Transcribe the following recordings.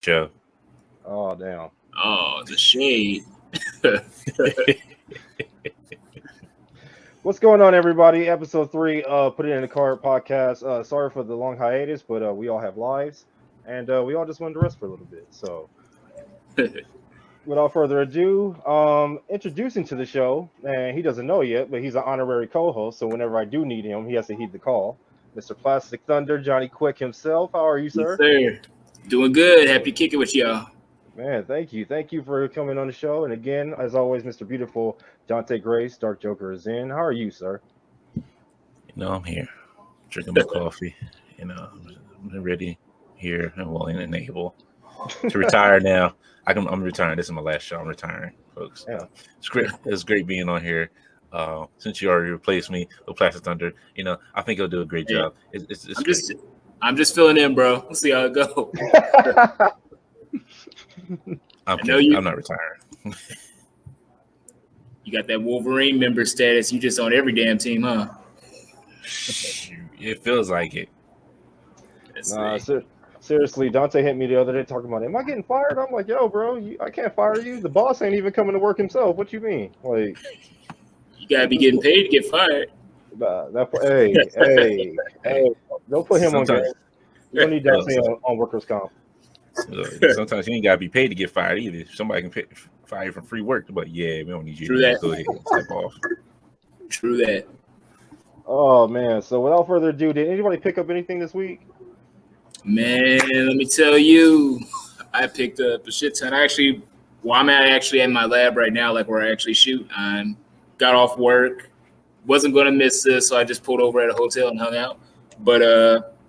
Joe. Oh, damn. Oh, the shade. What's going on, everybody? Episode 3, Put It in the Card podcast. Sorry for the long hiatus, but we all have lives, and we all just wanted to rest for a little bit. So, without further ado, introducing to the show, and he doesn't know yet, but he's an honorary co-host, so whenever I do need him, he has to heed the call. Mr. Plastic Thunder, Jonny Quick himself. How are you, sir? Yes, sir. Doing good. Happy to kick it with y'all. Man, thank you. Thank you for coming on the show. And again, as always, Mr. Beautiful Dante Grace, Dark Joker is in. How are you, sir? I'm here drinking my coffee. I'm ready here and willing and able to retire now. I'm retiring. This is my last show. I'm retiring, folks. Yeah. It's great. It's great being on here. Since you already replaced me with Plastic Thunder, I think he'll do a great job. I'm just filling in, bro. We'll see how it goes. I'm not retiring. You got that Wolverine member status. You just on every damn team, huh? It feels like it. Seriously, Dante hit me the other day talking about, am I getting fired? I'm like, yo, bro, I can't fire you. The boss ain't even coming to work himself. What you mean? Like, you gotta be getting paid to get fired. Hey, don't put him on game. You don't need Dante on workers' comp. Sometimes you ain't gotta be paid to get fired either. Somebody can fire you for free work, but yeah, we don't need you to go ahead and step off. True that. Oh man, so without further ado, did anybody pick up anything this week? Man, let me tell you, I picked up a shit ton. I'm actually in my lab right now, like where I actually shoot. I got off work, wasn't gonna miss this, so I just pulled over at a hotel and hung out. But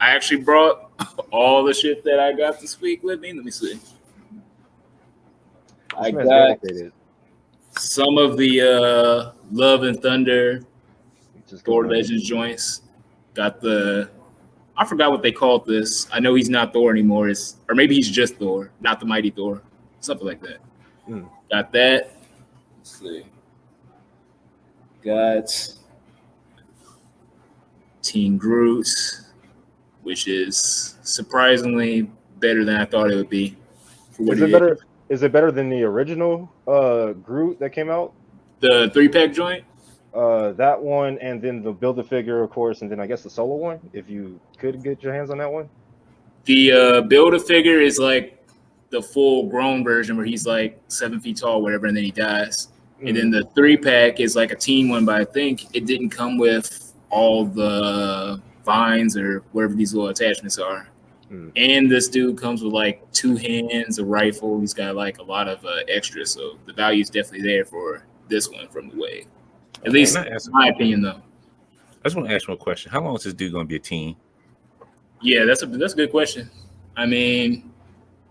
I actually brought all the shit that I got this week with me. Let me see. I got some of the Love and Thunder Thor Legends joints. Got I forgot what they called this. I know he's not Thor anymore. Or maybe he's just Thor, not the Mighty Thor. Something like that. Got that. Let's see. Got Teen Groot, which is surprisingly better than I thought it would be. Is it better than the original Groot that came out? The 3-pack joint? That one, and then the Build-A-Figure, of course, and then I guess the solo one, if you could get your hands on that one. The Build-A-Figure is like the full-grown version where he's like 7 feet tall, whatever, and then he dies. And then the 3-pack is like a teen one, but I think it didn't come with all the vines or whatever these little attachments are. And this dude comes with like 2 hands, a rifle. He's got like a lot of extras, so the value is definitely there for this one from the wave. At least in my opinion, though. I just want to ask one question. How long is this dude going to be a teen? Yeah, that's a good question. I mean,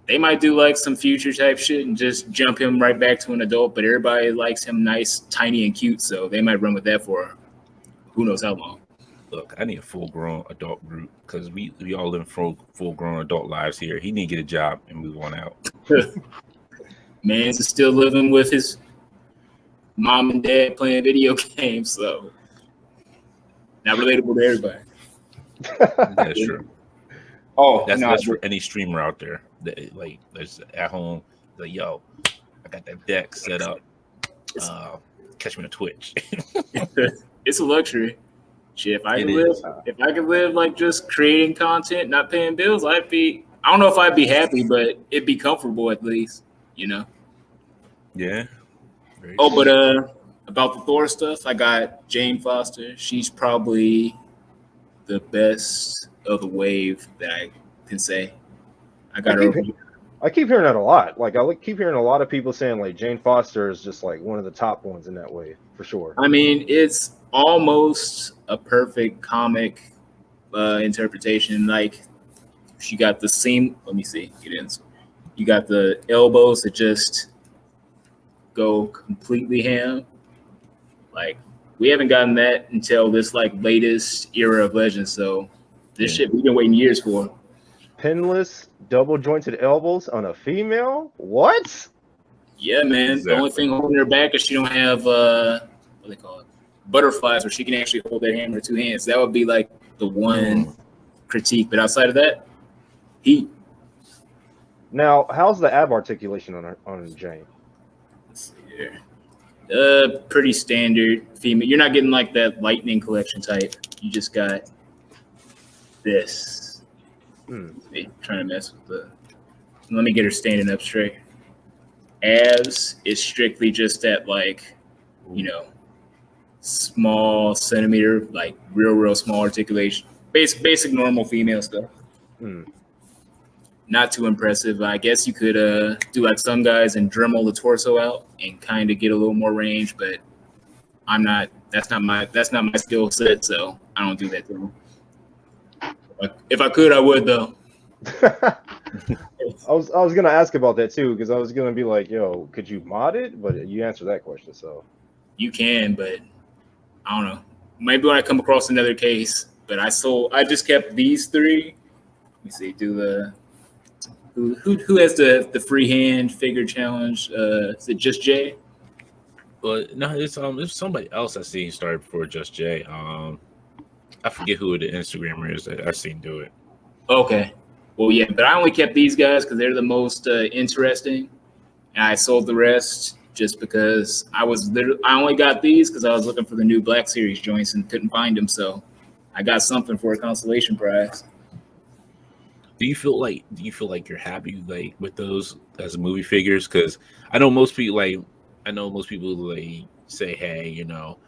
they might do like some future type shit and just jump him right back to an adult, but everybody likes him nice, tiny, and cute, so they might run with that for who knows how long. Look, I need a full-grown adult group because we all live full-grown adult lives here. He need to get a job and move on out. Man's still living with his mom and dad playing video games, so not relatable to everybody. That's true. That's for any streamer out there that like that's at home. Like, yo, I got that deck set up. Catch me on Twitch. It's a luxury. Shit, if I could live like just creating content, not paying bills, I don't know if I'd be happy, but it'd be comfortable at least, Yeah. But about the Thor stuff, I got Jane Foster. She's probably the best of the wave that I can say. I keep hearing that a lot. Like I keep hearing a lot of people saying like Jane Foster is just like one of the top ones in that wave for sure. I mean, it's almost a perfect comic interpretation. Like she got the seam. Let me see. Get in. You got the elbows that just go completely ham. Like we haven't gotten that until this like latest era of Legends. So this shit we've been waiting years for. Pinless, double jointed elbows on a female? What? Yeah, man. Exactly. The only thing holding her back is she don't have what do they call it? Butterflies, where she can actually hold that hammer with 2 hands. That would be like the one critique. But outside of that, heat. Now, how's the ab articulation on Jane? Let's see here. Pretty standard female. You're not getting like that lightning collection type. You just got this. See, trying to mess with the. Let me get her standing up straight. Abs is strictly just that, like, you know, small centimeter, like real small articulation. Basic normal female stuff. Not too impressive. I guess you could do like some guys and Dremel the torso out and kind of get a little more range, but I'm not. That's not my skill set, so I don't do that to them. If I could, I would though. I was gonna ask about that too, because I was gonna be like, yo, could you mod it? But you answered that question, so You can, but I don't know. Maybe when I come across another case. But I just kept these three. Let me see. Do the who has the freehand figure challenge? Is it just Jay? But no, it's somebody else I seen started before Just Jay. I forget who the Instagrammer is that I seen do it. Okay. Well, yeah, but I only kept these guys because they're the most interesting, and I sold the rest just because I only got these because I was looking for the new Black Series joints and couldn't find them, so I got something for a consolation prize. Do you feel like you're happy like with those as movie figures? Because I know most people like say, hey, you know,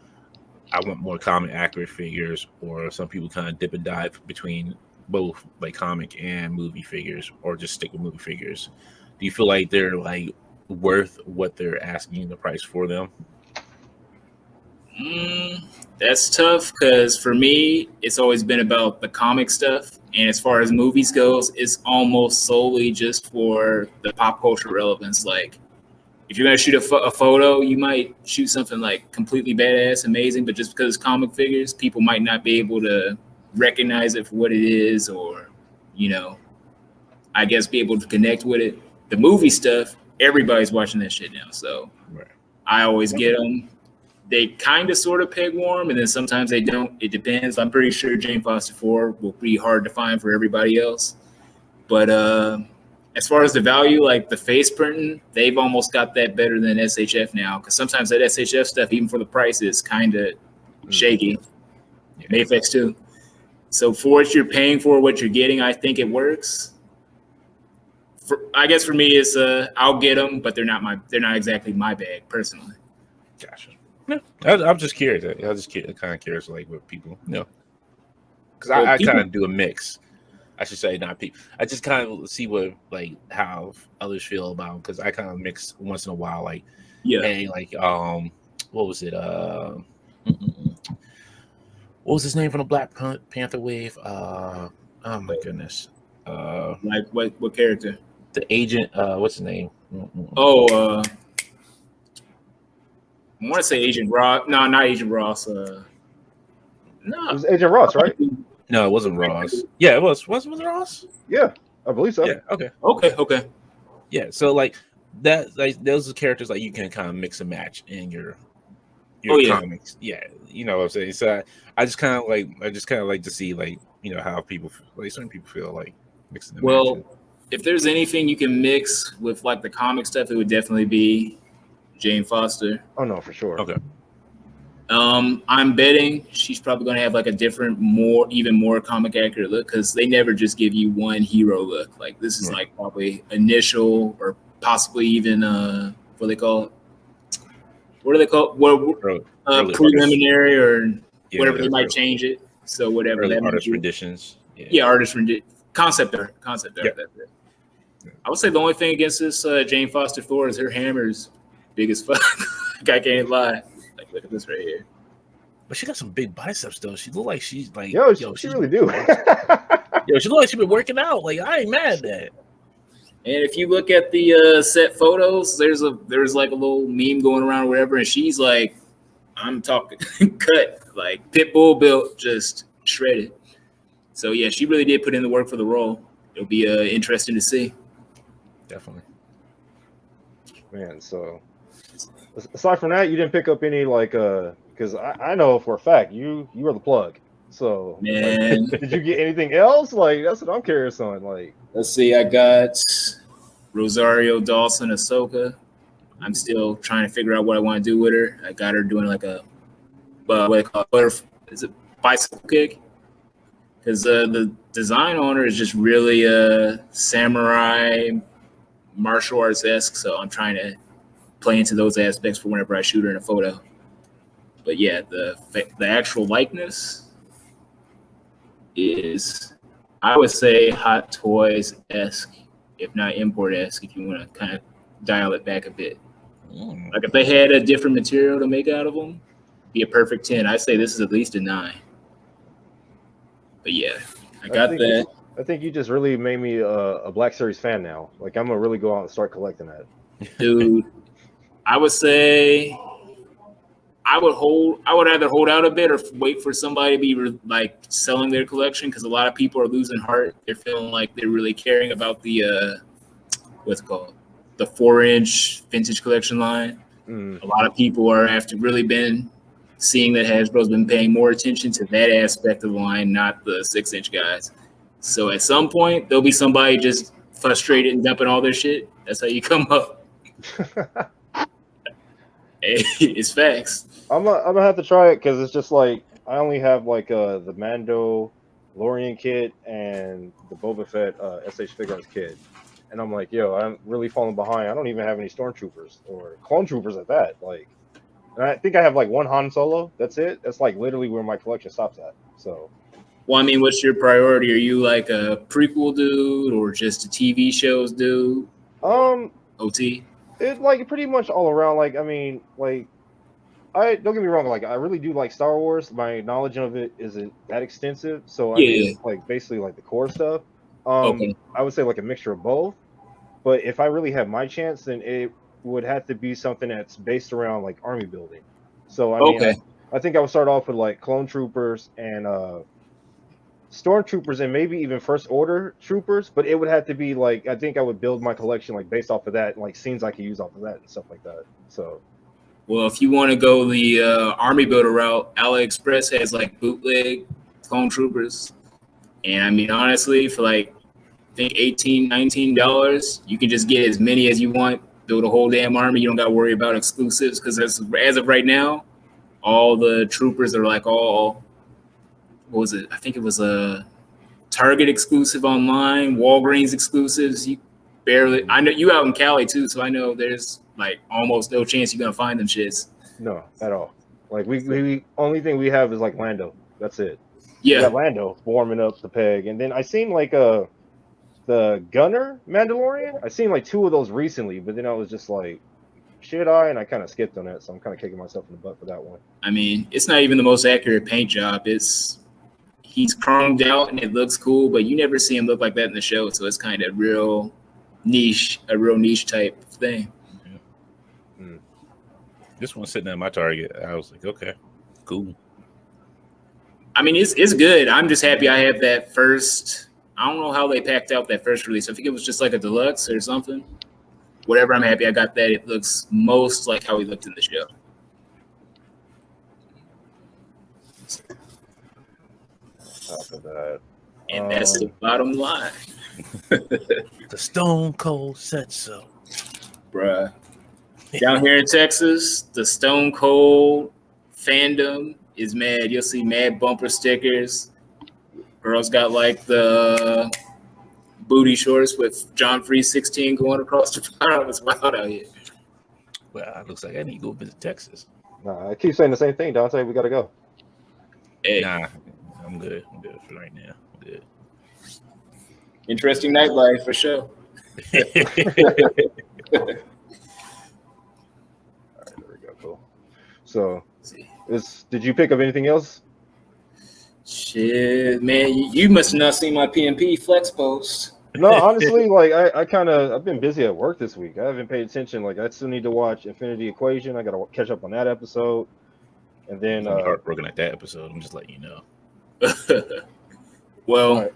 I want more comic accurate figures, or some people kind of dip and dive between both like comic and movie figures, or just stick with movie figures. Do you feel like they're like worth what they're asking the price for them? That's tough because for me, it's always been about the comic stuff. And as far as movies goes, it's almost solely just for the pop culture relevance. Like, if you're going to shoot a photo, you might shoot something like completely badass, amazing, but just because it's comic figures, people might not be able to recognize it for what it is, or, you know, I guess be able to connect with it. The movie stuff, everybody's watching that shit now. So Right. I always get them. They kind of sort of peg warm, and then sometimes they don't. It depends. I'm pretty sure Jane Foster 4 will be hard to find for everybody else. But as far as the value, like the face printing, they've almost got that better than SHF now. Because sometimes that SHF stuff, even for the price, is kind of shaky. Yeah. Mayflex too. So for what you're paying for, what you're getting, I think it works. I guess for me, it's I'll get them, but they're not exactly my bag personally. Gotcha. No, I'm just curious. I was just kind of curious, like what people, you know, because I kind of do a mix. I should say not people. I just kind of see what like how others feel about them, because I kind of mix once in a while. Like, hey, like what was it? What was his name from the Black Panther wave? Oh my goodness. Like what character? The agent. What's his name? Oh. I want to say Agent Ross. No, not Agent Ross. No, it was Agent Ross, right? No, it wasn't Ross. Yeah, it was. Was it Ross? Yeah, I believe so. Yeah. Okay. Yeah. So like that, like those are characters like you can kind of mix and match in your comics. Yeah, you know what I'm saying. So I just kind of like to see like, you know, how people like certain people feel like mixing. Well, if there's anything you can mix with like the comic stuff, it would definitely be Jane Foster. Oh no, for sure. Okay. I'm betting she's probably going to have like a different, even more comic accurate look, because they never just give you one hero look. Like this is like probably initial, or possibly even what do they call it? Preliminary, or whatever they might change it. So whatever early that artist renditions. Artist rendition, concept art. Yeah. That's it. I would say the only thing against this Jane Foster 4 is her hammer's big as fuck. Like, I can't lie. Like, look at this right here. But she got some big biceps though. She look like she's like she really do. She look like she been working out. Like, I ain't mad at that. And if you look at the set photos, there's like a little meme going around or whatever, and she's like, I'm talking cut, like pit bull built, just shredded. So yeah, she really did put in the work for the role. It'll be interesting to see. Definitely. Man, so aside from that, you didn't pick up any like because I know for a fact you were the plug. So man, like, did you get anything else? Like that's what I'm curious on. Like, let's see, I got Rosario Dawson Ahsoka. I'm still trying to figure out what I want to do with her. I got her doing like a what they call is it bicycle kick? Because the design on her is just really samurai martial arts esque. So I'm trying to play into those aspects for whenever I shoot her in a photo. But yeah, the actual likeness is, I would say, Hot Toys esque, if not import esque, if you want to kind of dial it back a bit. Like if they had a different material to make out of them, be a perfect 10. I'd say this is at least a 9. But yeah, I got that. I think you just really made me a Black Series fan now. Like I'm gonna really go out and start collecting that. Dude, I would say I would either hold out a bit or wait for somebody to be like selling their collection, because a lot of people are losing heart. They're feeling like they're really caring about the what's it called, the 4-inch vintage collection line. A lot of people are after really been seeing that Hasbro's been paying more attention to that aspect of the line, not the 6-inch guys. So at some point there'll be somebody just frustrated and dumping all their shit. That's how you come up. It's facts. I'm gonna have to try it because it's just like I only have like the Mando Lorian kit and the Boba Fett SH Figuarts kit, and I'm like, yo, I'm really falling behind. I don't even have any Stormtroopers or Clone Troopers at that. Like, and I think I have like one Han Solo. That's it. That's like literally where my collection stops at. So, well, I mean, what's your priority? Are you like a prequel dude or just a TV shows dude? OT. It's like pretty much all around. Like, I mean, like, I don't get me wrong. Like, I really do like Star Wars. My knowledge of it isn't that extensive, so I mean, it's like basically like the core stuff. Okay. I would say like a mixture of both. But if I really have my chance, then it would have to be something that's based around like army building. So I mean, I think I would start off with like Clone Troopers and Stormtroopers and maybe even First Order Troopers. But it would have to be like, I think I would build my collection like based off of that, and like scenes I could use off of that and stuff like that. So. Well, if you want to go the army builder route, AliExpress has like bootleg Clone Troopers. And I mean, honestly, for like, I think $18, $19, you can just get as many as you want, build a whole damn army. You don't got to worry about exclusives, because as of right now, all the troopers are like all, what was it? I think it was a Target exclusive online, Walgreens exclusives. You barely, I know you out in Cali too, so I know there's like almost no chance you're gonna find them shits. No, at all. Like we only thing we have is like Lando. That's it. Yeah, we got Lando warming up the peg, and then I seen like the Gunner Mandalorian. I seen like 2 of those recently, but then I was just like, should I? And I kind of skipped on that, so I'm kind of kicking myself in the butt for that one. I mean, it's not even the most accurate paint job. He's chromed out and it looks cool, but you never see him look like that in the show, so it's kind of a real niche type thing. This one's sitting at my Target. I was like, okay, cool. I mean, it's good. I'm just happy I have that first. I don't know how they packed out that first release. I think it was just like a deluxe or something. Whatever, I'm happy I got that. It looks most like how he looked in the show. After that. And that's the bottom line. The Stone Cold said so. Bruh. Down here in Texas, the Stone Cold fandom is mad. You'll see mad bumper stickers. Girls got like the booty shorts with John Free 16 going across the bottom. It's wild out here. Well, it looks like I need to go visit Texas. Nah, I keep saying the same thing, Dante. We gotta go. Hey. Nah, I'm good. I'm good for right now. I'm good. Interesting nightlife for sure. So, did you pick up anything else? Shit, man, you must have not seen my PMP flex post. No, honestly, like I've been busy at work this week. I haven't paid attention. Like I still need to watch Infinity Equation. I got to catch up on that episode, and then I'm heartbroken at that episode. I'm just letting you know. Well, right.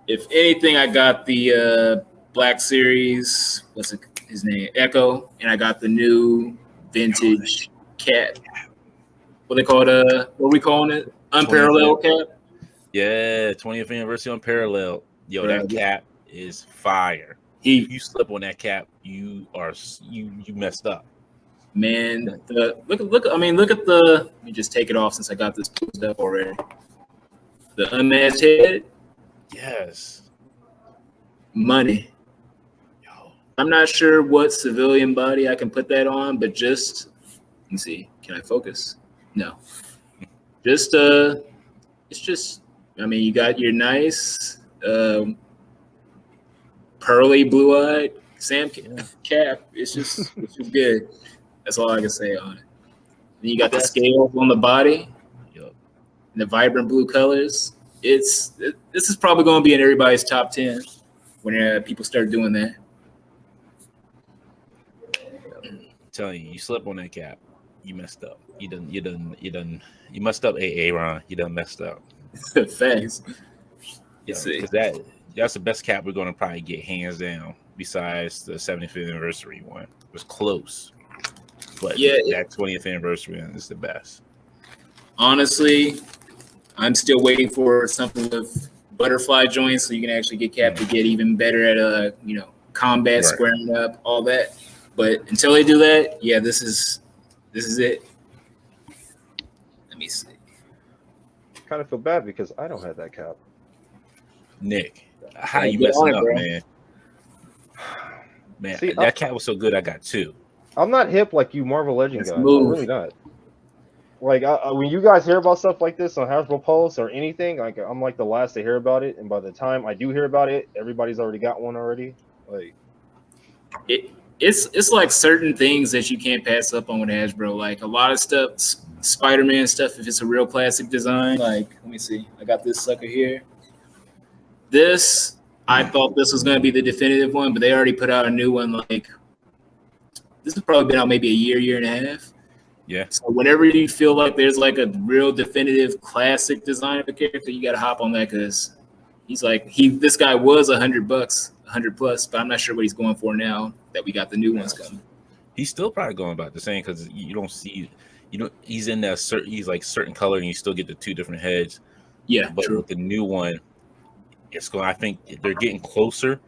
If anything, I got the Black Series. What's his name? Echo, and I got the new vintage cat. What they call it? What we calling it? Unparalleled cat. Yeah, 20th anniversary Unparalleled. Yo, that cat is fire. If you slip on that cap, you messed up. Man, look. I mean, look at the. Let me just take it off since I got this pulled up already. The unmatched head. Yes. Money. Yo. I'm not sure what civilian body I can put that on, but just let me see. Can I focus? No. Just it's just. I mean, you got your nice pearly blue-eyed Sam cap. It's just good. That's all I can say on it. Then you got the scales on the body. Yep. And the vibrant blue colors. This is probably going to be in everybody's top 10 when people start doing that. I'm telling you, you slip on that cap, you messed up. You messed up, Ron. You done messed up. Facts. Yeah, because that's the best cap we're going to probably get hands down. Besides the 75th anniversary one, it was close, but yeah, that 20th anniversary one is the best. Honestly, I'm still waiting for something with butterfly joints so you can actually get cap to get even better at combat, squaring up, all that. But until they do that, yeah, this is it. Let me see. I kind of feel bad because I don't have that cap. Nick, how you messing up, man? Man, See, that cap was so good. I got two. I'm not hip like you Marvel Legend guys. I'm really not. Like when you guys hear about stuff like this on Hasbro Pulse or anything, like I'm like the last to hear about it, and by the time I do hear about it, everybody's already got one already. Like it's like certain things that you can't pass up on with Hasbro. Like a lot of stuff, Spiderman stuff. If it's a real classic design, like let me see, I got this sucker here. This. I thought this was going to be the definitive one, but they already put out a new one. Like this has probably been out maybe a year and a half. Yeah. So whenever you feel like there's like a real definitive classic design of a character, you got to hop on that because this guy was $100, 100 plus, but I'm not sure what he's going for now that we got the new ones coming. He's still probably going about the same because you don't see, he's in that he's like certain color and you still get the two different heads. Yeah, but true. With the new one. I think they're getting closer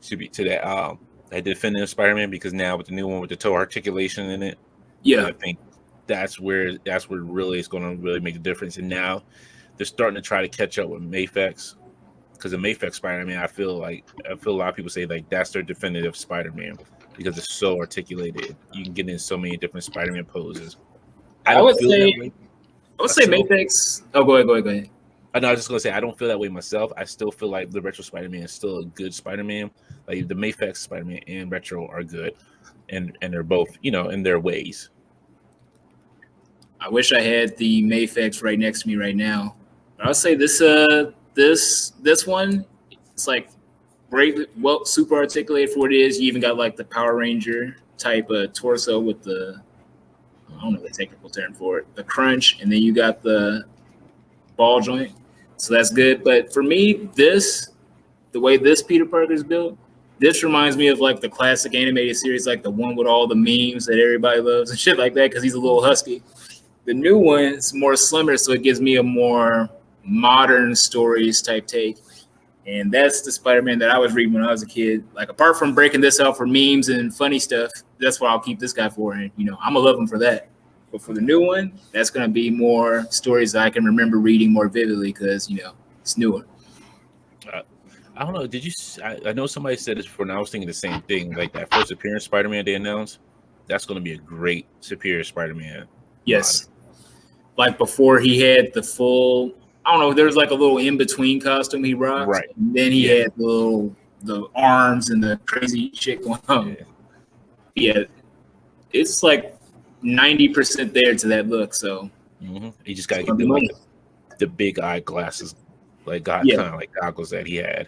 to that definitive Spider-Man because now with the new one with the toe articulation in it, I think that's where really it's going to really make a difference. And now they're starting to try to catch up with Mafex because the Mafex Spider-Man, I feel a lot of people say like that's their definitive Spider-Man because it's so articulated. You can get in so many different Spider-Man poses. I would say Mafex. Oh, go ahead. I know. I was just gonna say I don't feel that way myself. I still feel like the Retro Spider-Man is still a good Spider-Man. Like the Mafex Spider-Man and Retro are good, and they're both in their ways. I wish I had the Mafex right next to me right now. But I'll say this one, it's like great, well, super articulated for what it is. You even got like the Power Ranger type of torso with the I don't know the technical term for it, the crunch, and then you got the ball joint. So that's good. But for me, the way this Peter Parker is built, this reminds me of like the classic animated series, like the one with all the memes that everybody loves and shit like that, because he's a little husky. The new one is more slimmer, so it gives me a more modern stories type take. And that's the Spider-Man that I was reading when I was a kid. Like, apart from breaking this out for memes and funny stuff, that's what I'll keep this guy for. And, I'm going to love him for that. But for the new one, that's going to be more stories that I can remember reading more vividly because, it's newer. I don't know. Did you? I know somebody said this before, and I was thinking the same thing. Like that first appearance Spider-Man they announced, that's going to be a great Superior Spider-Man. Yes. Like before he had the full, I don't know, there's like a little in-between costume he rocked. Right. And then he had the arms and the crazy shit going on. Yeah. It's like 90% there to that look, so. Mm-hmm. You just got to get the big eye glasses, like kind of like goggles that he had.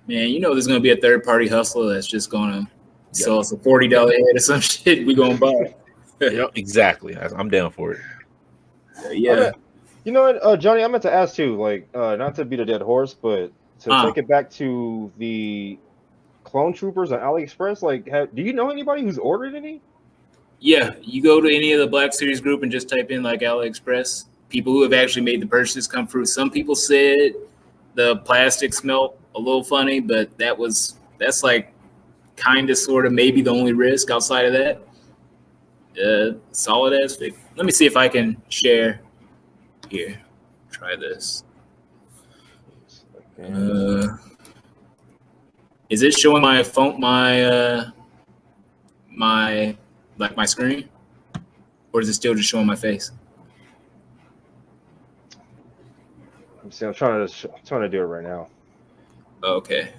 Man, there's going to be a third-party hustler that's just going to sell us a $40 head or some shit we going to buy. Yep, exactly. I'm down for it. Yeah. You know what, Johnny, I meant to ask too, like, not to beat a dead horse, but to take it back to the clone troopers on AliExpress, like, do you know anybody who's ordered any? Yeah, you go to any of the Black Series group and just type in like AliExpress. People who have actually made the purchase come through. Some people said the plastic smelled a little funny, but that was that's like kind of sort of maybe the only risk outside of that. Solid ass figure. Let me see if I can share here. Try this. Is it showing my phone, my screen, or is it still just showing my face? I'm trying to do it right now. Okay.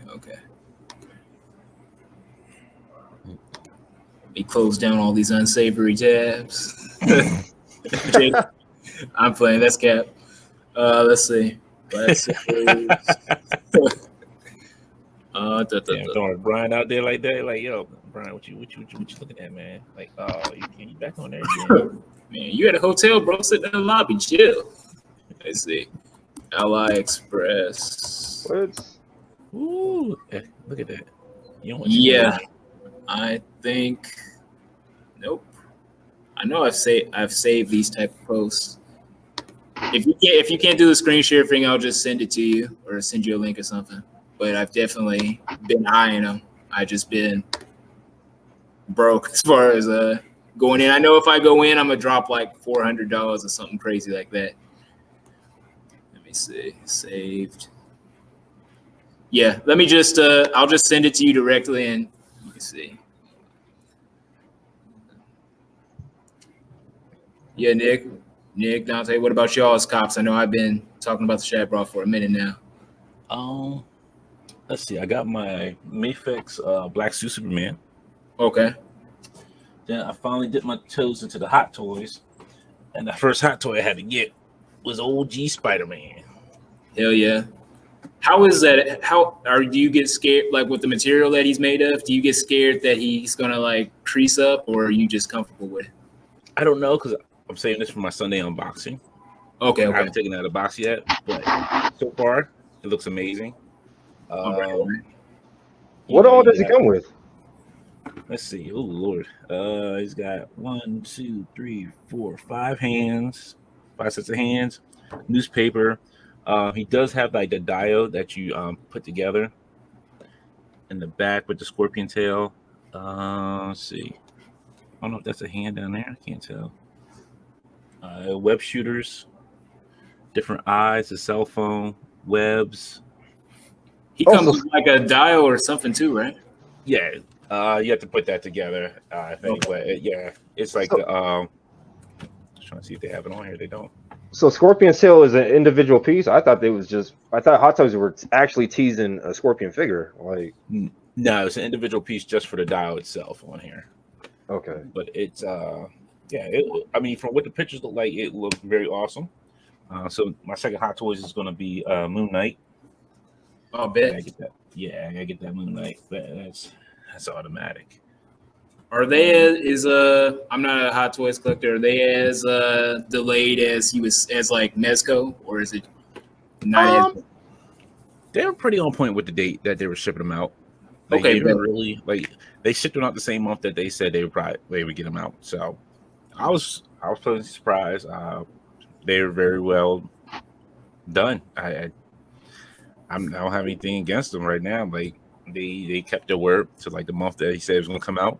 Let me close down all these unsavory tabs. Jake, I'm playing. That's cap. Let's see. Throwing Brian out there like that, like, yo, Brian, what you looking at, man? Like, you back on there again? Man, you at a hotel, bro. Sit in the lobby, chill. Let's see. Ally Express. What? Ooh, look at that. You don't want Yeah, I think. Nope. I know I've saved these type of posts. If you can't do the screen share thing, I'll just send it to you or send you a link or something. But I've definitely been eyeing them. I just been broke as far as going in. I know if I go in, I'm gonna drop like $400 or something crazy like that. Let me see. Saved. Yeah, let me just I'll just send it to you directly and you can see. Yeah, Nick, Dante, what about y'all's cops? I know I've been talking about the Shad Bra for a minute now. Let's see. I got my Mayfix Black Suit Superman. Okay. Then I finally dipped my toes into the Hot Toys, and the first Hot Toy I had to get was OG Spiderman. Hell yeah. How is that? Do you get scared, like with the material that he's made of? Do you get scared that he's gonna like crease up, or are you just comfortable with it? I don't know, because I'm saving this for my Sunday unboxing. Okay. I haven't taken it out of the box yet, but so far it looks amazing. What all does he come with? Let's see. Oh Lord, he's got 1, 2, 3, 4, 5 hands, 5 sets of hands, newspaper. He does have like the diode that you put together in the back with the scorpion tail. Let's see. I don't know if that's a hand down there. I can't tell. Web shooters, different eyes, a cell phone, webs. He comes with like a dial or something too, right? Yeah, you have to put that together. I think, but yeah, it's like the. Just trying to see if they have it on here. They don't. So Scorpion tail is an individual piece. I thought Hot Toys were actually teasing a Scorpion figure. Like, no, it's an individual piece just for the dial itself on here. Okay, but it's I mean, from what the pictures look like, it looked very awesome. So my second Hot Toys is going to be Moon Knight. Oh, bet. I get that. Yeah, I gotta get that Moon Knight. That's automatic. Are they I'm not a Hot Toys collector. Are they as delayed as he was as like Mezco, or is it not? They were pretty on point with the date that they were shipping them out. Like, okay, they were really like they shipped them out the same month that they said they would get them out. So I was pleasantly surprised. They were very well done. I don't have anything against them right now. Like they kept their word to like the month that he said it was going to come out.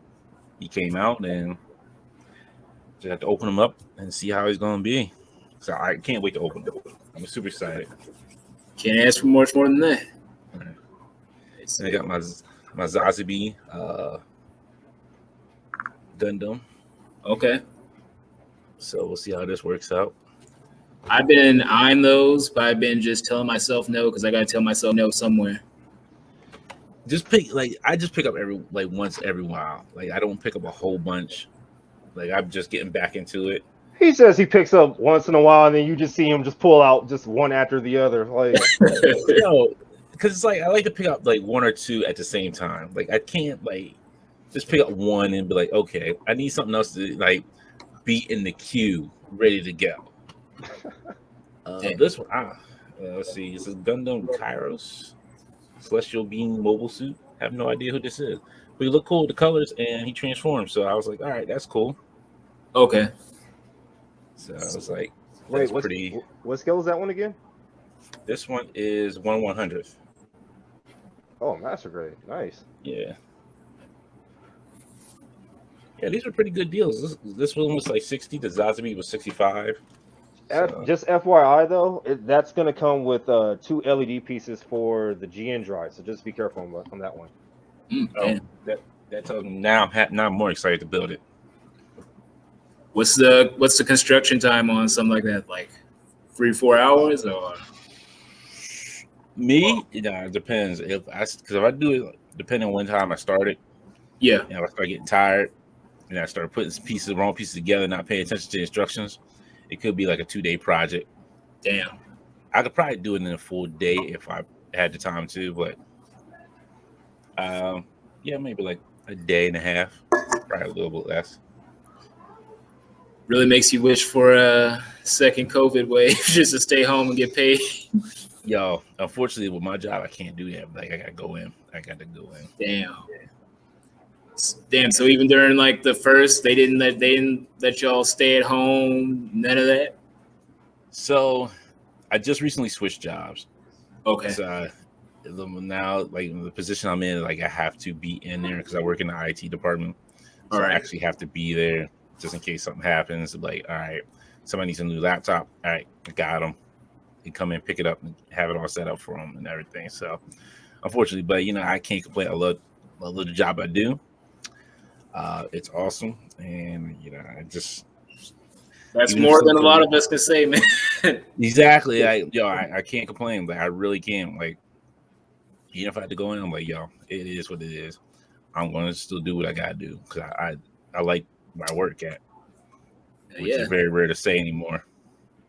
He came out, and just have to open them up and see how he's going to be. So I can't wait to open them. I'm super excited. Can't ask for much more than that. Right. I got my Zazibi Gundam. Okay. So we'll see how this works out. I've been eyeing those, but I've been just telling myself no because I got to tell myself no somewhere. I just pick up once every while. Like, I don't pick up a whole bunch. Like, I'm just getting back into it. He says he picks up once in a while, and then you just see him just pull out just one after the other. Like, because it's like I like to pick up like one or two at the same time. Like, I can't like just pick up one and be like, okay, I need something else to like be in the queue, ready to go. This one, let's see. This is Gundam Kairos Celestial Being Mobile Suit. Have no idea who this is, but he looked cool with the colors, and he transformed. So I was like, all right, that's cool. Okay. So I was like, wait, what scale is that one again? This one is 1/100th. Oh, master grade, nice. Yeah. Yeah, these are pretty good deals. This one was like 60. The Zazabi was 65. So, Just FYI though, that's gonna come with 2 LED pieces for the GN drive, so just be careful on that one. Damn. that tells me now I'm more excited to build it. What's the construction time on something like that? Like 3-4 hours or? Me, it depends. Because if I do it, depending on when time I started, Yeah. if I start getting tired and I start putting wrong pieces together, not paying attention to instructions, it could be like a 2-day project. Damn. I could probably do it in a full day if I had the time to, but yeah, maybe like a day and a half, probably a little bit less. Really makes you wish for a second COVID wave just to stay home and get paid. Yo, unfortunately, with my job, I can't do that. Like, I gotta go in. Damn. Damn. So even during like the first, they didn't let y'all stay at home. None of that. So, I just recently switched jobs. Okay. So, now, like the position I'm in, like I have to be in there because I work in the IT department. So All right. I actually have to be there just in case something happens. Like, all right, somebody needs a new laptop. All right, I got them. You come in, pick it up, and have it all set up for them and everything. So, unfortunately, but I can't complain. I love the job I do. It's awesome, and I just. That's more than a lot of us can say, man. Exactly. I can't complain. Like, I really can't. Like, even if I had to go in, I'm like, it is what it is. I'm going to still do what I got to do because I like where I work at, which is very rare to say anymore.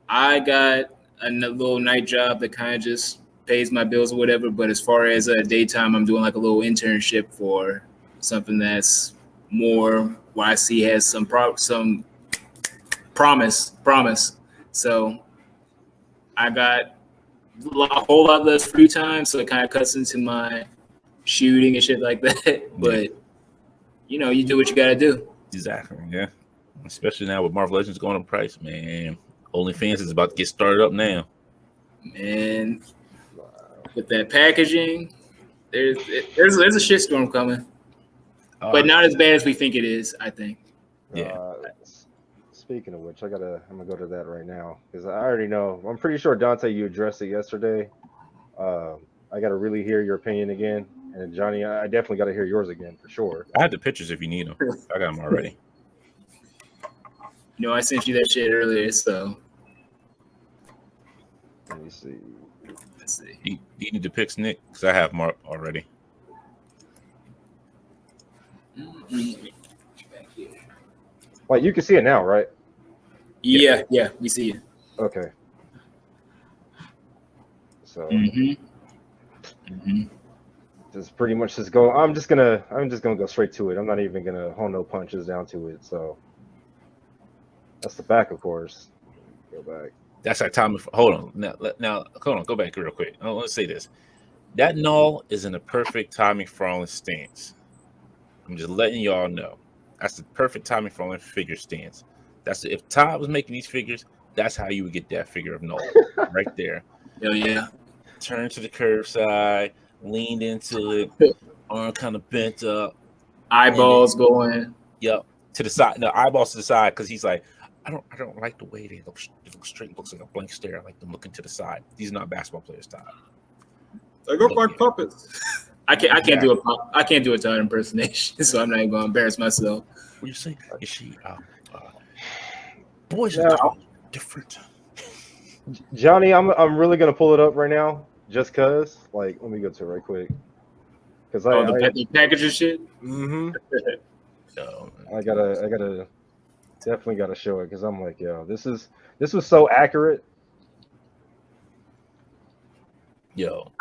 I got a little night job that kind of just pays my bills or whatever. But as far as daytime, I'm doing like a little internship for something that's more YC has some promise. So I got a whole lot less free time, so it kind of cuts into my shooting and shit like that. But you do what you gotta do. Exactly. Yeah. Especially now with Marvel Legends going up price, man. OnlyFans is about to get started up now. Man, with that packaging, there's a shitstorm coming, but not as bad as we think it is. I think. Yeah. Speaking of which, I'm gonna go to that right now because I already know. I'm pretty sure Dante, you addressed it yesterday. I got to really hear your opinion again, and Jonny, I definitely got to hear yours again for sure. I have the pictures if you need them. I got them already. I sent you that shit earlier, so. Let me see. Let's see. Do you need the pics, Nick? Because I have them already. Well, you can see it now, right? Yeah, we see it. Okay. So. Just pretty much just go. I'm just gonna go straight to it. I'm not even gonna hold no punches down to it. So. That's the back, of course. Go back. That's our time. Hold on. Now, hold on. Go back real quick. I want to say this. That null is in a perfect Tommy Farley stance. I'm just letting y'all know. That's the perfect Tommy Farley figure stance. If Todd was making these figures, that's how you would get that figure of null right there. Hell yeah. Turn to the curve side, leaned into it, arm kind of bent up, eyeballs going. Yep, to the side. No, eyeballs to the side because he's like, I don't like the way they look straight. It looks like a blank stare. I like them looking to the side. These are not basketball players, Todd. They look like puppets. I can't do a Todd impersonation, so I'm not even gonna embarrass myself. What you say? Is she? Boys are different. Jonny, I'm really gonna pull it up right now, just cause. Like, let me go to it right quick. Cause the package and shit. I gotta definitely gotta show it because I'm like, yo, this was so accurate. Yo,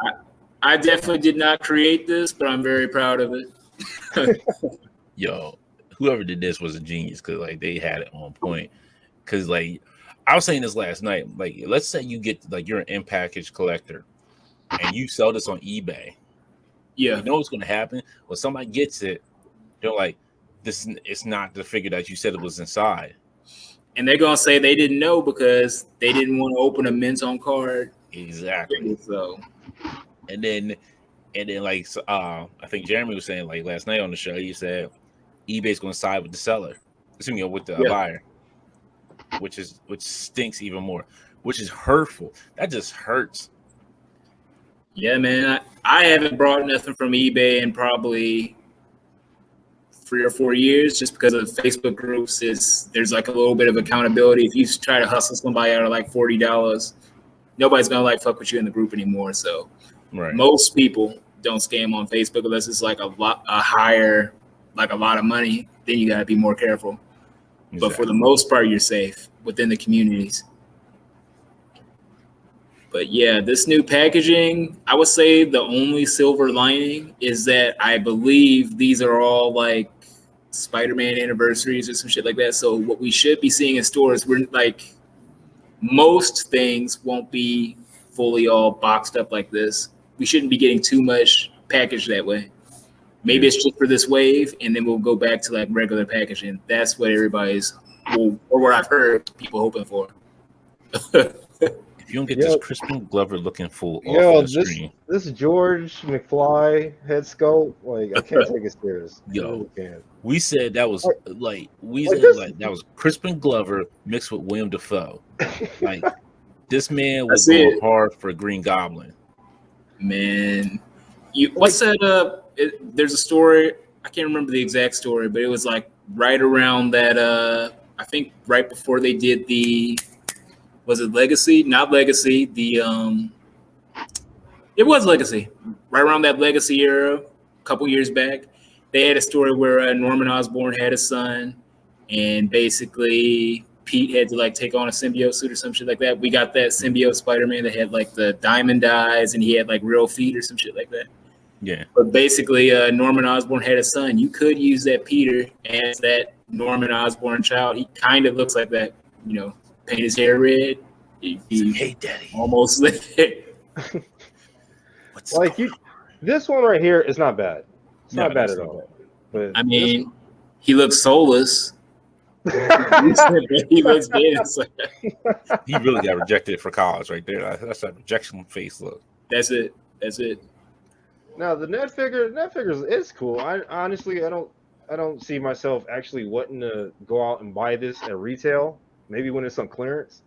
I definitely did not create this, but I'm very proud of it. Yo, whoever did this was a genius because like they had it on point. Because like I was saying this last night, like let's say you get like you're an in-package collector and you sell this on eBay. Yeah, you know what's gonna happen when somebody gets it? They're like, it's not the figure that you said it was inside. And they're gonna say they didn't know because they didn't want to open a mint on card. Exactly. So, and then And then I think Jeremy was saying like last night on the show, he said eBay's going to side with the seller, excuse me, with the buyer, which stinks even more, which is hurtful. That just hurts. Yeah, man. I haven't brought nothing from eBay in probably 3 or 4 years, just because of Facebook groups. There's like a little bit of accountability. If you try to hustle somebody out of like $40, nobody's gonna like fuck with you in the group anymore. So most people don't scam on Facebook unless it's like a lot of money. Then you gotta be more careful. Exactly. But for the most part, you're safe within the communities. But yeah, this new packaging, I would say the only silver lining is that I believe these are all like Spider-Man anniversaries or some shit like that. So what we should be seeing in stores, we're like, most things won't be fully all boxed up like this. We shouldn't be getting too much packaged that way. Maybe it's just for this wave, and then we'll go back to like regular packaging. That's what everybody's, or what I've heard people hoping for. You don't get this Crispin Glover looking fool off the screen. This George McFly head sculpt, like I can't take it serious. We said that was that was Crispin Glover mixed with William Dafoe. Like this man was going hard for Green Goblin. Man, what's that? There's a story. I can't remember the exact story, but it was like right around that. I think right before they did the. Was it Legacy? Not Legacy. It was Legacy. Right around that Legacy era, a couple years back, they had a story where Norman Osborn had a son, and basically Pete had to like take on a symbiote suit or some shit like that. We got that symbiote Spider-Man that had like the diamond eyes, and he had like real feet or some shit like that. Yeah. But basically, Norman Osborn had a son. You could use that Peter as that Norman Osborn child. He kind of looks like that, paint his hair red. Hey, Daddy. Almost this one right here is not bad. It's not bad at all. But I mean, he looks soulless. He looks dead. He really got rejected for college right there. That's that rejection face look. That's it. Now the Ned figure is cool. I honestly I don't see myself actually wanting to go out and buy this at retail. Maybe when it's on clearance.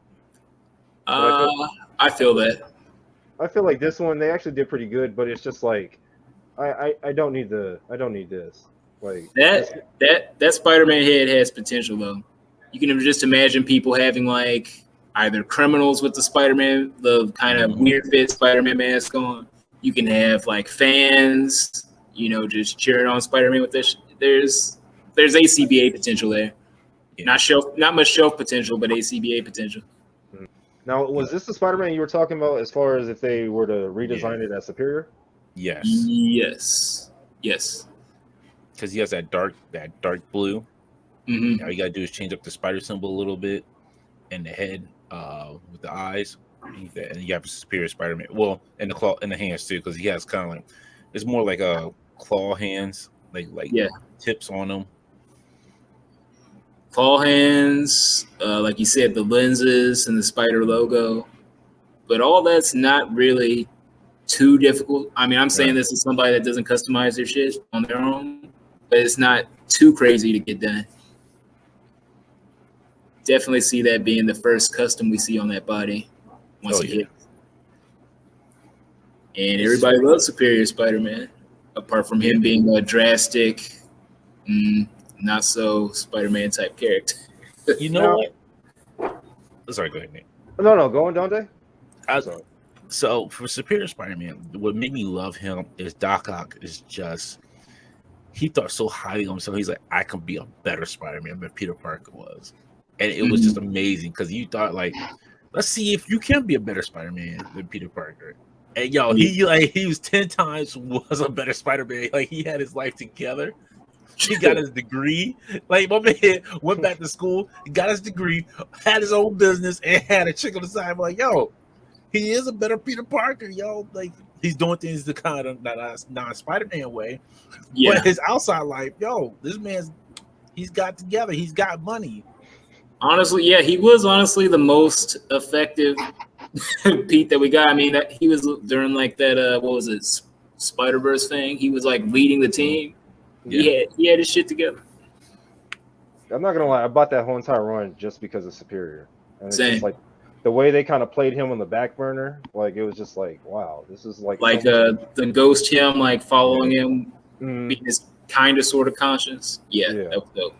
I feel that. I feel like this one they actually did pretty good, but it's just like I don't need this. Like that Spider-Man head has potential though. You can just imagine people having like either criminals with the Spider-Man, the kind of weird fit Spider-Man mask on. You can have like fans, just cheering on Spider-Man with this. There's ACBA potential there. Yeah. Not much shelf potential, but ACBA potential. Now, was this the Spider-Man you were talking about as far as if they were to redesign it as Superior? Yes. Because he has that dark blue. Mm-hmm. All you gotta do is change up the spider symbol a little bit, and the head with the eyes, and you have a Superior Spider-Man. Well, and the claw and the hands too, because he has kind of like it's more like a claw hands, like tips on them. Claw hands, like you said, the lenses and the spider logo, but all that's not really too difficult. I mean, I'm saying this is somebody that doesn't customize their shit on their own, but it's not too crazy to get done. Definitely see that being the first custom we see on that body once it hits. And everybody loves Superior Spider-Man, apart from him being a drastic, not so Spider-Man type character. You know what? Sorry, go ahead, Nate. No, go on, Dante. So for Superior Spider-Man, what made me love him is Doc Ock is just he thought so highly of himself. He's like, I can be a better Spider-Man than Peter Parker was. And it was just amazing because you thought like, let's see if you can be a better Spider-Man than Peter Parker. And he was 10 times was a better Spider-Man. Like he had his life together. He got his degree. Like my man went back to school, got his degree, had his own business, and had a chick on the side. I'm like, he is a better Peter Parker, Like he's doing things the kind of not Spider-Man way. Yeah. But his outside life, this man's he's got together. He's got money. Honestly, he was honestly the most effective Pete that we got. I mean, he was during like that. What was it? Spider-Verse thing. He was like leading the team. Yeah. He had his shit together. I'm not gonna lie, I bought that whole entire run just because of Superior, and it's Same. just like the way they kind of played him on the back burner. Like it was just like, wow, this is like Like so much- the ghost him, like following him, Mhm. being his kind of sort of conscience. Yeah, Yeah. that was dope.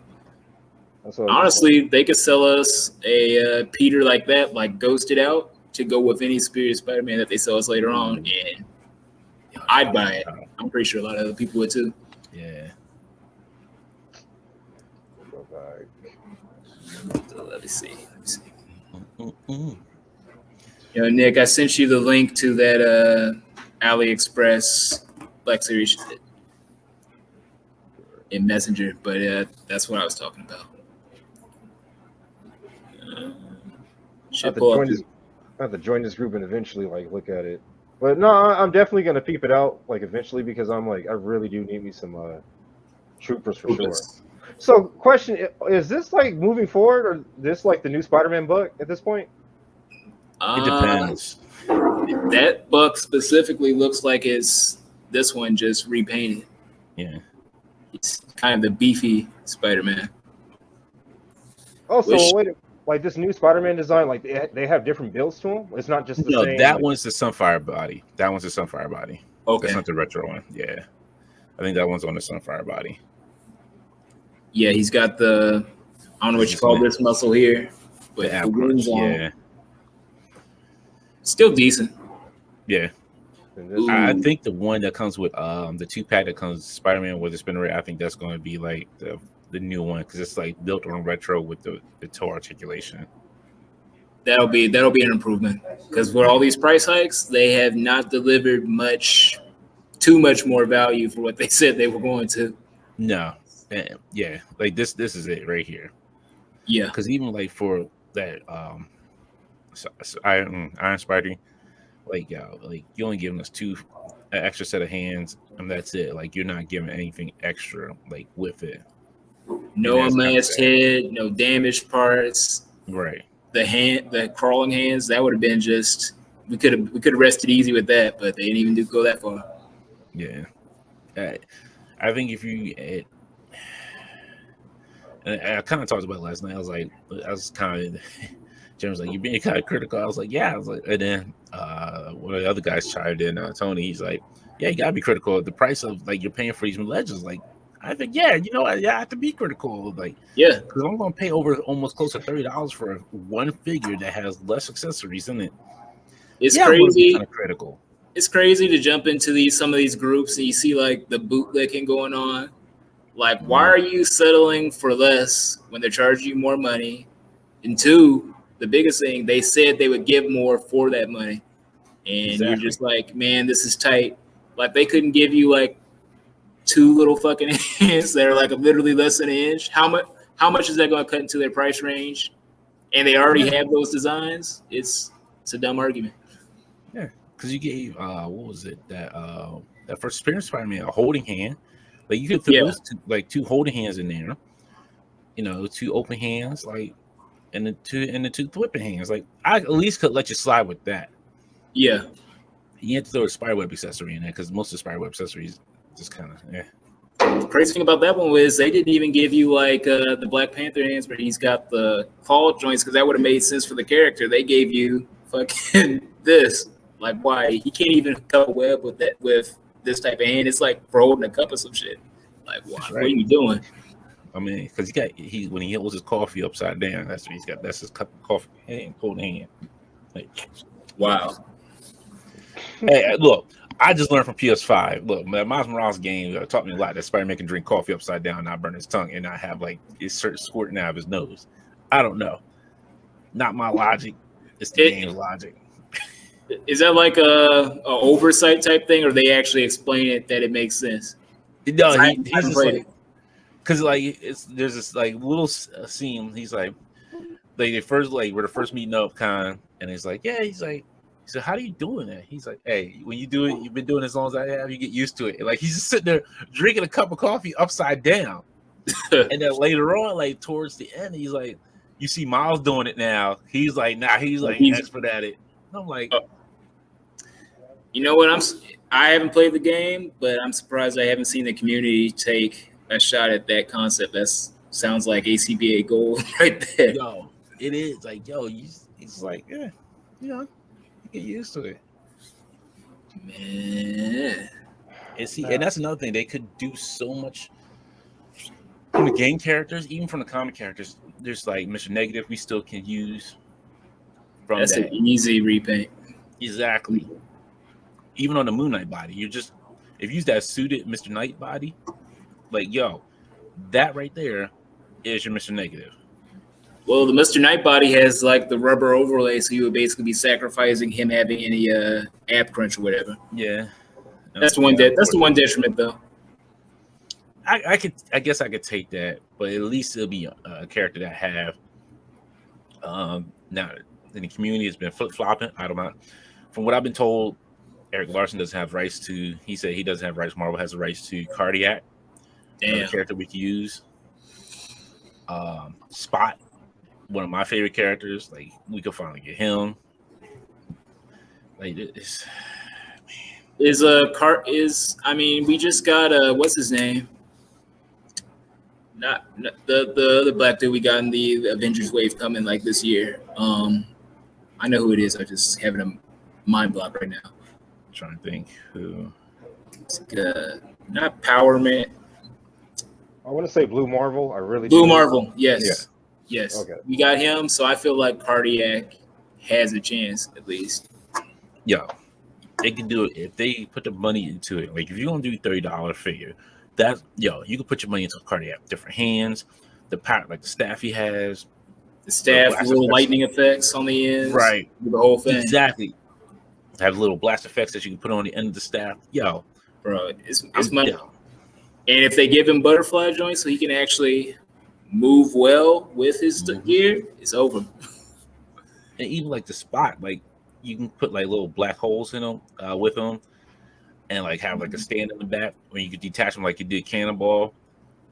That's what I was just Honestly, they could sell us a Peter like that, like ghosted out, to go with any Superior Spider-Man that they sell us later on, and I'd buy it. I'm pretty sure a lot of other people would too. Yeah. like, go back. So let me see. Mm-mm. Nick, I sent you the link to that AliExpress Black Series shit in Messenger, but that's what I was talking about. I have to join this group and eventually like look at it. But no, I'm definitely gonna peep it out like eventually because I'm like I really do need me some troopers for sure. So, question: is this like moving forward, or this like the new Spider-Man book at this point? It depends. That book specifically looks like it's this one just repainted. Yeah. It's kind of the beefy Spider-Man. Oh, so wait, like this new Spider-Man design, like they have different builds to them. It's not just the same. That like, one's the Sunfire body. That one's the Sunfire body. Okay. That's not the retro one. Yeah. I think that one's on the Sunfire body. Yeah, he's got the, I don't know what you call this muscle here, but the wings on. Yeah. Still decent. Yeah. I think the one that comes with the 2-pack that comes Spider-Man with the spinner ray, I think that's going to be like the new one because it's like built on retro with the toe articulation. That'll be an improvement because with all these price hikes, they have not delivered too much more value for what they said they were going to. No, yeah, like this is it right here. Yeah, because even like for that Iron Spidey, like you only giving us an extra set of hands and that's it. Like you're not giving anything extra like with it. No unmasked head, no damaged parts. Right. The crawling hands, that would have been just we could have rested easy with that, but they didn't even go that far. Yeah. I think if you and I kind of talked about it last night. I was kind of Jim was like, you're being kind of critical. I was like, yeah. I was like, and then one of the other guys chimed in, Tony. He's like, yeah, you gotta be critical of the price of like you're paying for these legends. like I think, yeah, I have to be critical. Like, yeah, because I'm going to pay over almost close to $30 for one figure that has less accessories in it. It's crazy. Kind of critical. It's crazy to jump into some of these groups and you see like the bootlicking going on. Like, why are you settling for less when they're charging you more money? And two, the biggest thing, they said they would give more for that money, and You're just like, man, this is tight. Like they couldn't give you like 2 little fucking hands that are like literally less than an inch. How much is that going to cut into their price range? And they already have those designs. It's a dumb argument. Yeah, because you gave what was it that first Spirit Spider-Man a holding hand? Like you could throw those 2 holding hands in there. 2 open hands, like and the 2 flipping hands. Like I at least could let you slide with that. Yeah, you have to throw a spiderweb accessory in there because most of the spiderweb accessories. Just kind of, yeah. The crazy thing about that one was they didn't even give you like the Black Panther hands where he's got the claw joints because that would have made sense for the character. They gave you fucking this. Like, why? He can't even cut a web with this type of hand. It's like for holding a cup or some shit. Like, why? Right. What are you doing? I mean, because when he holds his coffee upside down, that's what he's got. That's his cup of coffee hand, holding hand. Like, wow. Hey, look. I just learned from PS5. Look, Miles Morales game taught me a lot that Spider-Man can drink coffee upside down, not burn his tongue, and not have like it's squirting out of his nose. I don't know. Not my logic. It's the game's logic. Is that like a oversight type thing, or they actually explain it that it makes sense? No, he's just like because like there's this like little scene. He's like they first we're the first meeting up kind, and he's like, yeah, he's like. So how are you doing that? He's like, hey, when you do it, you've been doing it as long as I have, you get used to it. And like he's just sitting there drinking a cup of coffee upside down. And then later on, like towards the end, he's like, you see Miles doing it now. He's like, nah, he's expert at it. And I'm like, you know what? I haven't played the game, but I'm surprised I haven't seen the community take a shot at that concept. That sounds like ACBA gold right there. Yo, it is like, it's like, yeah, you get used to it. Man. And that's another thing. They could do so much from the game characters, even from the comic characters. There's like Mr. Negative we still can use from That's that. an easy repaint. Exactly. Even on the Moon Knight body, if you use that suited Mr. Knight body, like, that right there is your Mr. Negative. Well, the Mr. Knight body has like the rubber overlay, so you would basically be sacrificing him having any ab crunch or whatever. Yeah. That's the one detriment though. I guess I could take that, but at least it'll be a character that have now in the community has been flip-flopping. I don't know. From what I've been told, Eric Larson doesn't have rights to. He said he doesn't have rights. Marvel has the rights to Cardiac, another character we can use. Spot, one of my favorite characters. Like, we could finally get him. Like, it's we just got what's his name? Not the black dude we got in the Avengers wave coming like this year. I know who it is. I just having a mind block right now. I'm trying to think who. It's not Power Man. I want to say Blue Marvel. I really Blue do. Marvel. Yes. Yes. Okay. We got him, so I feel like Cardiac has a chance at least. Yeah. They can do it if they put the money into it. Like, if you're gonna do $30 figure, you can put your money into Cardiac. Different hands, the power, like the staff he has, the staff, little lightning effects on the ends, right? The whole thing, exactly. Have little blast effects that you can put on the end of the staff. Bro, it's money. Down. And if they give him butterfly joints so he can actually move well with his gear, it's over. And even like the Spot, like, you can put like little black holes in them with them, and like have like a stand in the back where you could detach them like you did Cannonball.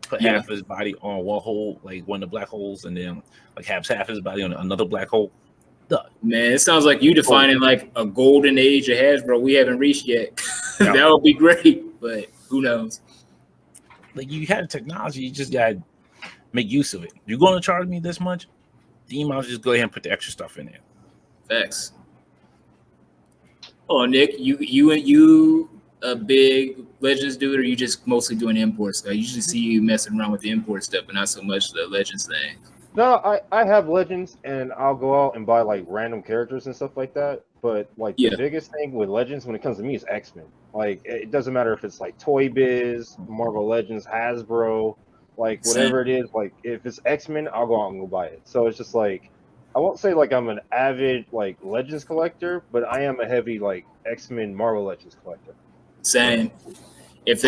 Put half of his body on one hole, like one of the black holes, and then like have half his body on another black hole. Duh. Man, it sounds like you defining like a golden age of Hasbro we haven't reached yet. That would be great, but who knows? Like, you had technology, you just gotta make use of it. You're going to charge me this much? You might just go ahead and put the extra stuff in there. Facts. Oh, Nick, you a big Legends dude, or you just mostly doing imports? I usually see you messing around with the import stuff, but not so much the Legends thing. No, I have Legends, and I'll go out and buy like random characters and stuff like that. But like the biggest thing with Legends when it comes to me is X-Men. Like, it doesn't matter if it's like Toy Biz, Marvel Legends, Hasbro, like whatever it is. Like, if it's X-Men, I'll go out and go buy it. So it's just like, I won't say like I'm an avid like Legends collector, but I am a heavy like X-Men Marvel Legends collector. Same. If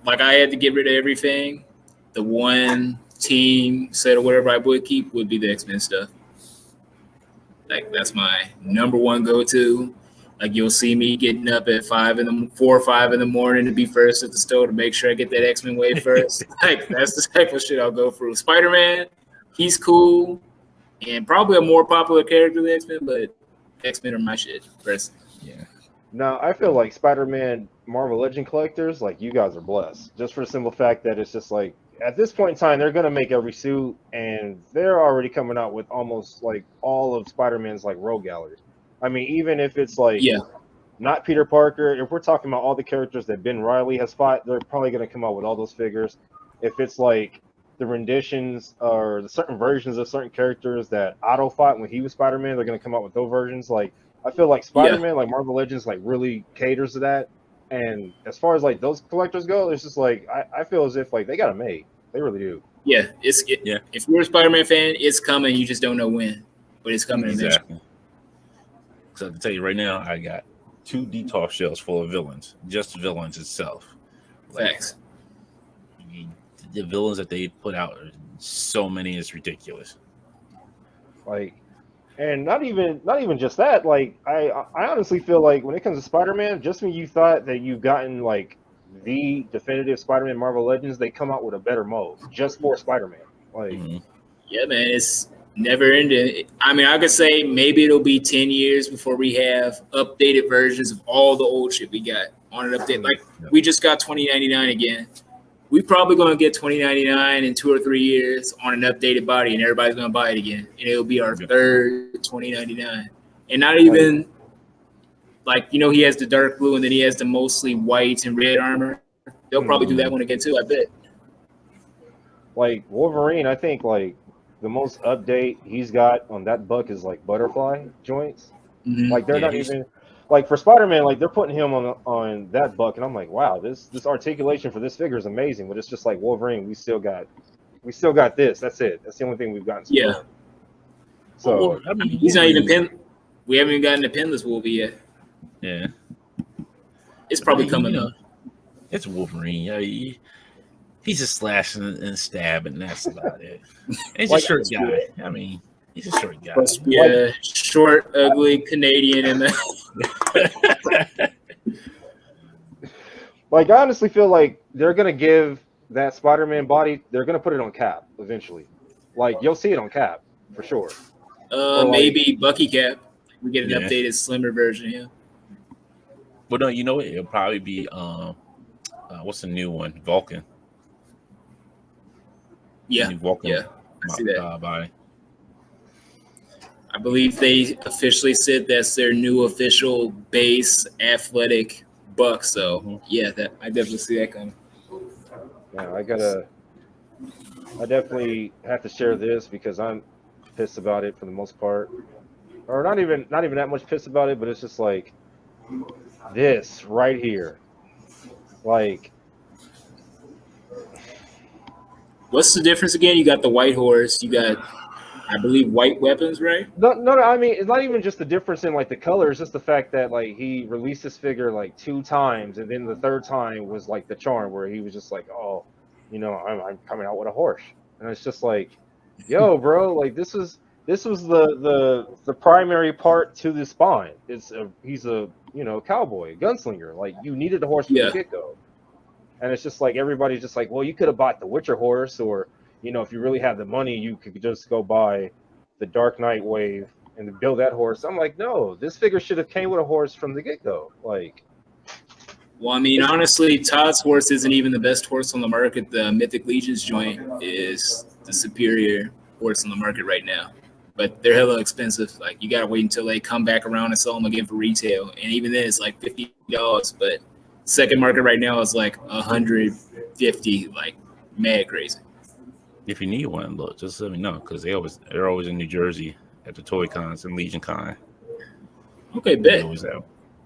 like I had to get rid of everything, the one team set or whatever I would keep would be the X-Men stuff. Like, that's my number one go-to. Like, you'll see me getting up at 4 or 5 in the morning to be first at the store to make sure I get that X-Men wave first. Like, that's the type of shit I'll go through. Spiderman, he's cool and probably a more popular character than X-Men, but X-Men are my shit, personally. Yeah. Now, I feel like Spider-Man Marvel Legend collectors, like, you guys are blessed. Just for the simple fact that it's just like, at this point in time, they're going to make every suit, and they're already coming out with almost like all of Spider-Man's like rogue gallery. I mean, even if it's like not Peter Parker, if we're talking about all the characters that Ben Reilly has fought, they're probably going to come out with all those figures. If it's like the renditions or the certain versions of certain characters that Otto fought when he was Spider-Man, they're going to come out with those versions. Like, I feel like Spider-Man, like Marvel Legends, like really caters to that. And as far as like those collectors go, it's just like I feel as if like they got it made. They really do. Yeah, if you're a Spider-Man fan, it's coming. You just don't know when, but it's coming. Exactly. So I can tell you right now, I got 2 detox shells full of villains, just villains itself. Facts. The villains that they put out, so many, it's ridiculous. Like, and not even just that. Like, I honestly feel like when it comes to Spider-Man, just when you thought that you've gotten like the definitive Spider-Man Marvel Legends, they come out with a better mode just for Spider-Man. Like, yeah, man, it's never ending. I mean, I could say maybe it'll be 10 years before we have updated versions of all the old shit we got on an update. Like we just got 2099 again. We probably going to get 2099 in 2 or 3 years on an updated body, and everybody's going to buy it again. And it'll be our third 2099. And not even like, you know, he has the dark blue and then he has the mostly white and red armor. They'll probably do that one again too, I bet. Like Wolverine, I think like the most update he's got on that buck is like butterfly joints. Mm-hmm. Like they're not even like for Spider-Man, like they're putting him on that buck, and I'm like, wow, this articulation for this figure is amazing. But it's just like Wolverine, we still got this. That's it. That's the only thing we've gotten. So well, I mean, he's not even pin. We haven't even gotten the pinless Wolverine yet. Yeah, it's probably coming up. It's Wolverine. Yeah, he's just slashing and stabbing, and that's about it. He's a short guy. I mean, he's a short guy. Yeah, short, ugly Canadian in there. Like, I honestly feel like they're gonna give that Spider-Man body. They're gonna put it on Cap eventually. Like, you'll see it on Cap for sure. Maybe Bucky Cap. We get an updated, slimmer version. Yeah. But no, you know what? It'll probably be what's the new one? Vulcan. Yeah. Vulcan. Yeah. I see that. Body. I believe they officially said that's their new official base athletic buck. So yeah, that I definitely see that coming. Yeah, I definitely have to share this because I'm pissed about it for the most part. Or not even that much pissed about it, but it's just like this right here. Like, what's the difference again? You got the white horse, you got, I believe, white weapons, right? No, I mean, it's not even just the difference in like the color. It's just the fact that like he released this figure like 2 times, and then the third time was like the charm where he was just like, oh, you know, I'm coming out with a horse, and it's just like, yo, bro, like this was the primary part to the Spawn. He's a cowboy, gunslinger. Like, you needed a horse from the get-go. And it's just like everybody's just like, well, you could have bought the Witcher horse, or if you really have the money, you could just go buy the Dark Knight wave and build that horse. I'm like, no, this figure should have came with a horse from the get-go. Like, well, I mean, honestly, Todd's horse isn't even the best horse on the market. The Mythic Legions joint is the superior horse on the market right now. But they're hella expensive. Like, you gotta wait until they come back around and sell them again for retail. And even then, it's like $50. But second market right now is like $150, like mad crazy. If you need one, look, just let me know, because they're always in New Jersey at the Toy Cons and Legion Con. Okay, bet.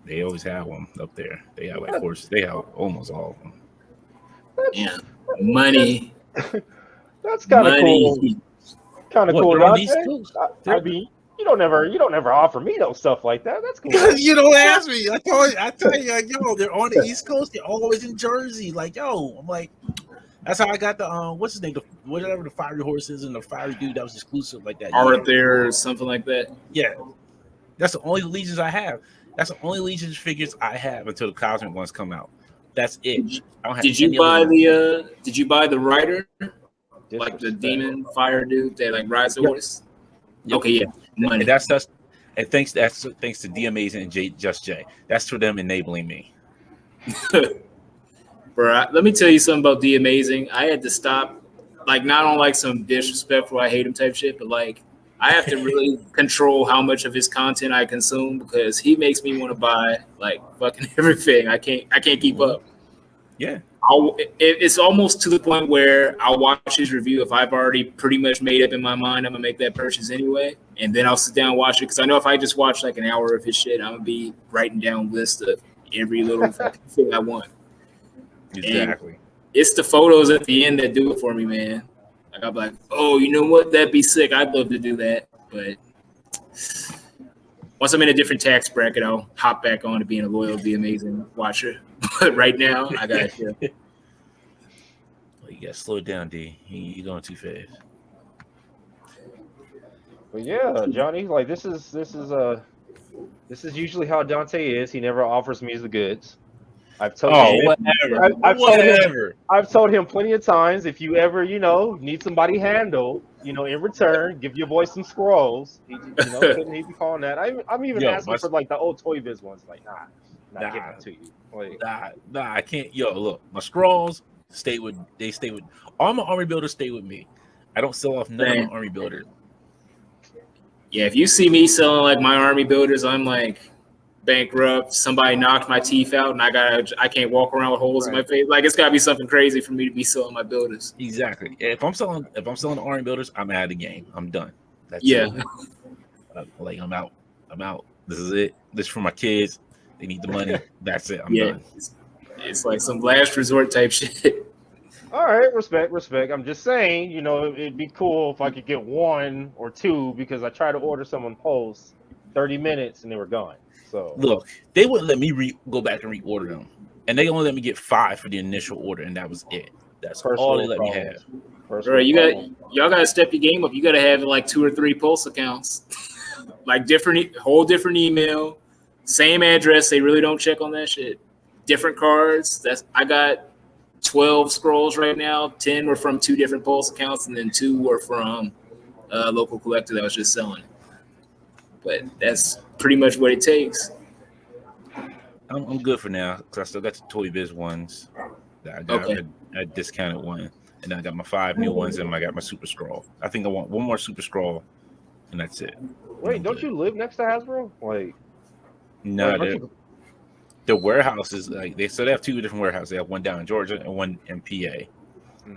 They always have one up there. They have like horses. They have almost all of them. Yeah, money. That's kind of cool. Kind of cool. I mean, you don't never offer me no stuff like that. That's cool. You don't ask me. I tell you, like, yo, they're on the East Coast. They're always in Jersey. Like, yo, I'm like, that's how I got the what's his name? Whatever the fiery horse is and the fiery dude that was exclusive like that. Arthur or something like that. Yeah, that's the only Legions I have. That's the only Legions figures I have until the cosmic ones come out. That's it. I don't have Did you buy the rider? Like the demon fire dude that like rides the horse. Yep. Okay, yeah, money. And that's thanks to D Amazing and Just J. That's for them enabling me. Bro, let me tell you something about D Amazing. I had to stop, like, not on like some disrespectful I hate him type shit, but like I have to really control how much of his content I consume, because he makes me want to buy like fucking everything. I can't keep up. Yeah. It's almost to the point where I'll watch his review. If I've already pretty much made up in my mind, I'm gonna make that purchase anyway, and then I'll sit down and watch it, because I know if I just watch like an hour of his shit, I'm gonna be writing down lists of every little thing I want. Exactly. And it's the photos at the end that do it for me, man. Like, I'm like, oh, you know what? That'd be sick. I'd love to do that, but once I'm in a different tax bracket, I'll hop back on to being a loyal, The Amazing watcher. But right now, I got you. Well, you got to slow it down, D. You're going too fast. But yeah, Johnny, like this is usually how Dante is. He never offers me the goods. I've told him. Whatever. I've told him plenty of times, if you ever, need somebody handled, in return, give your boy some scrolls. Couldn't he be calling that? I'm even asking for like the old Toy Biz ones. Like, nah. not giving it to you. Like, Nah, I can't. Yo, look, my scrolls stay with all my army builders stay with me. I don't sell off none of my army builders. Yeah, if you see me selling like my army builders, I'm like bankrupt. Somebody knocked my teeth out, and I can't walk around with holes in my face. Like, it's got to be something crazy for me to be selling my builders. Exactly. If I'm selling the army builders, I'm out of the game. I'm done. That's it. Like I'm out. This is it. This is for my kids. They need the money. That's it. I'm done. It's like some last resort type shit. all right, respect. I'm just saying, you know, it'd be cool if I could get 1 or 2 because I tried to order some on Post, 30 minutes and they were gone. So look, they wouldn't let me go back and reorder them, and they only let me get 5 for the initial order, and that was it. That's all they let me have. Right, y'all gotta step your game up. You gotta have like 2 or 3 Pulse accounts, like whole different email, same address. They really don't check on that shit. Different cards. I got 12 scrolls right now. 10 were from 2 different Pulse accounts, and then 2 were from a local collector that was just selling. But that's pretty much what it takes. I'm good for now because I still got the Toy Biz ones that I got. Okay. I discounted one, and then I got my 5 new ones, and I got my Super Scroll. I think I want 1 more Super Scroll, and that's it. Wait, don't you live next to Hasbro? Like, no, the warehouses like they have 2 different warehouses. They have one down in Georgia and one in PA.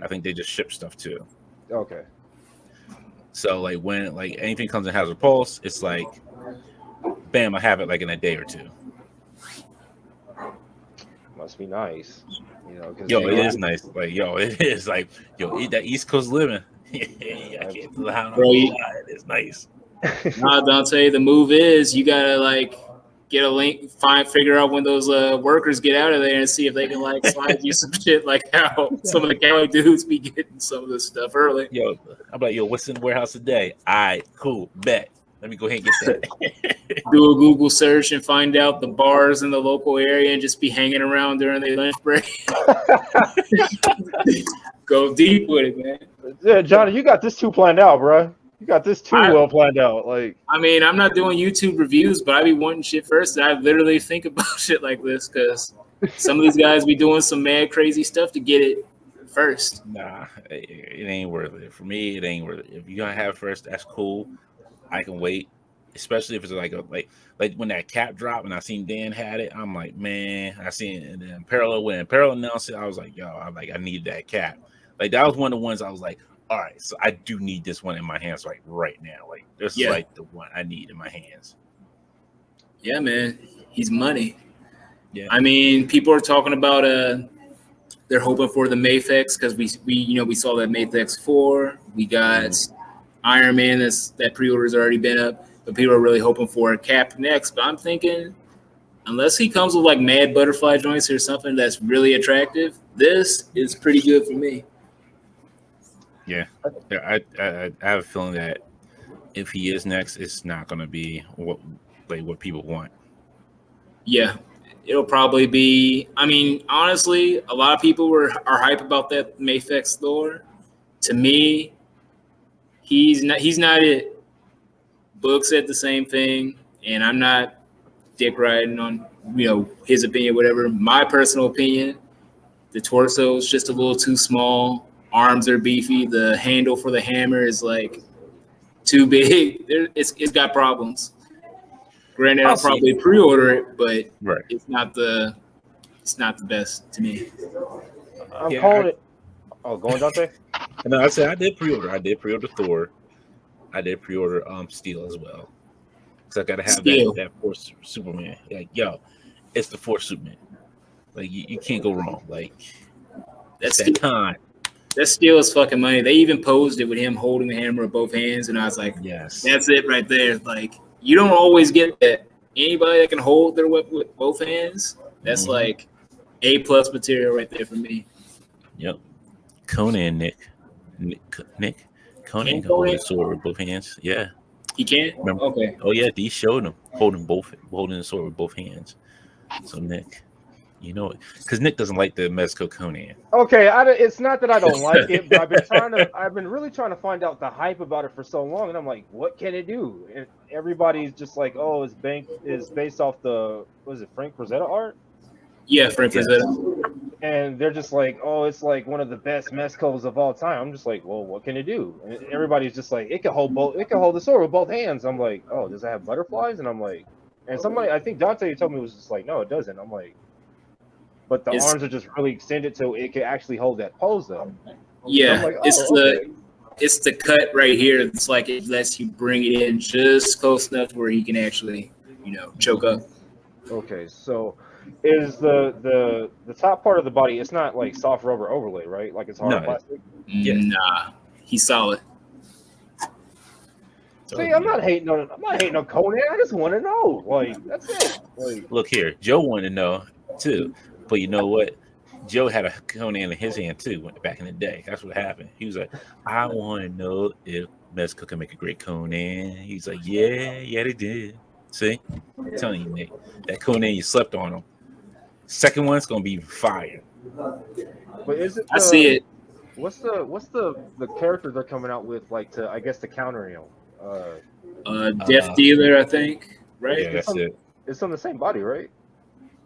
I think they just ship stuff too. Okay. So like when like anything comes in Hasbro Pulse, it's like, bam, I have it like in a day or 2. Must be nice, you know. Yo, it is nice. Like, yo, it is like, yo, eat that East Coast living. I can't tell how it's nice. Nah, Dante, the move is you gotta like get a link, figure out when those workers get out of there, and see if they can like slide you some shit like how some of the Cali dudes be getting some of this stuff early. Yo, I'm like, yo, what's in the warehouse today? All right, cool, bet. Let me go ahead and get that. Do a Google search and find out the bars in the local area and just be hanging around during their lunch break. Go deep with it, man. Yeah, Johnny, you got this too planned out, bro. You got this too well planned out. Like, I mean, I'm not doing YouTube reviews, but I be wanting shit first. And I literally think about shit like this because some of these guys be doing some mad crazy stuff to get it first. Nah, it ain't worth it. For me, it ain't worth it. If you're gonna have it first, that's cool. I can wait, especially if it's like when that cap dropped and I seen Dan had it. I'm like, man, I seen it. And then when Parallel announced it, I was like, yo, I need that cap. Like that was one of the ones I was like, all right, so I do need this one in my hands right now. Like this is like the one I need in my hands. Yeah, man, he's money. Yeah, I mean, people are talking about they're hoping for the Mayfex because we saw that Mayfex 4. We got Iron Man that pre-order's already been up, but people are really hoping for a cap next. But I'm thinking, unless he comes with like mad butterfly joints or something that's really attractive, this is pretty good for me. Yeah, I have a feeling that if he is next, it's not going to be what people want. Yeah, it'll probably be. I mean, honestly, a lot of people are hype about that Mayfex Thor. To me, he's not it. Book said the same thing, and I'm not dick riding on his opinion, whatever. My personal opinion, the torso is just a little too small. Arms are beefy. The handle for the hammer is like too big. It's got problems. Granted, I'll probably pre-order it, but it's not the best to me. I'm calling it. Oh, go on, Dante. No, I said I did pre-order. I did pre-order Thor. I did pre-order Steel as well. Because I gotta have that Force Superman. Like, yo, it's the Force Superman. Like you can't go wrong. Like that's that time. That Steel is fucking money. They even posed it with him holding the hammer with both hands, and I was like, yes, that's it right there. Like, you don't always get that. Anybody that can hold their weapon with both hands, that's like A+ material right there for me. Yep. Conan, Nick. Conan can hold his sword with both hands. Yeah. He can? Remember? Okay. Oh yeah, D showed him holding the sword with both hands. So Nick, You know, because Nick doesn't like the Mezco Conan. Okay, it's not that I don't like it, but I've been really trying to find out the hype about it for so long, and I'm like, what can it do? And everybody's just like, oh, it's based off the, what is it, Frank Frazetta art? Yeah, Frank Frazetta. And they're just like, oh, it's like one of the best Mezcos of all time. I'm just like, well, what can it do? And everybody's just like, it can hold the sword with both hands. I'm like, oh, does it have butterflies? And I'm like, and somebody, I think Dante told me, was just like, no, it doesn't. I'm like, but the arms are just really extended so it can actually hold that pose though. Yeah, like, oh, it's the cut right here. It's like it lets you bring it in just close enough to where he can actually, choke up. Okay, so is the top part of the body? It's not like soft rubber overlay, right? Like it's hard plastic. Yeah. Nah, he's solid. See, I'm not hating on Conan. I just want to know. Like, that's it. Like, look here, Joe wanted to know too, but you know what? Joe had a Conan in his hand too back in the day. That's what happened. He was like, I want to know if Mezco can make a great Conan. He's like, yeah, they did. See, I'm telling you, Nick, that Conan, you slept on him. Second one's gonna be fire. But is it? I see it. What's the character they're coming out with? Like to counter him. Death Dealer, I think. Right? Yeah, that's it. It's on the same body, right?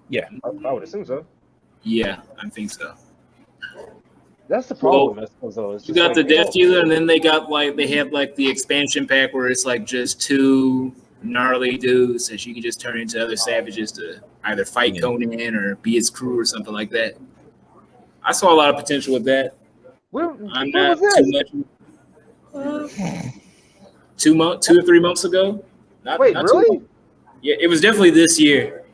Yeah, I would assume so. Yeah, I think so. That's the problem with Mezcos, though. You got the Death Dealer, and then they have the expansion pack where it's like just two gnarly dudes that you can just turn into other savages to either fight Conan or be his crew or something like that. I saw a lot of potential with that. I'm not too much. 2 or 3 months ago. Not really? Yeah, it was definitely this year.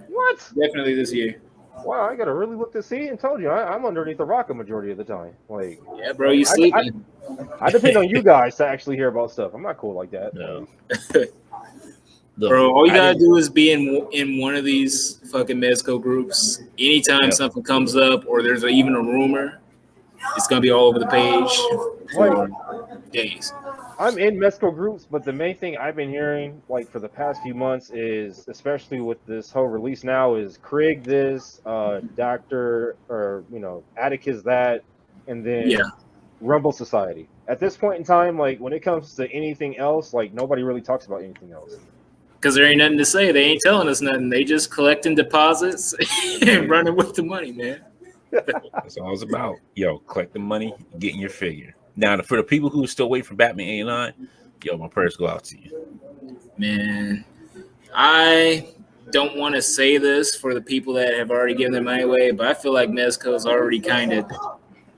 What? Definitely this year. Wow, I gotta really look to see. And told you, I'm underneath the rock a majority of the time. Like, yeah, bro, you sleeping? I depend on you guys to actually hear about stuff. I'm not cool like that. No. Bro, all you gotta do is be in one of these fucking Mezco groups. Anytime something comes up or there's even a rumor, it's gonna be all over the page for days. I'm in Mezco groups, but the main thing I've been hearing, like for the past few months, is especially with this whole release now, is Krieg this, Doctor, or Atticus that, and then Rumble Society. At this point in time, like when it comes to anything else, like nobody really talks about anything else. Because there ain't nothing to say. They ain't telling us nothing. They just collecting deposits and running with the money, man. That's all it's about. Yo, collect the money, getting your figure. Now, for the people who are still waiting for Batman 89, yo, my prayers go out to you. Man, I don't want to say this for the people that have already given their money away, but I feel like Mezco's already kind of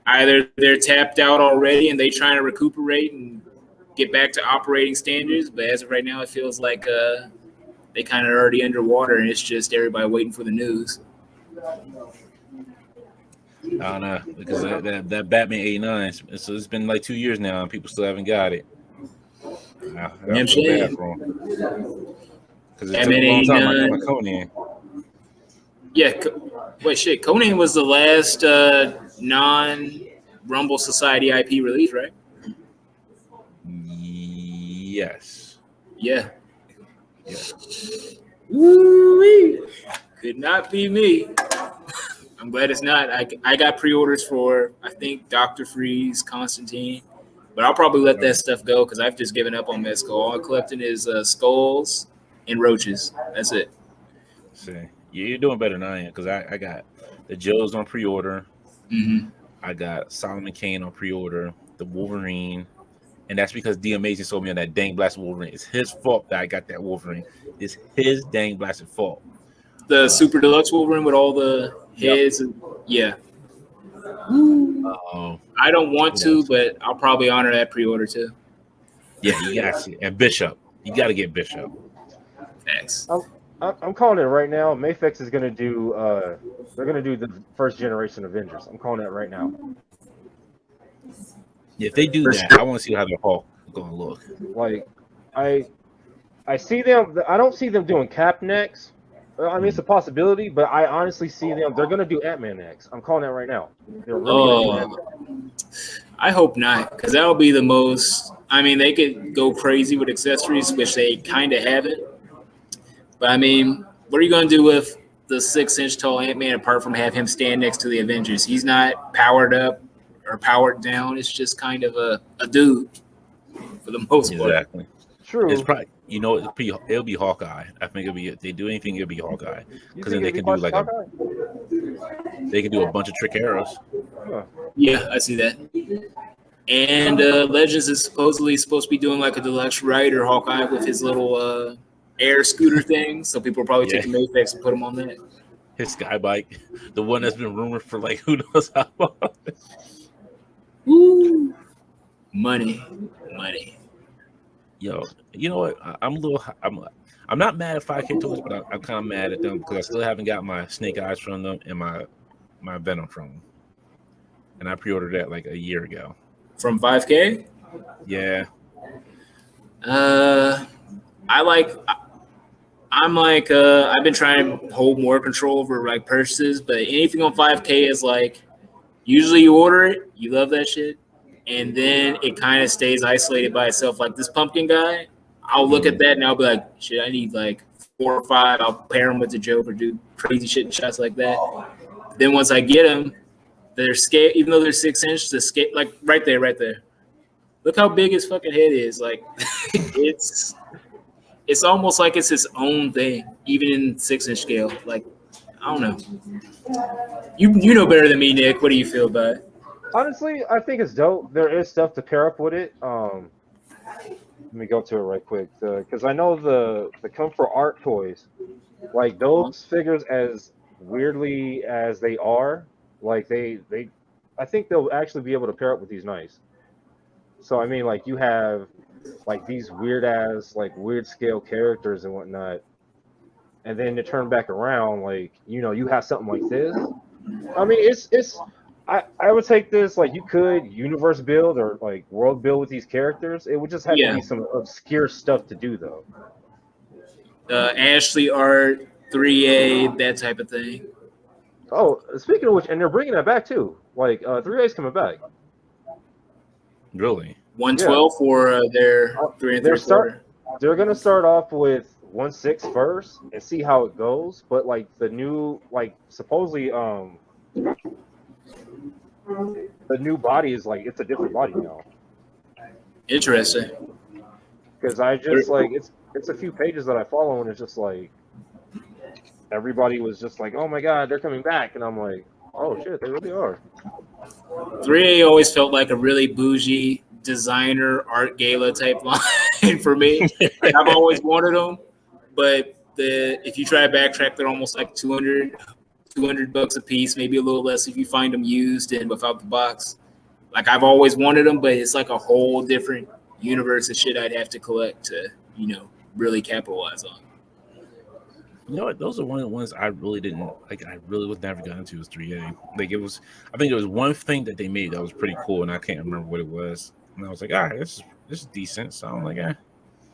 either they're tapped out already and they trying to recuperate and get back to operating standards. But as of right now, it feels like they kind of already underwater and it's just everybody waiting for the news. I don't know, because that Batman 89, it's been like 2 years now and people still haven't got it. I feel bad for them. Because it took a long time like Conan. Yeah, wait, shit. Conan was the last non-Rumble Society IP release, right? Yes. Yeah. Woo-wee. Could not be me. I'm glad it's not. I got pre-orders for, I think, Dr. Freeze, Constantine, but I'll probably let that stuff go because I've just given up on Mezco. All I'm collecting is skulls and roaches. That's it. See, you're doing better than I am because I got the Joes on pre-order. Mm-hmm. I got Solomon Kane on pre-order, the Wolverine, and that's because D Amazing sold me on that dang blasted Wolverine. It's his fault that I got that Wolverine. It's his dang blasted fault. The Super Deluxe Wolverine with all the heads. Yep. I don't want to, but I'll probably honor that pre-order too. Yeah, you got to. And Bishop. You got to get Bishop. Thanks. I'm calling it right now. Mafex is going to do, they're going to do the first generation Avengers. I'm calling it right now. Yeah, if they do that, I want to see how the Hulk is going to look. Like, I see them, I don't see them doing Cap next. I mean, it's a possibility, but I honestly see them. They're going to do Ant-Man next. I'm calling that right now. They're really going to do Ant-Man. I hope not, because that'll be the most. I mean, they could go crazy with accessories, which they kind of haven't. But I mean, what are you going to do with the 6-inch tall Ant-Man apart from have him stand next to the Avengers. He's not powered up or powered down. It's just kind of a dude for the most part. Exactly. True. It's probably it'll be Hawkeye. I think it'll be if they do anything, it'll be Hawkeye because then they can do like they can do a bunch of trick arrows. Huh. Yeah, I see that. And Legends is supposedly supposed to be doing like a deluxe rider Hawkeye with his little air scooter thing. So people will probably take the Mayfix and put him on that. His sky bike, the one that's been rumored for like who knows how long. Woo! Money. Yo, you know what? I'm not mad at 5K toys, but I'm kind of mad at them because I still haven't got my Snake Eyes from them and my Venom from them. And I pre-ordered that like a year ago. From 5K? Yeah. I've been trying to hold more control over like purchases, but anything on 5K is like usually you order it, you love that shit, and then it kind of stays isolated by itself. Like this pumpkin guy, I'll look at that and I'll be like, shit, I need like 4 or 5. I'll pair them with the Joker, do crazy shit and shots like that. Then once I get them, their scale, even though they're 6-inch, the scale, like right there. Look how big his fucking head is. Like it's almost like it's its own thing, even in 6-inch scale. Like I don't know. You know better than me, Nick. What do you feel about it? Honestly, I think it's dope. There is stuff to pair up with it. Let me go to it right quick because I know the Comfort Art toys, like those figures, as weirdly as they are, like they I think they'll actually be able to pair up with these nice. So I mean, like you have like these weird scale characters and whatnot, and then to turn back around, like you have something like this. I mean, it's I would take this, like you could universe build or like world build with these characters. It would just have to be some obscure stuff to do though. Ashley Art, 3A, that type of thing. Oh, speaking of which, and they're bringing that back too. Like 3A's coming back. Really? 112 for their 3 3/4. They're gonna start off with 1/6 first and see how it goes. But like the new, like supposedly the new body is like it's a different body now. Interesting. Because I just like it's a few pages that I follow and it's just like everybody was just like, oh my god, they're coming back, and I'm like, oh shit, they really are. 3A always felt like a really bougie designer art gala type line for me. Like, I've always wanted them, but if you try to backtrack, they're almost like $200 a piece, maybe a little less if you find them used and without the box. Like I've always wanted them, but it's like a whole different universe of shit I'd have to collect to, really capitalize on. You know what? Those are one of the ones I really didn't like. I really was never got into was 3A. Like it was, I think there was one thing that they made that was pretty cool, and I can't remember what it was. And I was like, all right, this is decent. So I'm like,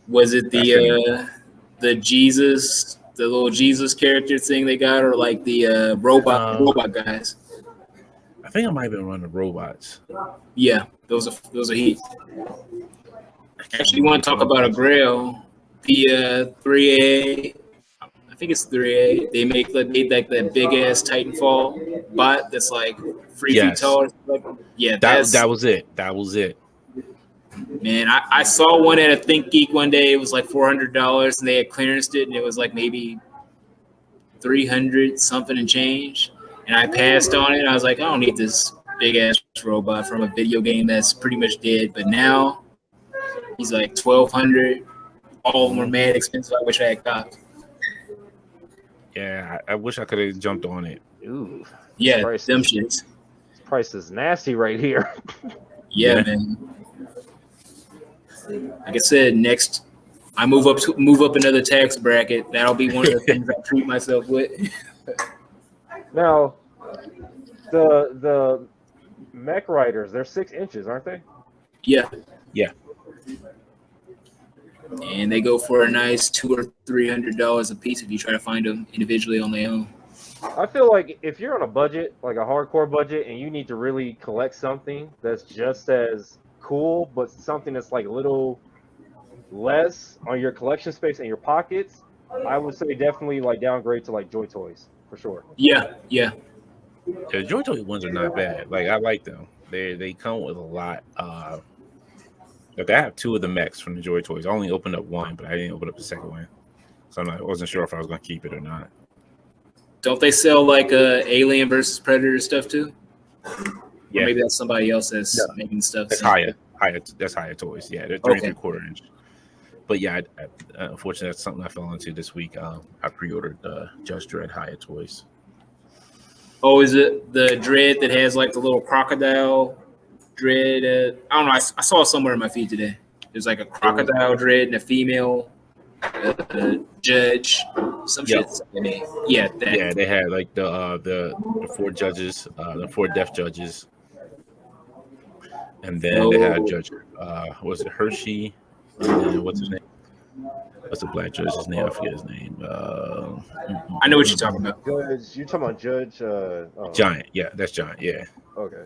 Was it the Jesus, the little Jesus character thing they got, or like the robot guys? I think I might have been running the robots. Yeah, those are heat. Actually, you want to talk about a Grail? The 3A. I think it's 3A. They made like that big ass Titanfall bot that's like 3 feet tall. Yeah, that was it. That was it. Man, I saw one at a Think Geek one day. It was like $400, and they had clearanced it, and it was like maybe 300 something and change. And I passed on it. I was like, I don't need this big ass robot from a video game that's pretty much dead. But now he's like 1,200. All of them were mad expensive. I wish I had copped. Yeah, I wish I could have jumped on it. Ooh. Yeah, them shits. This price is nasty right here. Yeah, man. Like I said, next I move up another tax bracket. That'll be one of the things I treat myself with. Now, the mech riders, they're 6 inches, aren't they? Yeah. Yeah. And they go for a nice $200 or $300 a piece if you try to find them individually on their own. I feel like if you're on a budget, like a hardcore budget, and you need to really collect something that's just as cool, but something that's like a little less on your collection space and your pockets, I would say definitely like downgrade to like Joy Toys. for sure. Yeah. The Joy Toy ones are not bad. Like I like them. They come with a lot. Like I have 2 of the mechs from the Joy Toys. I only opened up 1, but I didn't open up the second one, so I wasn't sure if I was going to keep it or not. Don't they sell like Alien versus Predator stuff too? Yeah, or maybe that's somebody else that's making stuff. That's Higher. That's Higher Toys. Yeah, they're 3 3/4 inch. But yeah, unfortunately, that's something I fell into this week. I pre-ordered Judge Dredd Higher Toys. Oh, is it the Dredd that has like the little crocodile Dredd? I don't know. I saw it somewhere in my feed today. There's like a crocodile Dredd and a female judge. Some shit. Yeah, that. Yeah, they had like the 4 judges, the 4 deaf judges, and then they had Judge. Was it Hershey? What's his name? What's the black judge's name? I forget his name. I know what you're talking about. Judge, you're talking about Judge Giant. Yeah, that's Giant. Yeah. Okay.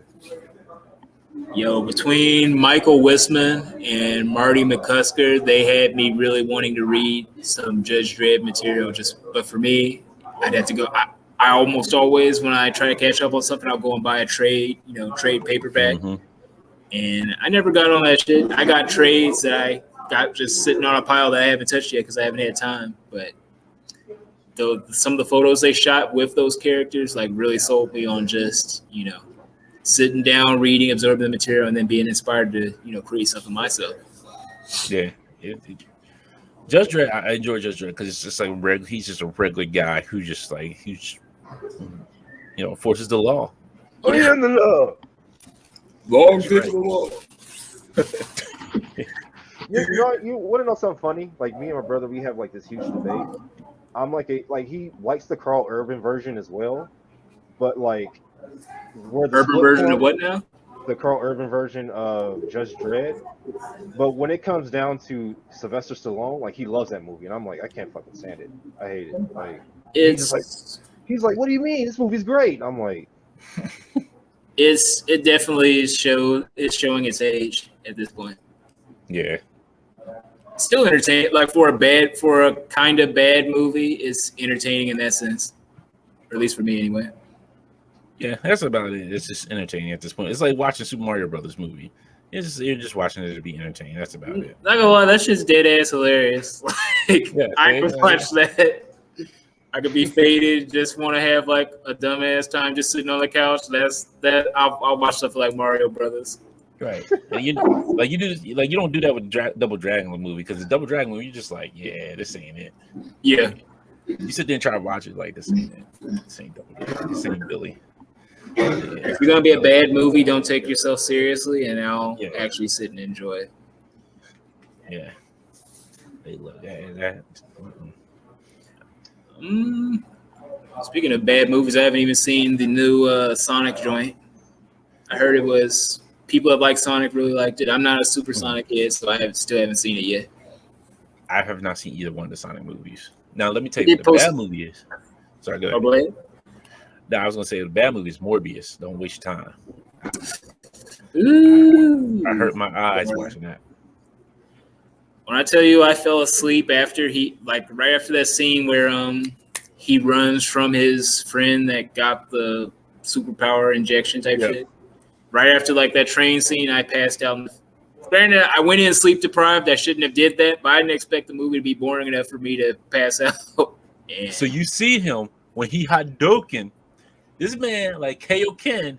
Yo, between Michael Wisman and Marty McCusker, they had me really wanting to read some Judge Dredd material. But for me, I'd have to go. I almost always, when I try to catch up on something, I'll go and buy a trade paperback. Mm-hmm. And I never got on that shit. I got trades that I got just sitting on a pile that I haven't touched yet because I haven't had time. But some of the photos they shot with those characters like really sold me on just, sitting down, reading, absorbing the material, and then being inspired to, create something myself. Yeah. Judge Dredd, I enjoy Judge Dredd because it's just like he's just a regular guy who just enforces the law. Oh, yeah, the law. Long to the law. You want to know something funny? Like me and my brother, we have like this huge debate. I'm he likes the Carl Urban version as well, but like where the Urban version of what now? The Carl Urban version of Judge Dredd. But when it comes down to Sylvester Stallone, like he loves that movie, and I'm like, I can't fucking stand it. I hate it. Like he's like, what do you mean? This movie's great. I'm like, it definitely is showing its age at this point. Yeah. Still entertaining. Like for a kind of bad movie, it's entertaining in that sense. Or at least for me anyway. Yeah, that's about it. It's just entertaining at this point. It's like watching Super Mario Brothers movie. You're just watching it to be entertaining. That's about it. Not gonna lie, that shit's dead ass hilarious. I could watch that. I could be faded, just want to have like a dumbass time just sitting on the couch. I'll watch stuff like Mario Brothers. Right. And you don't do that with Double Dragon movie because the Double Dragon movie you're just like, yeah, this ain't it. Yeah. You sit there and try to watch it like this ain't it. This ain't Double Dragon. This ain't Billy. Yeah. If you're gonna be a bad movie, don't take yourself seriously, and I'll actually sit and enjoy it. Yeah. They look that. Speaking of bad movies, I haven't even seen the new Sonic joint. I heard it was people that like Sonic really liked it. I'm not a super Sonic kid, so I still haven't seen it yet. I have not seen either one of the Sonic movies. Now let me tell you what the bad movie is. Sorry, go ahead. Oh, go ahead. No, I was gonna say the bad movie is Morbius. Don't waste your time. Ooh. I hurt my eyes watching that. When I tell you I fell asleep after right after that scene where he runs from his friend that got the superpower injection type shit. Right after like that train scene, I passed out. Granted, I went in sleep deprived. I shouldn't have did that, but I didn't expect the movie to be boring enough for me to pass out. So you see him when he Hadoken. This man like Kaioken,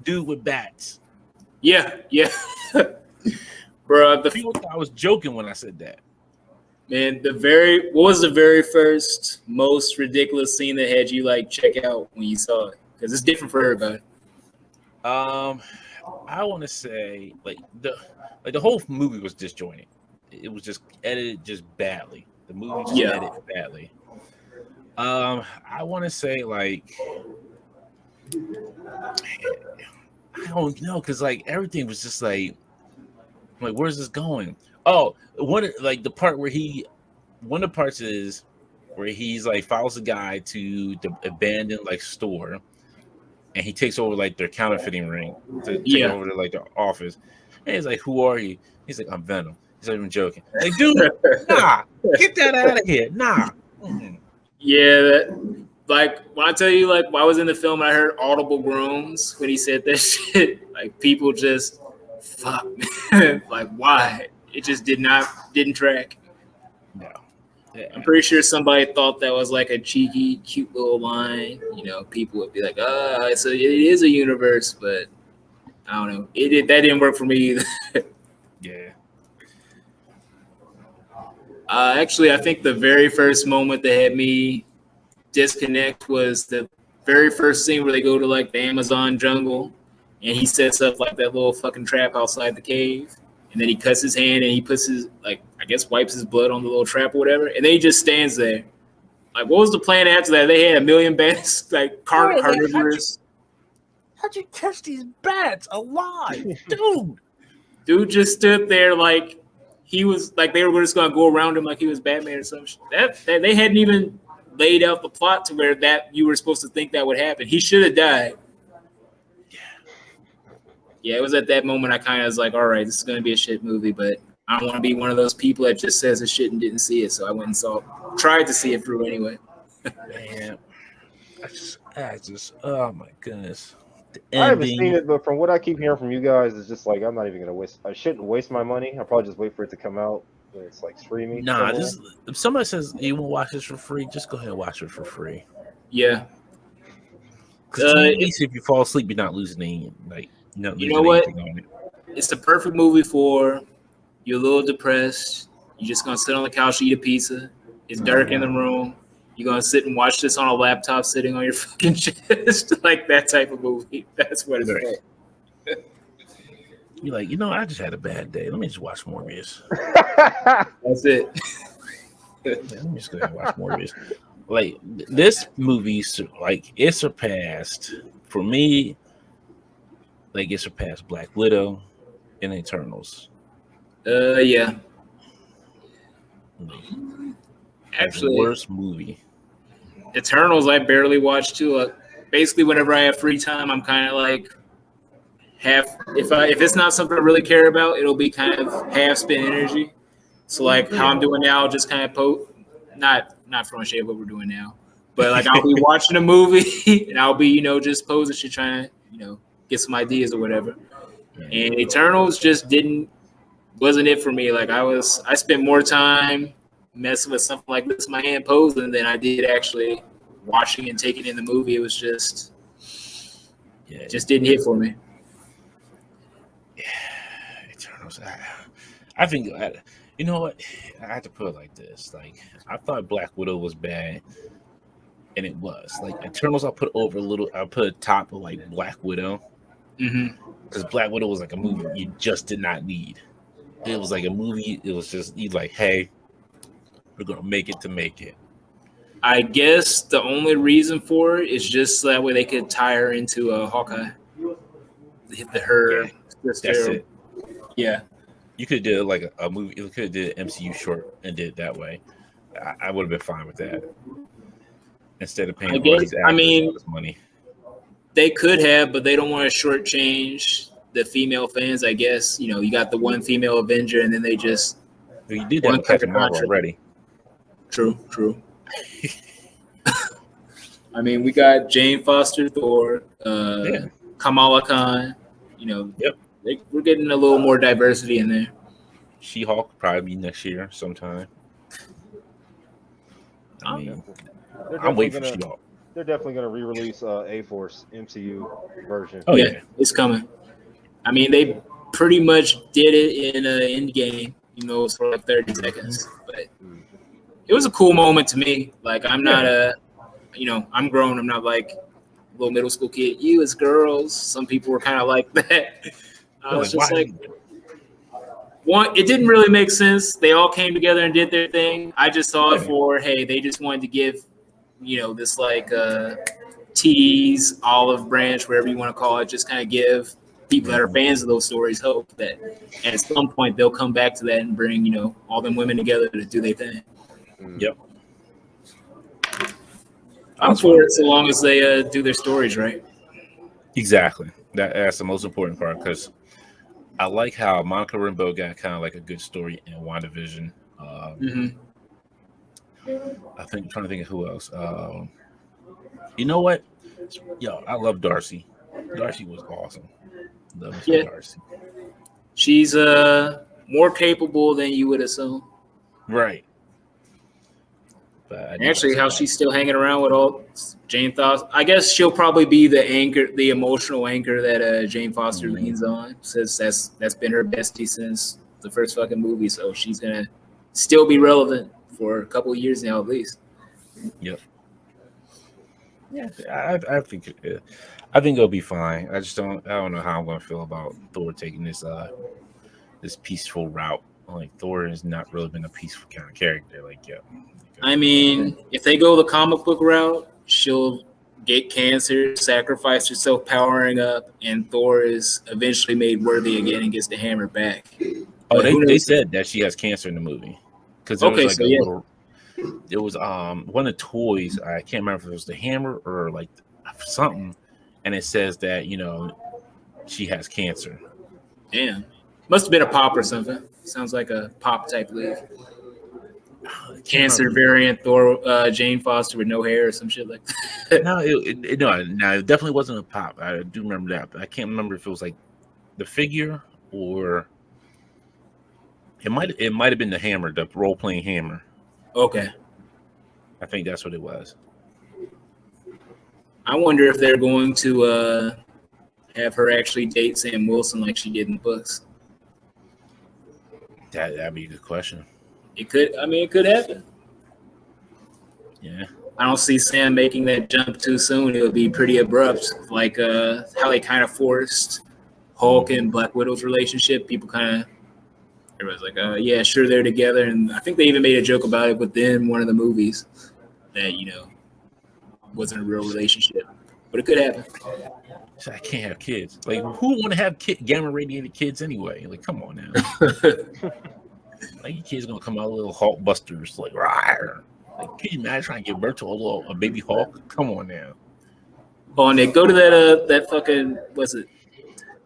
dude with bats. Yeah. Bro, the people thought I was joking when I said that. Man, what was the very first most ridiculous scene that had you like check out when you saw it? Because it's different for everybody. I want to say the whole movie was disjointed. It was just edited just badly. The movie just edited badly. I want to say I don't know because everything was just like where's this going? Oh, one of the parts is where he's follows a guy to the abandoned store, and he takes over their counterfeiting ring to take over their office. And he's like, "Who are you?" He's like, "I'm Venom." He's not even joking. Like, dude, nah, get that out of here, nah. Mm-hmm. Yeah, like when I tell you, like when I was in the film and I heard audible groans when he said that shit, like people just fuck, man. Like why? It just didn't track. No. Yeah. I'm pretty sure somebody thought that was like a cheeky, cute little line. You know, people would be like, it is a universe, but I don't know. That didn't work for me either. Yeah. Actually, I think the very first moment that had me disconnect was the very first scene where they go to like the Amazon jungle and he sets up like that little fucking trap outside the cave. And then he cuts his hand and he puts his, like, I guess wipes his blood on the little trap or whatever. And then he just stands there. Like, what was the plan after that? They had a million bats, like carnivorous. How'd you catch these bats alive, dude? Dude just stood there like he was, like they were just going to go around him like he was Batman or some shit. That they hadn't even laid out the plot to where that you were supposed to think that would happen. He should have died. Yeah, it was at that moment I kind of was like, all right, this is going to be a shit movie, but I don't want to be one of those people that just says the shit and didn't see it. So I went and tried to see it through anyway. Man, I just, oh my goodness. I haven't seen it, but from what I keep hearing from you guys, it's just like I'm not even gonna waste. I shouldn't waste my money. I'll probably just wait for it to come out when it's like streaming. Nah, if somebody says you want to watch this for free, just go ahead and watch it for free. Yeah. Because at least if you fall asleep, you're not losing any. Like, you know what? It's the perfect movie for you're a little depressed. You're just gonna sit on the couch, eat a pizza. It's dark in the room. You're gonna sit and watch this on a laptop sitting on your fucking chest, like that type of movie. That's what it's for. You're like, I just had a bad day. Let me just watch Morbius. That's it. Let me just go ahead and watch Morbius. Like this movie, like it surpassed for me. Like it surpassed Black Widow and Eternals. Yeah. Actually, the worst movie. Eternals, I barely watch too. Basically, whenever I have free time, I'm kind of like half. If it's not something I really care about, it'll be kind of half spent energy. So like how I'm doing now, just kind of not throwing shade what we're doing now, but like I'll be watching a movie and I'll be just posing shit, trying to get some ideas or whatever. And Eternals just wasn't it for me. Like I spent more time messing with something like this in my hand posing than I did actually watching and taking in the movie. It was just didn't hit for me. Yeah, Eternals. I think you know what? I have to put it like this. Like I thought Black Widow was bad, and it was. Like Eternals, I put top of like Black Widow. Because Black Widow was like a movie you just did not need. It was like a movie. It was just you like, hey, we're gonna make it to make it. I guess the only reason for it is just so that way they could tie her into a Hawkeye. That's it. Yeah. You could do like a movie. You could have did an MCU short and did it that way. I would have been fine with that. Instead of paying all these actors all this money. They could have, but they don't want to shortchange the female fans. I guess you got the one female Avenger, and then they just you did that with Captain Marvel already. True. I mean, we got Jane Foster, Thor, Kamala Khan. We're getting a little more diversity in there. She-Hulk probably be next year sometime. I mean, I'm waiting for She-Hulk. They're definitely going to re-release A-Force MCU version. Oh yeah, it's coming. I mean, they pretty much did it in Endgame. It's for like 30 seconds, but it was a cool moment to me. Like I'm not I'm grown. I'm not like a little middle school kid. You as girls, some people were kind of like that. I was just like, it didn't really make sense. They all came together and did their thing. I just saw it for, hey, they just wanted to give, this like tease, olive branch, whatever you want to call it, just kind of give people that are fans of those stories hope that at some point they'll come back to that and bring, all them women together to do their thing. Yep. I'm for it so long as they do their stories right. Exactly. That's the most important part because I like how Monica Rambeau got kind of like a good story in WandaVision. I'm trying to think of who else. You know what? Yo, I love Darcy. Darcy was awesome. Love me some Yeah. Darcy. She's more capable than you would assume. Right. But I do Actually, like how some she's still hanging around with all Jane Foster. I guess she'll probably be the anchor, the emotional anchor that Jane Foster Mhm. leans on, since that's been her bestie since the first fucking movie. So she's gonna still be relevant for a couple of years now, at least. Yep. Yeah, I think I think it'll be fine. I don't know how I'm gonna feel about Thor taking this peaceful route. Like Thor has not really been a peaceful kind of character. Like, yeah. I mean, if they go the comic book route, she'll get cancer, sacrifice herself powering up, and Thor is eventually made worthy again and gets the hammer back. Oh, But who they knows? said that she has cancer in the movie because there was Okay, like so a yeah. little. It was one of the toys. I can't remember if it was the hammer or like something, and it says that she has cancer. Damn. Must have been a pop or something. Sounds like a pop type league. I can't Cancer remember. variant Thor, Jane Foster with no hair or some shit like that. No, it definitely wasn't a pop. I do remember that, but I can't remember if it was like the figure or it might have been the hammer, the role playing hammer. Okay. I think that's what it was. I wonder if they're going to have her actually date Sam Wilson like she did in the books. That'd be a good question. It could. I mean, it could happen. Yeah. I don't see Sam making that jump too soon. It would be pretty abrupt, like how they kind of forced Hulk and Black Widow's relationship. People kind of, everybody's like, yeah, sure, they're together. And I think they even made a joke about it within one of the movies that, wasn't a real relationship. But it could happen. So I can't have kids. Like, who want to have gamma radiated kids anyway? Like, come on now. Like, your kid's gonna come out a little Hulk busters, like, rawr. Like, can you imagine trying to give birth to a baby Hulk? Come on now. Oh, Nick, go to that fucking, what's it?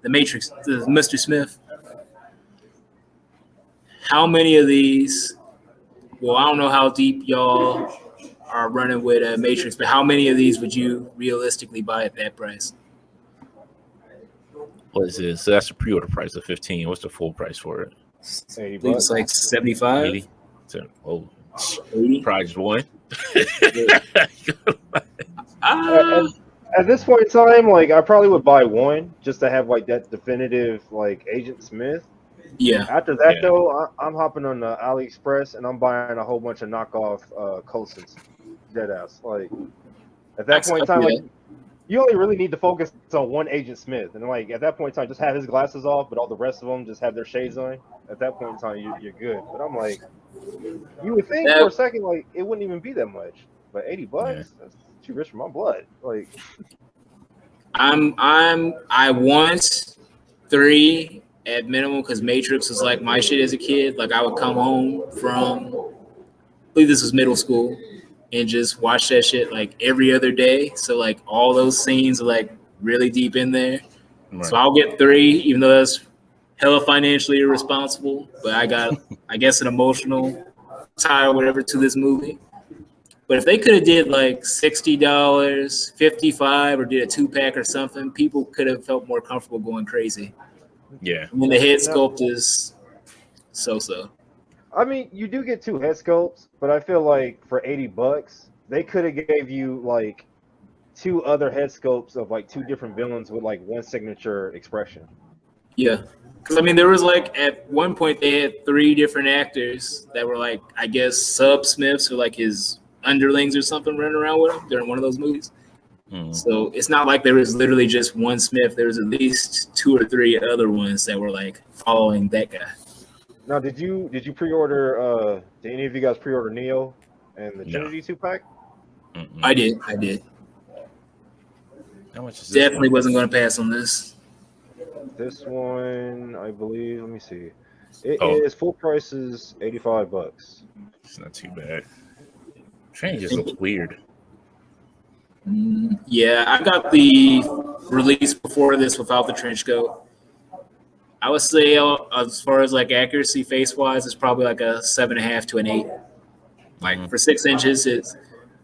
The Matrix, the Mr. Smith. How many of these? Well, I don't know how deep y'all are running with Matrix, but how many of these would you realistically buy at that price? What is this? So that's the pre-order price of 15. What's the full price for it? 80 I think it's bucks. like 75. 80. So, 80. prize one. At this point in time, like I probably would buy one just to have like that definitive like Agent Smith. Yeah. After that Yeah. though, I'm hopping on the AliExpress and I'm buying a whole bunch of knockoff Coulsons, deadass. Like at that point in time, like you only really need to focus on one Agent Smith, and like at that point in time, just have his glasses off, but all the rest of them just have their shades on. At that point in time, you're good. But I'm like, you would think for a second like it wouldn't even be that much, but $80, that's too rich for my blood. Like, I want 3 at minimum because Matrix was like my shit as a kid. Like I would come home from, I believe this was middle school, and just watch that shit like every other day. So like all those scenes are like really deep in there. Right. So I'll get 3, even though that's hella financially irresponsible. But I got, I guess, an emotional tie or whatever to this movie. But if they could have did like $60, $55, or did a 2-pack or something, people could have felt more comfortable going crazy. Yeah. I mean, the head sculpt is so-so. I mean, you do get 2 head sculpts, but I feel like for $80, they could have gave you like 2 other head sculpts of like 2 different villains with like one signature expression. Yeah. Because, I mean, there was like, at one point, they had 3 different actors that were like, I guess, sub-Smiths or like his underlings or something running around with him during one of those movies. So it's not like there was literally just one Smith. There was at least 2 or 3 other ones that were like following that guy. Now, did you pre-order? Did any of you guys pre-order Neo and the Trinity 2-pack? I did. How much is this? Definitely wasn't going to pass on this. This one, I believe. Let me see. It is full price is $85. It's not too bad. Train just looks weird. Yeah, I got the release before this without the trench coat. I would say, as far as like accuracy face wise, it's probably like a 7.5 to an 8. Like for 6 inches,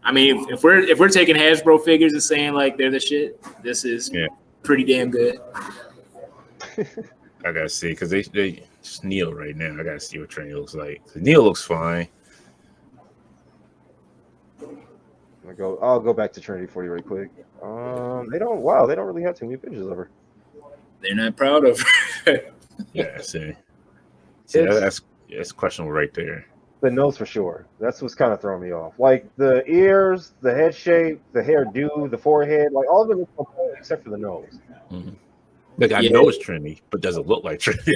I mean, if we're taking Hasbro figures and saying like they're the shit, this is pretty damn good. I gotta see because they just Neil right now. I gotta see what Trinity looks like. Neil looks fine. I'll go back to Trinity for you right quick. They don't really have too many pictures of her. They're not proud of her. Yeah, see that's questionable right there. The nose for sure. That's what's kind of throwing me off. Like the ears, the head shape, the hairdo, the forehead, like all of it looks okay except for the nose. Mm-hmm. Like I know it's Trinity, but does it look like Trinity?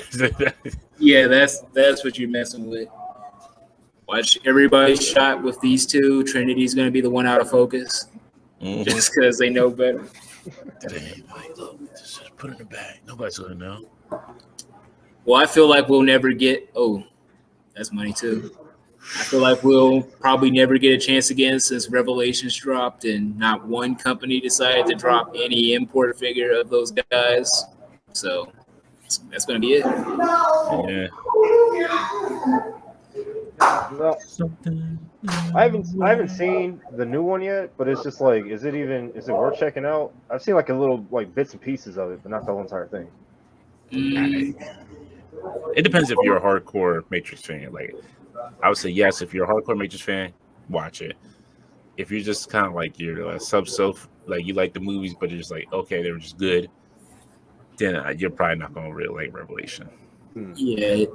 Yeah, that's what you're messing with. Watch everybody shot with these two. Trinity's gonna be the one out of focus, just because they know better. Like, look, just put it in the bag. Nobody's gonna know. Well, I feel like we'll never get. Oh, that's money too. I feel like we'll probably never get a chance again since Revelations dropped and not one company decided to drop any import figure of those guys. So that's going to be it. Yeah. No, I haven't seen the new one yet, but it's just like, is it worth checking out? I've seen like a little like bits and pieces of it, but not the whole entire thing. It depends if you're a hardcore Matrix fan. Like, I would say yes. If you're a hardcore Matrix fan, watch it. If you're just kind of like you're like you like the movies, but you're just like okay, they were just good, then you're probably not gonna really like Revelation. Yeah,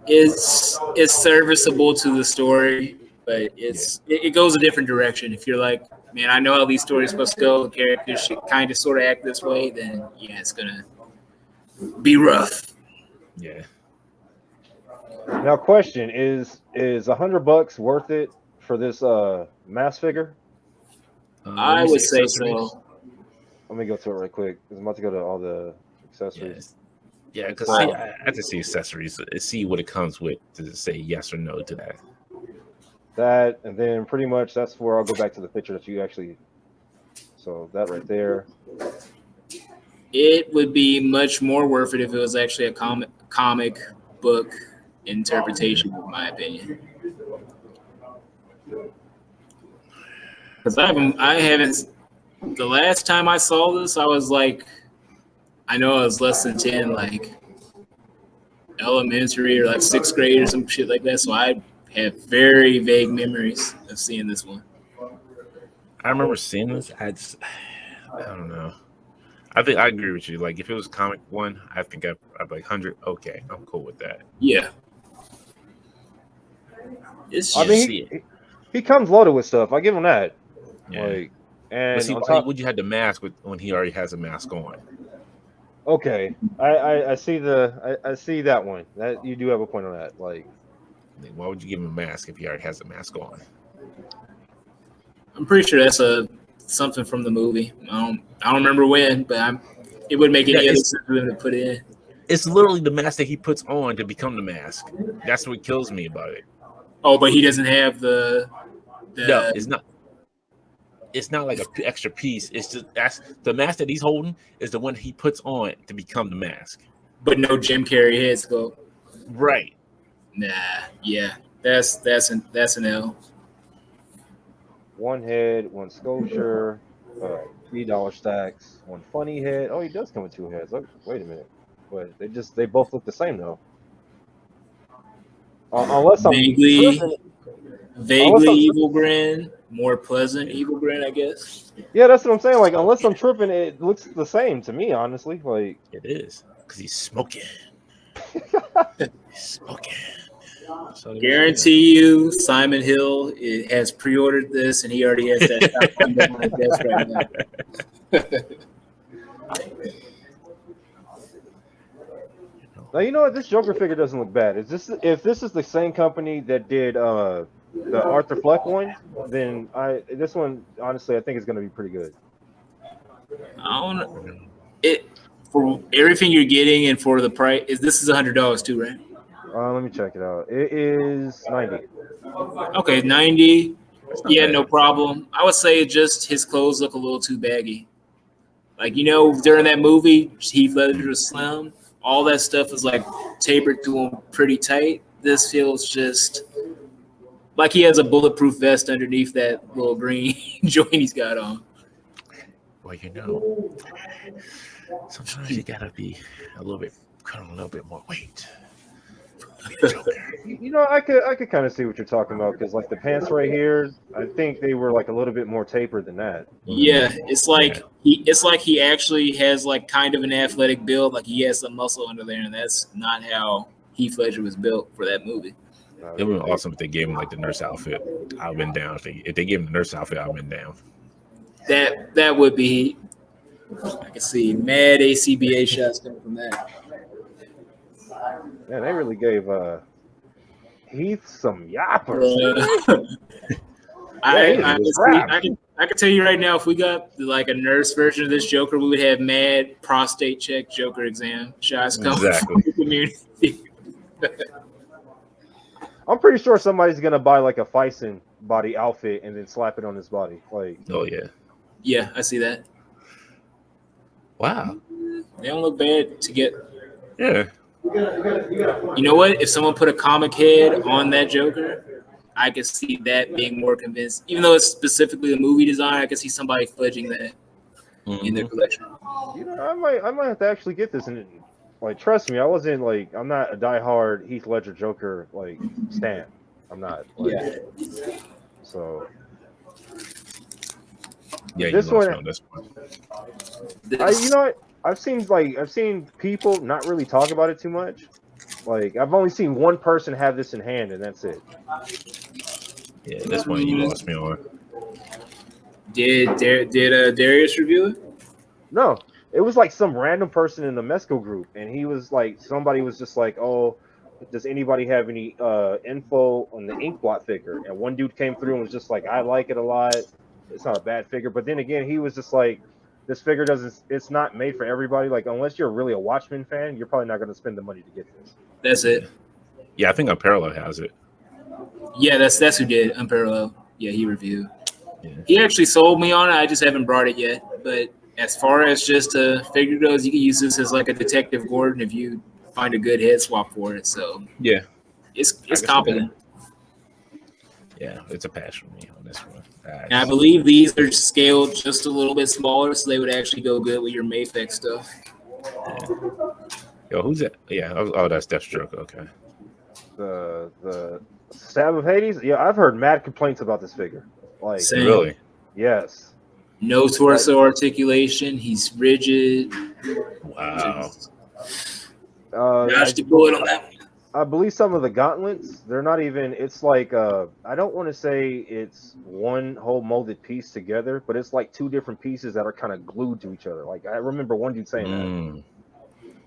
it's serviceable to the story, but it goes a different direction. If you're like, man, I know how these stories are supposed to go. The characters should kind of sort of act this way. Then yeah, it's gonna be rough. Yeah. Now, question is $100 worth it for this mask figure? I would say so. Let me go to it right quick. I'm about to go to all the accessories. Yeah, because I have to see accessories, see what it comes with to say yes or no to that. That, and then pretty much that's where I'll go back to the picture that you actually. So that right there. It would be much more worth it if it was actually a comic book interpretation, in my opinion. Because I haven't. The last time I saw this, I was like, I know I was less than 10, like elementary or like 6th grade or some shit like that. So I have very vague memories of seeing this one. I remember seeing this. I don't know. I think I agree with you. Like if it was a comic one, I think I'd like 100. Okay, I'm cool with that. Yeah. He comes loaded with stuff. I give him that. Yeah. Like, and see, why would you have the mask when he already has a mask on? Okay, I see I see that one. That you do have a point on that. Like, why would you give him a mask if he already has a mask on? I'm pretty sure that's something from the movie. I don't remember when, but it wouldn't make any other sense for them to put it in. It's literally the mask that he puts on to become the mask. That's what kills me about it. Oh, but he doesn't have the No, it's not. It's not like an extra piece. It's just that's the mask that he's holding is the one he puts on to become the mask. But no Jim Carrey head sculpt. Right. Nah. Yeah. That's an L. One head, one sculpture, $3 stacks, one funny head. Oh, he does come with 2 heads. Oh, wait a minute. But they both look the same though. Unless I'm vaguely evil grin, more pleasant evil grin, I guess. Yeah, that's what I'm saying. Like, unless I'm tripping, it looks the same to me, honestly. Like, it is because he's smoking. He's smoking. So guarantee you, Simon Hill has pre-ordered this, and he already has that shotgun on his desk right now. Now you know what? This Joker figure doesn't look bad. If this is the same company that did the Arthur Fleck one, then this one honestly I think is going to be pretty good. I don't know. For everything you're getting and for the price, this is $100 too, right? Let me check it out. It is 90. Okay, 90. Yeah, no problem. I would say just his clothes look a little too baggy. Like, during that movie, Heath Ledger was slim. All that stuff is like tapered to him pretty tight. This feels just Like he has a bulletproof vest underneath that little green joint he's got on. Well, sometimes you gotta be cut on a little bit more weight. I could kind of see what you're talking about because like the pants right here, I think they were like a little bit more tapered than that. Yeah, it's like he actually has like kind of an athletic build, like he has some muscle under there, and that's not how Heath Ledger was built for that movie. It would be awesome if they gave him like the nurse outfit. I've been down. If they gave him the nurse outfit, I've been down. That would be. I can see mad ACBA shots coming from that. Man, they really gave Heath some yappers. I can tell you right now, if we got like a nurse version of this Joker, we would have mad prostate check Joker exam shots coming from the community. I'm pretty sure somebody's gonna buy like a Fison body outfit and then slap it on his body. Like, oh yeah, yeah, I see that. Wow, they don't look bad to get. Yeah. You know what? If someone put a comic head on that Joker, I could see that being more convinced. Even though it's specifically a movie design, I could see somebody fledging that in their collection. I might have to actually get this. And like, trust me, I'm not a diehard Heath Ledger Joker like stan. I'm not. Like, yeah. So. Yeah, this one. I've seen people not really talk about it too much. Like I've only seen one person have this in hand, and that's it. Yeah, this one you lost me on. Did Darius review it? No, it was like some random person in the Mesco group, and he was like, somebody was just like, "Oh, does anybody have any info on the Inkblot figure?" And one dude came through and was just like, "I like it a lot. It's not a bad figure." But then again, he was just like, this figure it's not made for everybody. Like, unless you're really a Watchmen fan, you're probably not going to spend the money to get this. That's it. Yeah, I think Unparalleled has it. Yeah, that's who did Unparalleled. Yeah, he reviewed. Yeah. He actually sold me on it. I just haven't brought it yet. But as far as just a figure goes, you can use this as like a Detective Gordon if you find a good head swap for it. So yeah, it's competent. Yeah, it's a pass for me on this one. And I believe these are scaled just a little bit smaller, so they would actually go good with your Mayfix stuff. Yeah. Yo, who's that? Yeah, oh, that's Deathstroke. Okay. The Stab of Hades. Yeah, I've heard mad complaints about this figure. Like, same. Really? Yes. No torso articulation. He's rigid. Wow. Gosh, to pull it on that one. I believe some of the gauntlets, they're not even, it's like, I don't want to say it's one whole molded piece together, but it's like two different pieces that are kind of glued to each other. Like, I remember one dude saying that.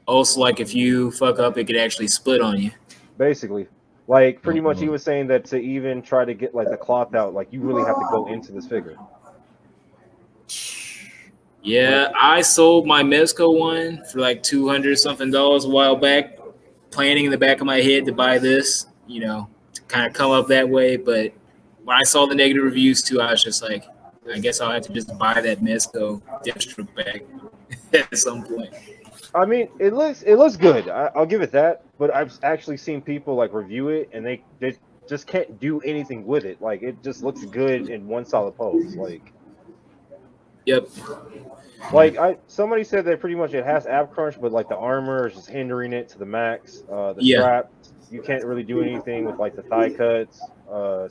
Also, like, if you fuck up, it could actually split on you. Basically. Like, pretty much he was saying that to even try to get, like, the cloth out, like, you really have to go into this figure. Yeah, I sold my Mezco one for like $200-something a while back, planning in the back of my head to buy this, to kind of come up that way. But when I saw the negative reviews too, I was just like, I guess I'll have to just buy that Mezco Deathstroke back at some point. I mean, it looks good. I'll give it that. But I've actually seen people like review it, and they just can't do anything with it. Like, it just looks good in one solid pose. Like, yep. Like somebody said that pretty much it has ab crunch, but like the armor is just hindering it to the max. The strap, you can't really do anything with like the thigh cuts.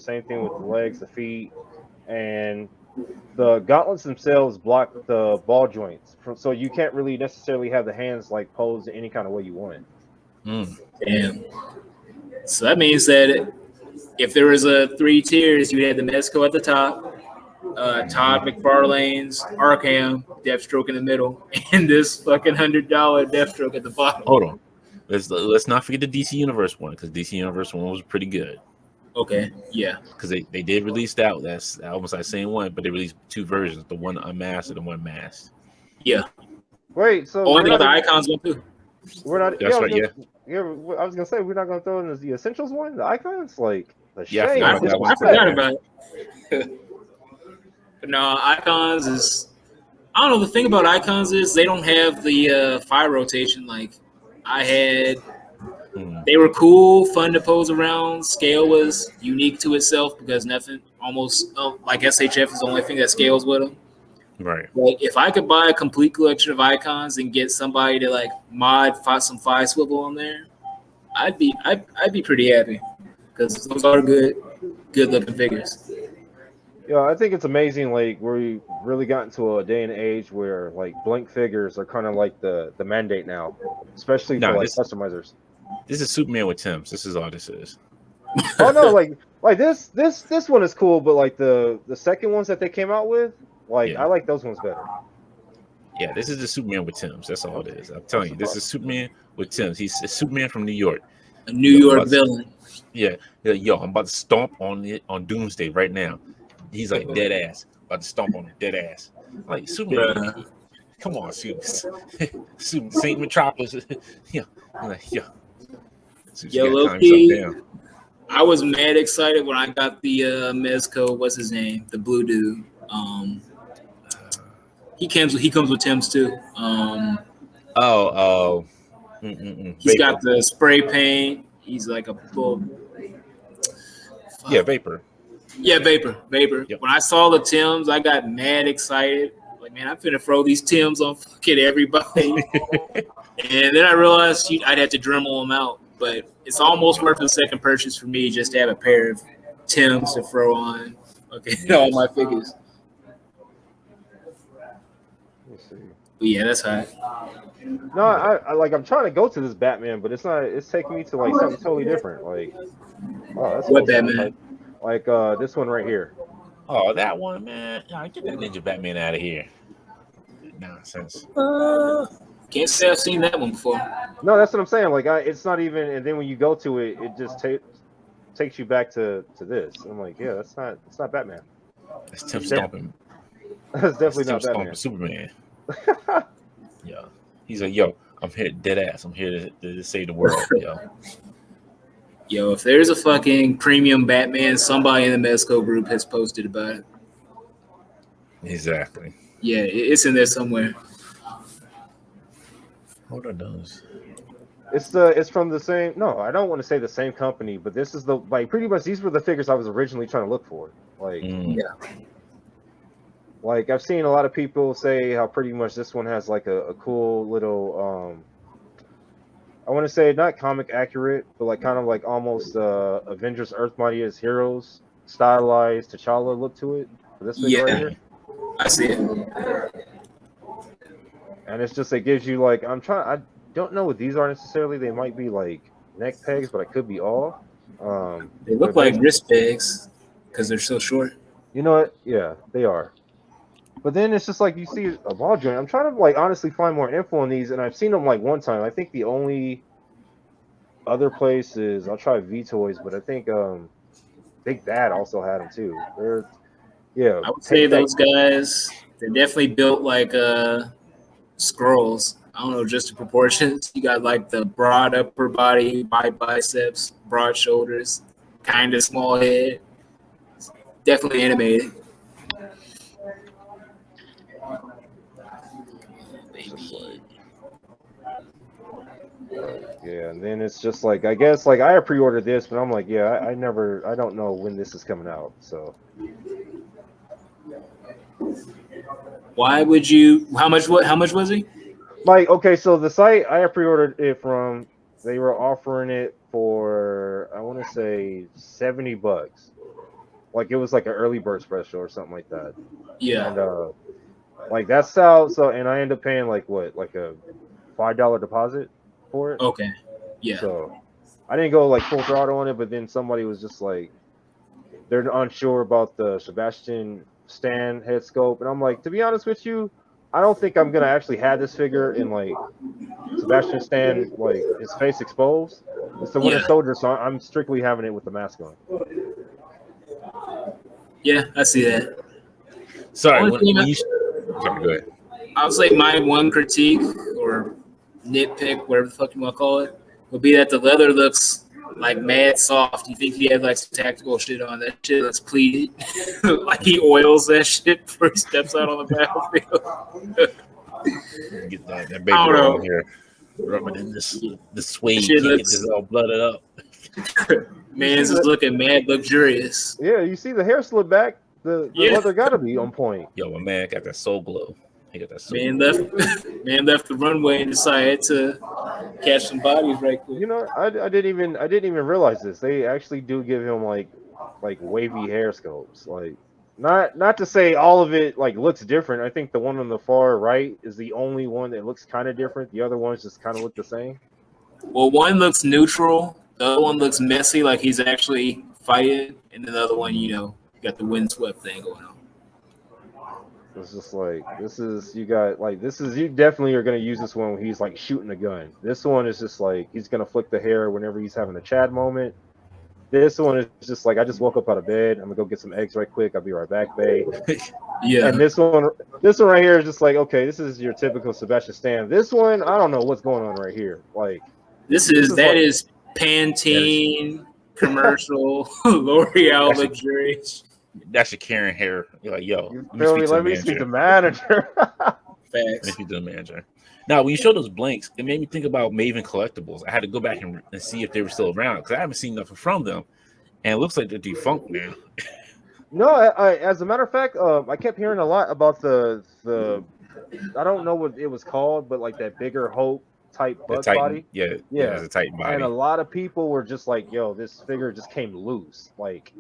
Same thing with the legs, the feet, and the gauntlets themselves block the ball joints, so you can't really necessarily have the hands like posed any kind of way you want. Damn. So that means that if there was a 3 tiers, you had the Mezco at the top, Todd McFarlane's Arkham Deathstroke in the middle, and this fucking $100 Deathstroke at the bottom. Hold on, let's not forget the DC Universe one, because DC Universe one was pretty good. Okay, yeah, because they did release that. That's almost like same one, but they released 2 versions: the one unmasked and the one masked. Yeah. Wait, so I think the Icons one too. We're not. That's right. Yeah. I was gonna say we're not gonna throw in the Essentials one, the Icons, like the shame. I forgot about it. But no, Icons is. I don't know. The thing about Icons is they don't have the fire rotation like I had They were cool, fun to pose around. Scale was unique to itself because nothing, almost like SHF is the only thing that scales with them. Right. Like if I could buy a complete collection of icons and get somebody to like mod some 5 swivel on there, I'd be pretty happy because those are good looking figures. Yeah, I think it's amazing. Like we really got into a day and age where like blank figures are kind of like the mandate now, especially for like customizers. This is Superman with Tims. This is all this is. Oh no, like this one is cool, but like the second ones that they came out with, like I like those ones better. Yeah, this is the Superman with Tims. That's all it is. I'm telling you, this is Superman with Tims. He's a Superman from New York. A New York villain. Yeah, yo, I'm about to stomp on it on Doomsday right now. He's like dead ass, about to stomp on him, dead ass. Like Superman, come on, Saint Metropolis. Yeah, like, yo, low-key, I was mad excited when I got the Mezco. What's his name? The blue dude. He comes with Tim's too. He's got the spray paint. He's like a full. Yeah, Vapor. Yeah, Vapor. Yep. When I saw the Tims, I got mad excited. Like, man, I'm finna throw these Tims on fucking everybody. And then I realized I'd have to Dremel them out. But it's almost worth a second purchase for me just to have a pair of Tims to throw on all my figures. But yeah, that's hot. No, I like I'm trying to go to this Batman, but it's not. It's taking me to like something totally different. Like, oh, that's what Batman? Like this one right here. Oh, that one, man. Nah, get that Ninja Batman out of here. Nonsense. Can't say I've seen that one before. No, that's what I'm saying. Like, it's not even. And then when you go to it, it just takes you back to this. I'm like, yeah, it's not Batman. That's Tim Stomping. That's definitely not Batman. Superman. Yeah, he's like, yo, I'm here, dead ass. I'm here to save the world, yo. Yo, if there's a fucking premium Batman, somebody in the Mezco group has posted about it. Exactly. Yeah, it's in there somewhere. What are those? It's from the same. No, I don't want to say the same company, but this is pretty much these were the figures I was originally trying to look for. Like, like I've seen a lot of people say how pretty much this one has like a cool little I want to say not comic accurate, but like kind of like almost Avengers Earth Mightiest Heroes stylized T'Challa look to it. This figure right here. I see it. And it's just, it gives you like, I don't know what these are necessarily. They might be like neck pegs, but I could be off. They look like wrist pegs because they're so short. You know what? Yeah, they are. But then it's just like you see a ball joint. I'm trying to like honestly find more info on these, and I've seen them like one time. I think the only other place is I'll try V-Toys, but I think Big Bad also had them too. I would say those guys, they're definitely built like scrolls. I don't know, just the proportions. You got like the broad upper body, wide biceps, broad shoulders, kind of small head. Definitely animated. Yeah, and then it's just like, I guess like I pre-ordered this, but I'm like, yeah, I don't know when this is coming out. So why would you? How much was he? Like, okay, so the site I pre-ordered it from, they were offering it for, I want to say $70. Like it was like an early bird special or something like that. Yeah. And like that's how. So and I ended up paying like what, like a $5 deposit for it. Okay. Yeah. So I didn't go like full throttle on it, but then somebody was just like, they're unsure about the Sebastian Stan head scope, and I'm like, to be honest with you, I don't think I'm gonna actually have this figure in like Sebastian Stan, like his face exposed. It's the Winter Soldier, so I'm strictly having it with the mask on. Yeah, I see that. Sorry, sorry, go ahead. I would say my one critique or nitpick, whatever the fuck you want to call it, would be that the leather looks like mad soft. You think he had like some tactical shit on? That shit looks pleated. Like he oils that shit before he steps out on the battlefield. Get that baby on here. rubbing in the suede, Shit can't get looks- this all blooded up. Man's is looking mad luxurious. Yeah, you see the hair slip back. The Yeah. leather got to be on point. Yo, my man got that soul glow. He got that soul Man glow. left the runway and decided to catch some bodies right quick. You know, I didn't even realize this. They actually do give him like wavy hair sculpts. Like, not to say all of it like looks different. I think the one on the far right is the only one that looks kind of different. The other ones just kind of look the same. Well, one looks neutral, the other one looks messy, like he's actually fighting, and then the other one, you got the windswept thing going on. It's just like you definitely are gonna use this one when he's like shooting a gun. This one is just like he's gonna flick the hair whenever he's having a Chad moment. This one is just like I just woke up out of bed. I'm gonna go get some eggs right quick. I'll be right back, babe. Yeah. And this one right here is just like, okay, this is your typical Sebastian Stan. This one, I don't know what's going on right here. Like That is Pantene commercial L'Oreal luxurious. That's your Karen hair. You're like, yo, you feel me? Let me speak to manager. Facts. If you the manager. Now, when you show those blanks, it made me think about Maven Collectibles. I had to go back and see if they were still around because I haven't seen nothing from them, and it looks like they're defunct now. No, I as a matter of fact, I kept hearing a lot about the I don't know what it was called, but like that bigger Hope type bug body. Yeah, it's a Titan body. And a lot of people were just like, yo, this figure just came loose. Like,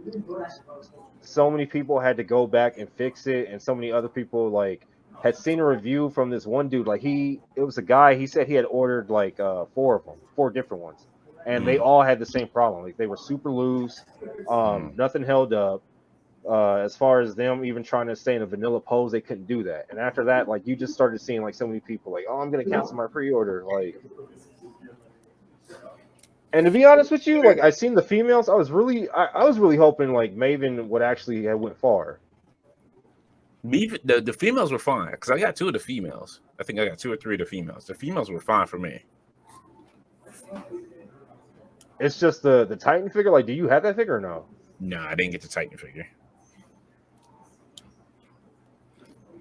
so many people had to go back and fix it, and so many other people like had seen a review from this one dude. Like it was a guy. He said he had ordered like 4 of them, 4 different ones, and they all had the same problem. Like they were super loose, nothing held up. As far as them even trying to stay in a vanilla pose, they couldn't do that. And after that, like you just started seeing like so many people like, oh, I'm gonna cancel my pre-order. Like, and to be honest with you, like I seen the females, I was really hoping like Maven would actually have went far. The females were fine because I got 2 of the females. I think I got 2 or 3 of the females. The females were fine for me. It's just the Titan figure. Like, do you have that figure or no? No, I didn't get the Titan figure.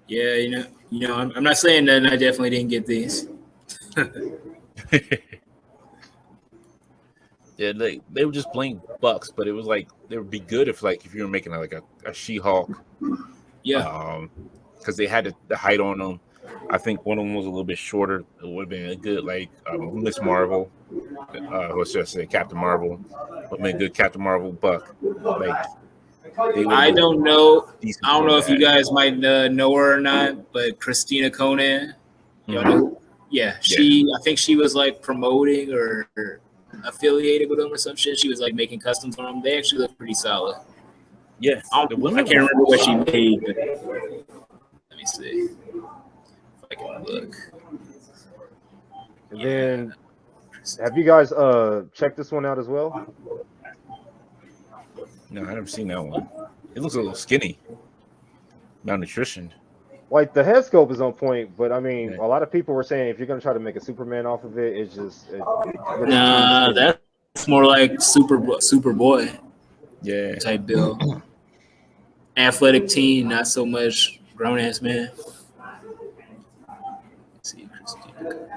Yeah, I'm not saying that I definitely didn't get these. Yeah, they were just plain bucks, but it was like they would be good if you were making like a She-Hulk. Yeah. Because they had the height on them. I think one of them was a little bit shorter. It would have been a good Miss Marvel. Let's just say Captain Marvel. Would have been a good Captain Marvel buck. I don't know. I don't know if you guys might know her or not, but Christina Conan. You know? Yeah, I think she was like promoting or affiliated with them or some shit. She was like making customs on them. They actually look pretty solid. Yeah, I can't remember what she made, but let me see if I can look. And then, have you guys checked this one out as well? No, I haven't seen that one. It looks a little skinny. Malnutrition. Like the head sculpt is on point, but I mean, a lot of people were saying if you're gonna try to make a Superman off of it, it's just nah. That's more like Superboy. Yeah, Type build. Athletic teen, not so much grown ass man. Let's see, Christina.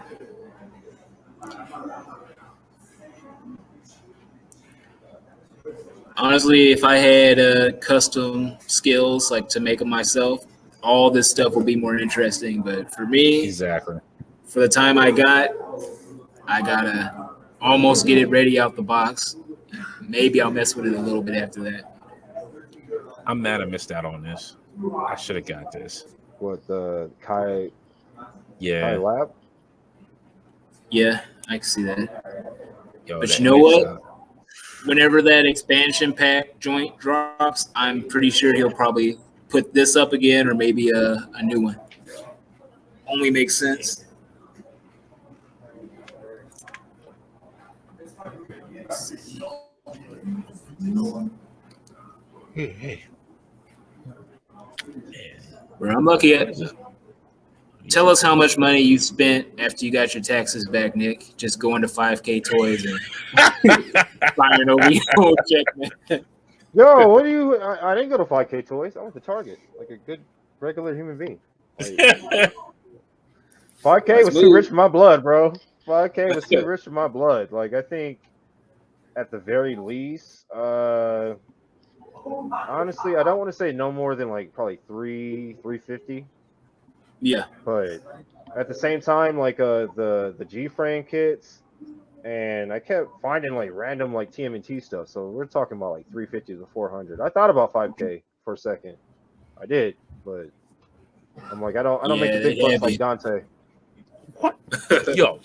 Honestly, if I had custom skills like to make them myself, all this stuff would be more interesting. But for me, exactly. For the time I gotta almost get it ready out the box. Maybe I'll mess with it a little bit after that. I'm mad I missed out on this. I should have got this. What the Kai? Yeah. Kai Lab? Yeah, I can see that. Yo, but you know what? Whenever that expansion pack joint drops, I'm pretty sure he'll probably put this up again or maybe a new one. Only makes sense. Hey. Where I'm lucky at. Tell us how much money you spent after you got your taxes back, Nick. Just going to 5K Toys and firing over your own check, man. Yo, what do you? I didn't go to 5K Toys. I went to Target, like a good regular human being. Like, 5K was too rich for my blood, bro. 5K was too rich for my blood. Like, I think at the very least, honestly, I don't want to say no more than like probably 350. Yeah. But at the same time, like the G frame kits, and I kept finding like random like TMNT stuff. So we're talking about like 350 to 400. I thought about 5K for a second. I did, but I'm like, I don't make the big bucks like Dante. What? Yo,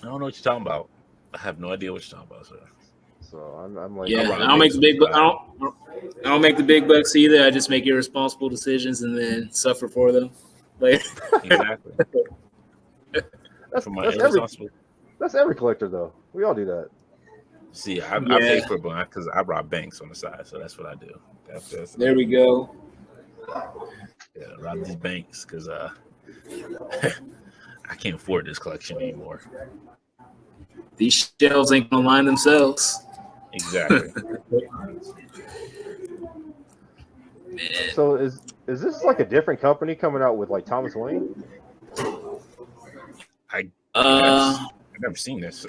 I don't know what you're talking about. I have no idea what you're talking about, sir. So I'm like, yeah, I don't make the big, I don't make the big bucks either. I just make irresponsible decisions and then suffer for them. Like, exactly. That's every collector though. We all do that. See, I pay for blind because I rob banks on the side, so that's what I do. That's there we go. Yeah, rob these banks because I can't afford this collection anymore. These shelves ain't gonna line themselves. Exactly. Man. So is this like a different company coming out with like Thomas Wayne? I've never seen this.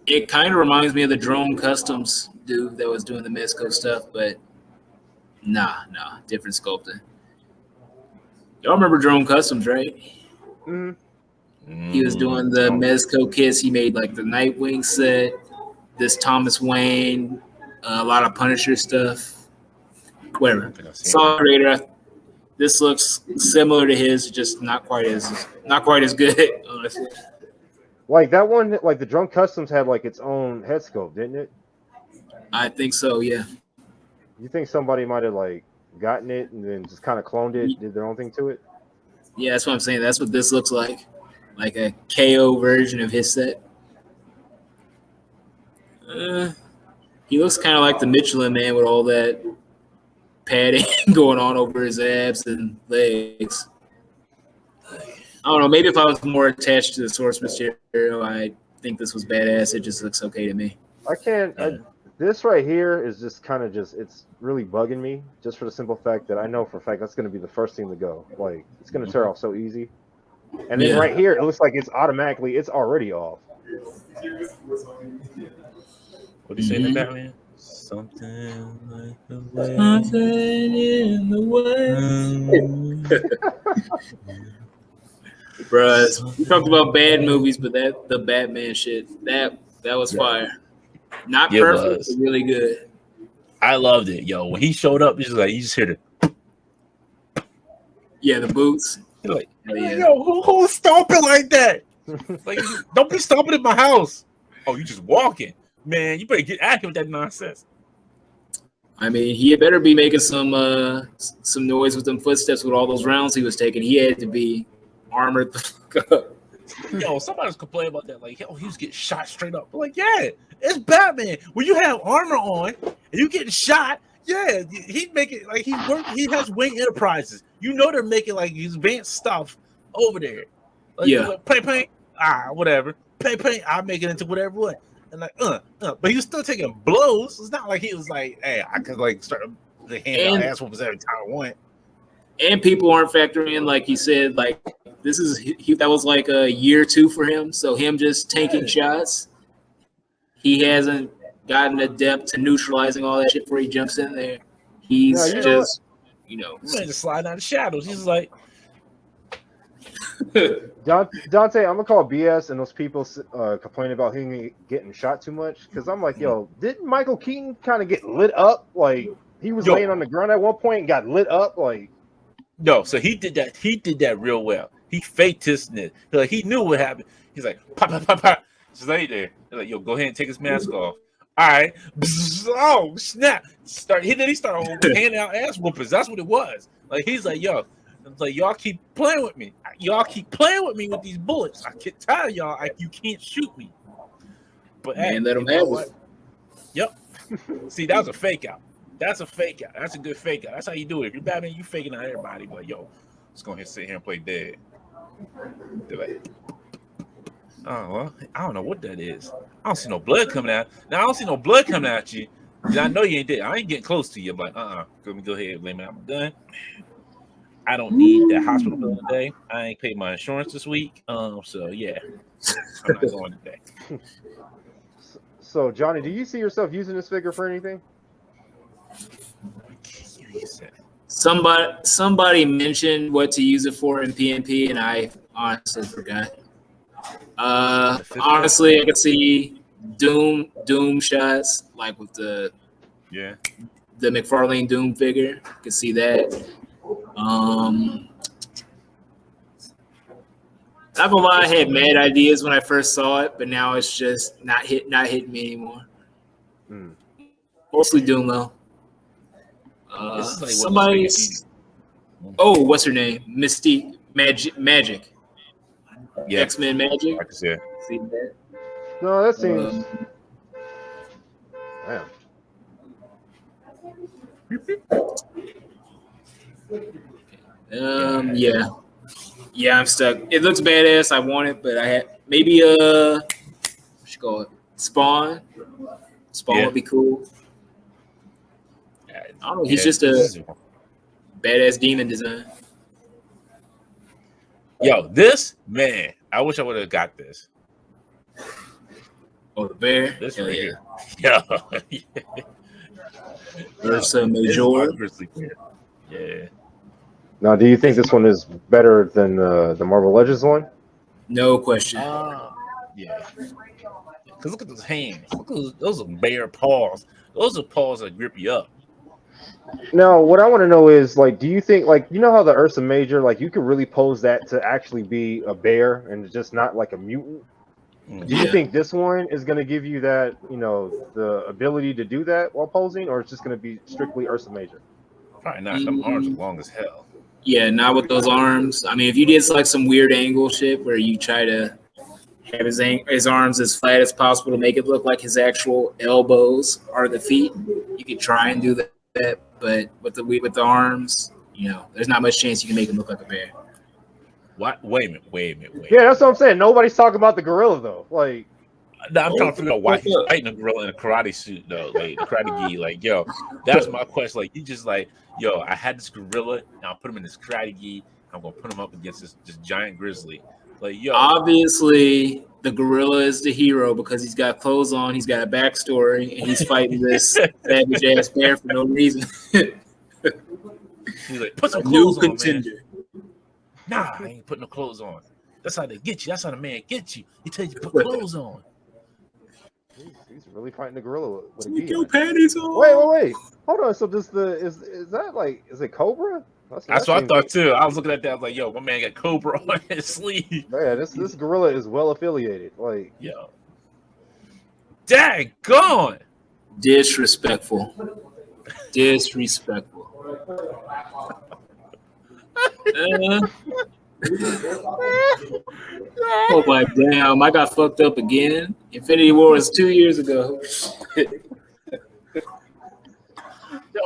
It kind of reminds me of the Drone Customs dude that was doing the Mezco stuff, but nah, different sculpting. Y'all remember Drone Customs, right? Mm-hmm. He was doing the Mezco kits. He made like the Nightwing set, this Thomas Wayne, a lot of Punisher stuff. Whatever. Solid Raider. This looks similar to his, just not quite as good, honestly. Like that one, like the Drone Customs had like its own head sculpt, didn't it? I think so, yeah. You think somebody might have like gotten it and then just kind of cloned it, did their own thing to it? Yeah, that's what I'm saying. That's what this looks like a KO version of his set. He looks kind of like the Michelin Man with all that padding going on over his abs and legs. I don't know. Maybe if I was more attached to the source material, I think this was badass. It just looks okay to me. This right here is just kind of it's really bugging me just for the simple fact that I know for a fact that's going to be the first thing to go. Like, it's going to tear off so easy. And then right here, it looks like it's already off. What do you say in the Batman? Something like the way. Something in the way. Bruh, we talked about bad movies, but the Batman shit, that was fire. Not perfect, but really good. I loved it, yo. When he showed up, you just hear the the boots. You're like, yo, who's stomping like that? Like, don't be stomping in my house. Oh, you just walking, man. You better get active with that nonsense. I mean, he had better be making some noise with them footsteps with all those rounds he was taking. He had to be armored the fuck up. Yo, somebody was complaining about that. Like, yo, he was getting shot straight up. Like, yeah, it's Batman. When you have armor on and you getting shot, yeah, he'd make it like he has Wayne Enterprises. You know they're making like his advanced stuff over there. Like, like, paint, whatever. Paint, I'll make it into whatever way. And like, but he was still taking blows. It's not like he was like, hey, I could like start the hand out ass whoopers every time I want. And people aren't factoring in, like he said, like that was like a year 2 for him. So him just taking shots, he hasn't gotten adept to neutralizing all that shit before he jumps in there. He's just sliding out of the shadows. He's like, Dante, I'm gonna call BS and those people complaining about him getting shot too much, because I'm like, yo, didn't Michael Keaton kind of get lit up? Like, he was laying on the ground at one point and got lit up. Like, no, so he did that real well. He faked his nit. Like, he knew what happened. He's like, pop, pop, pop, pop. Just lay there. They're like, yo, go ahead and take his mask off. All right. Oh, snap. He started handing out ass whoopers. That's what it was. Like, he's like, yo, it's like, y'all keep playing with me. Y'all keep playing with me with these bullets. I can't tell y'all, you can't shoot me. But man, let him have it. Yep. See, that was a fake out. That's a fake out. That's a good fake out. That's how you do it. If you're Batman, you faking out everybody. But yo, let's go ahead and sit here and play dead. They're like, oh, well, I don't know what that is. I don't see no blood coming out. Now I don't see no blood coming out you. I know you ain't dead. I ain't getting close to you. I'm like, let me go ahead and lay me out my gun. I don't need that hospital bill today. I ain't paid my insurance this week. So yeah, I'm not going today. So, Johnny, do you see yourself using this figure for anything? Somebody mentioned what to use it for in PNP, and I honestly forgot. Honestly, I could see Doom shots like with the McFarlane Doom figure. I could see that. Not gonna lie, I had mad ideas when I first saw it, but now it's just not hitting me anymore. Mostly Doom though. Somebody's. Oh, what's her name? Mystique Magic. Yeah. X-Men Magic. I can see it. See that? No, that seems. Yeah, I'm stuck. It looks badass. I want it, but I had maybe what you call it? Spawn. Spawn would be cool. I don't know. He's just a badass demon design. Yo, this man, I wish I would have got this. Oh, the bear. This right here. Yo. Ursa Major. Yeah. Now, do you think this one is better than the Marvel Legends one? No question. Yeah. Because look at those hands. Look at those are bare paws. Those are paws that grip you up. Now, what I want to know is, like, do you think, like, you know how the Ursa Major, like, you could really pose that to actually be a bear and just not like a mutant? Do you think this one is going to give you that, you know, the ability to do that while posing, or it's just going to be strictly Ursa Major? Probably not. Them arms are long as hell. Yeah, not with those arms. I mean, if you did like some weird angle shit where you try to have his arms as flat as possible to make it look like his actual elbows are the feet, you could try and do that. But with the arms, you know, there's not much chance you can make him look like a bear. What? Wait a minute. Yeah, that's what I'm saying. Nobody's talking about the gorilla though. Like, no, I'm trying to figure out why he's fighting a gorilla in a karate suit though, like the karate gi. Like, yo, that's my question. Like, you just like, yo, I had this gorilla, now I put him in this karate gi. I'm gonna put him up against this giant grizzly. Like, yo, obviously the gorilla is the hero because he's got clothes on, he's got a backstory, and he's fighting this savage ass bear for no reason. He's like, put some clothes on, contender. man. Nah, I ain't putting no clothes on. That's how they get you. That's how the man gets you. He tells you to put clothes on. He's really fighting the gorilla with a gi. Panties on. Wait. Hold on. So is that like, is it Cobra? That's what I thought too. I was looking at that. I was like, yo, my man got Cobra on his sleeve. Man, this gorilla is well affiliated. Like, yo. Daggone. Disrespectful. Oh my damn! I got fucked up again. Infinity War was 2 years ago. Yo,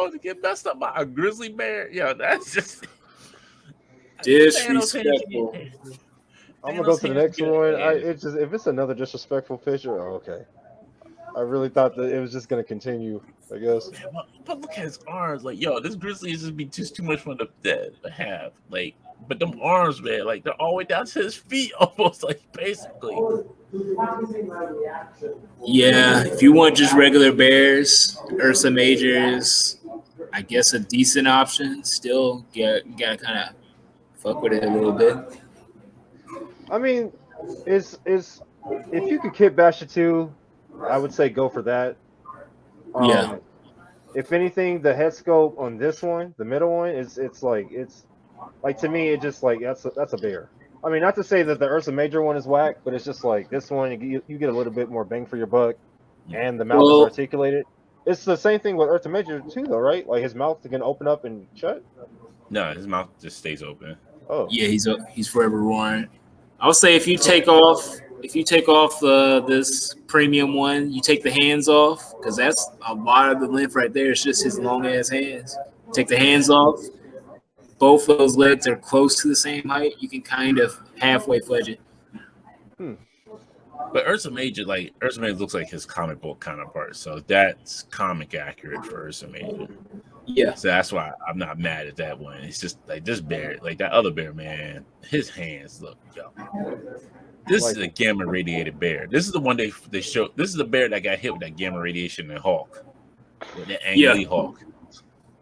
to get messed up by a grizzly bear, yo, that's just disrespectful. I'm gonna go to the next one. If it's another disrespectful picture, okay. I really thought that it was just gonna continue, I guess. But look at his arms, like, yo, this grizzly is just be just too much for the dead to have. Like, but them arms, man, like they're all the way down to his feet, almost, like, basically. Yeah, if you want just regular bears, Ursa Majors, I guess a decent option. Still, you gotta kind of fuck with it a little bit. I mean, if you could kit bash it too, I would say go for that. Yeah. If anything, the head sculpt on this one, the middle one, it's like to me, it just like that's a bear. I mean, not to say that the Ursa Major one is whack, but it's just like this one, you get a little bit more bang for your buck, and the mouth is articulated. It's the same thing with Ursa Major too, though, right? Like his mouth can open up and shut. No, his mouth just stays open. Oh, yeah, he's forever roaring. I would say if you take off this premium one, you take the hands off, because that's a lot of the length right there. It's just his long ass hands. Take the hands off. Both of those legs are close to the same height. You can kind of halfway fudge it. But Ursa Major looks like his comic book counterpart, so that's comic accurate for Ursa Major. Yeah. So that's why I'm not mad at that one. It's just like this bear, like that other bear, man. His hands look, yo. This is a gamma radiated bear. This is the one they showed. This is the bear that got hit with that gamma radiation in Hawk, with the Ang Lee Hawk.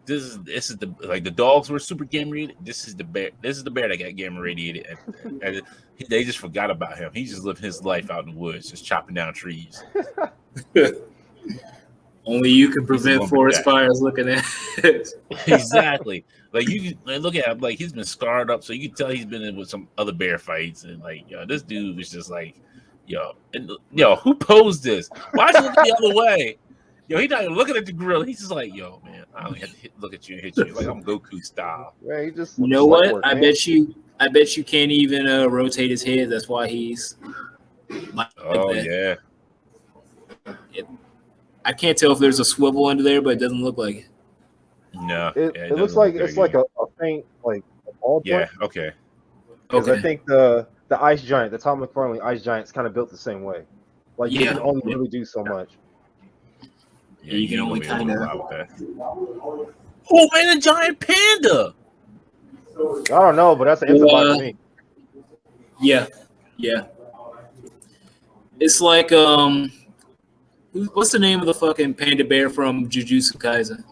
This is the like the dogs were super gamma radiated. This is the bear. This is the bear that got gamma radiated. And they just forgot about him. He just lived his life out in the woods, just chopping down trees. Only you can prevent forest fires. Looking at it. Exactly. Like you look at him, like he's been scarred up, so you can tell he's been in with some other bear fights, and like this dude was just like, who posed this? Why'd you look the other way? He's not even looking at the gorilla. He's just like, man, I only have to look at you and hit you like I'm Goku style. Yeah, he just you know what? I bet you can't even rotate his head. That's why he's. Yeah. I can't tell if there's a swivel under there, but it doesn't look like it. No, it looks like it's like a faint like ball point. Yeah, okay. Because I think the ice giant, the Tom McFarlane ice giant's kind of built the same way. Like you can only really do so much. Yeah, you can only kind of. Oh man, a giant panda. I don't know, but that's an instant buy for me. Yeah. It's like what's the name of the fucking panda bear from Jujutsu Kaisen?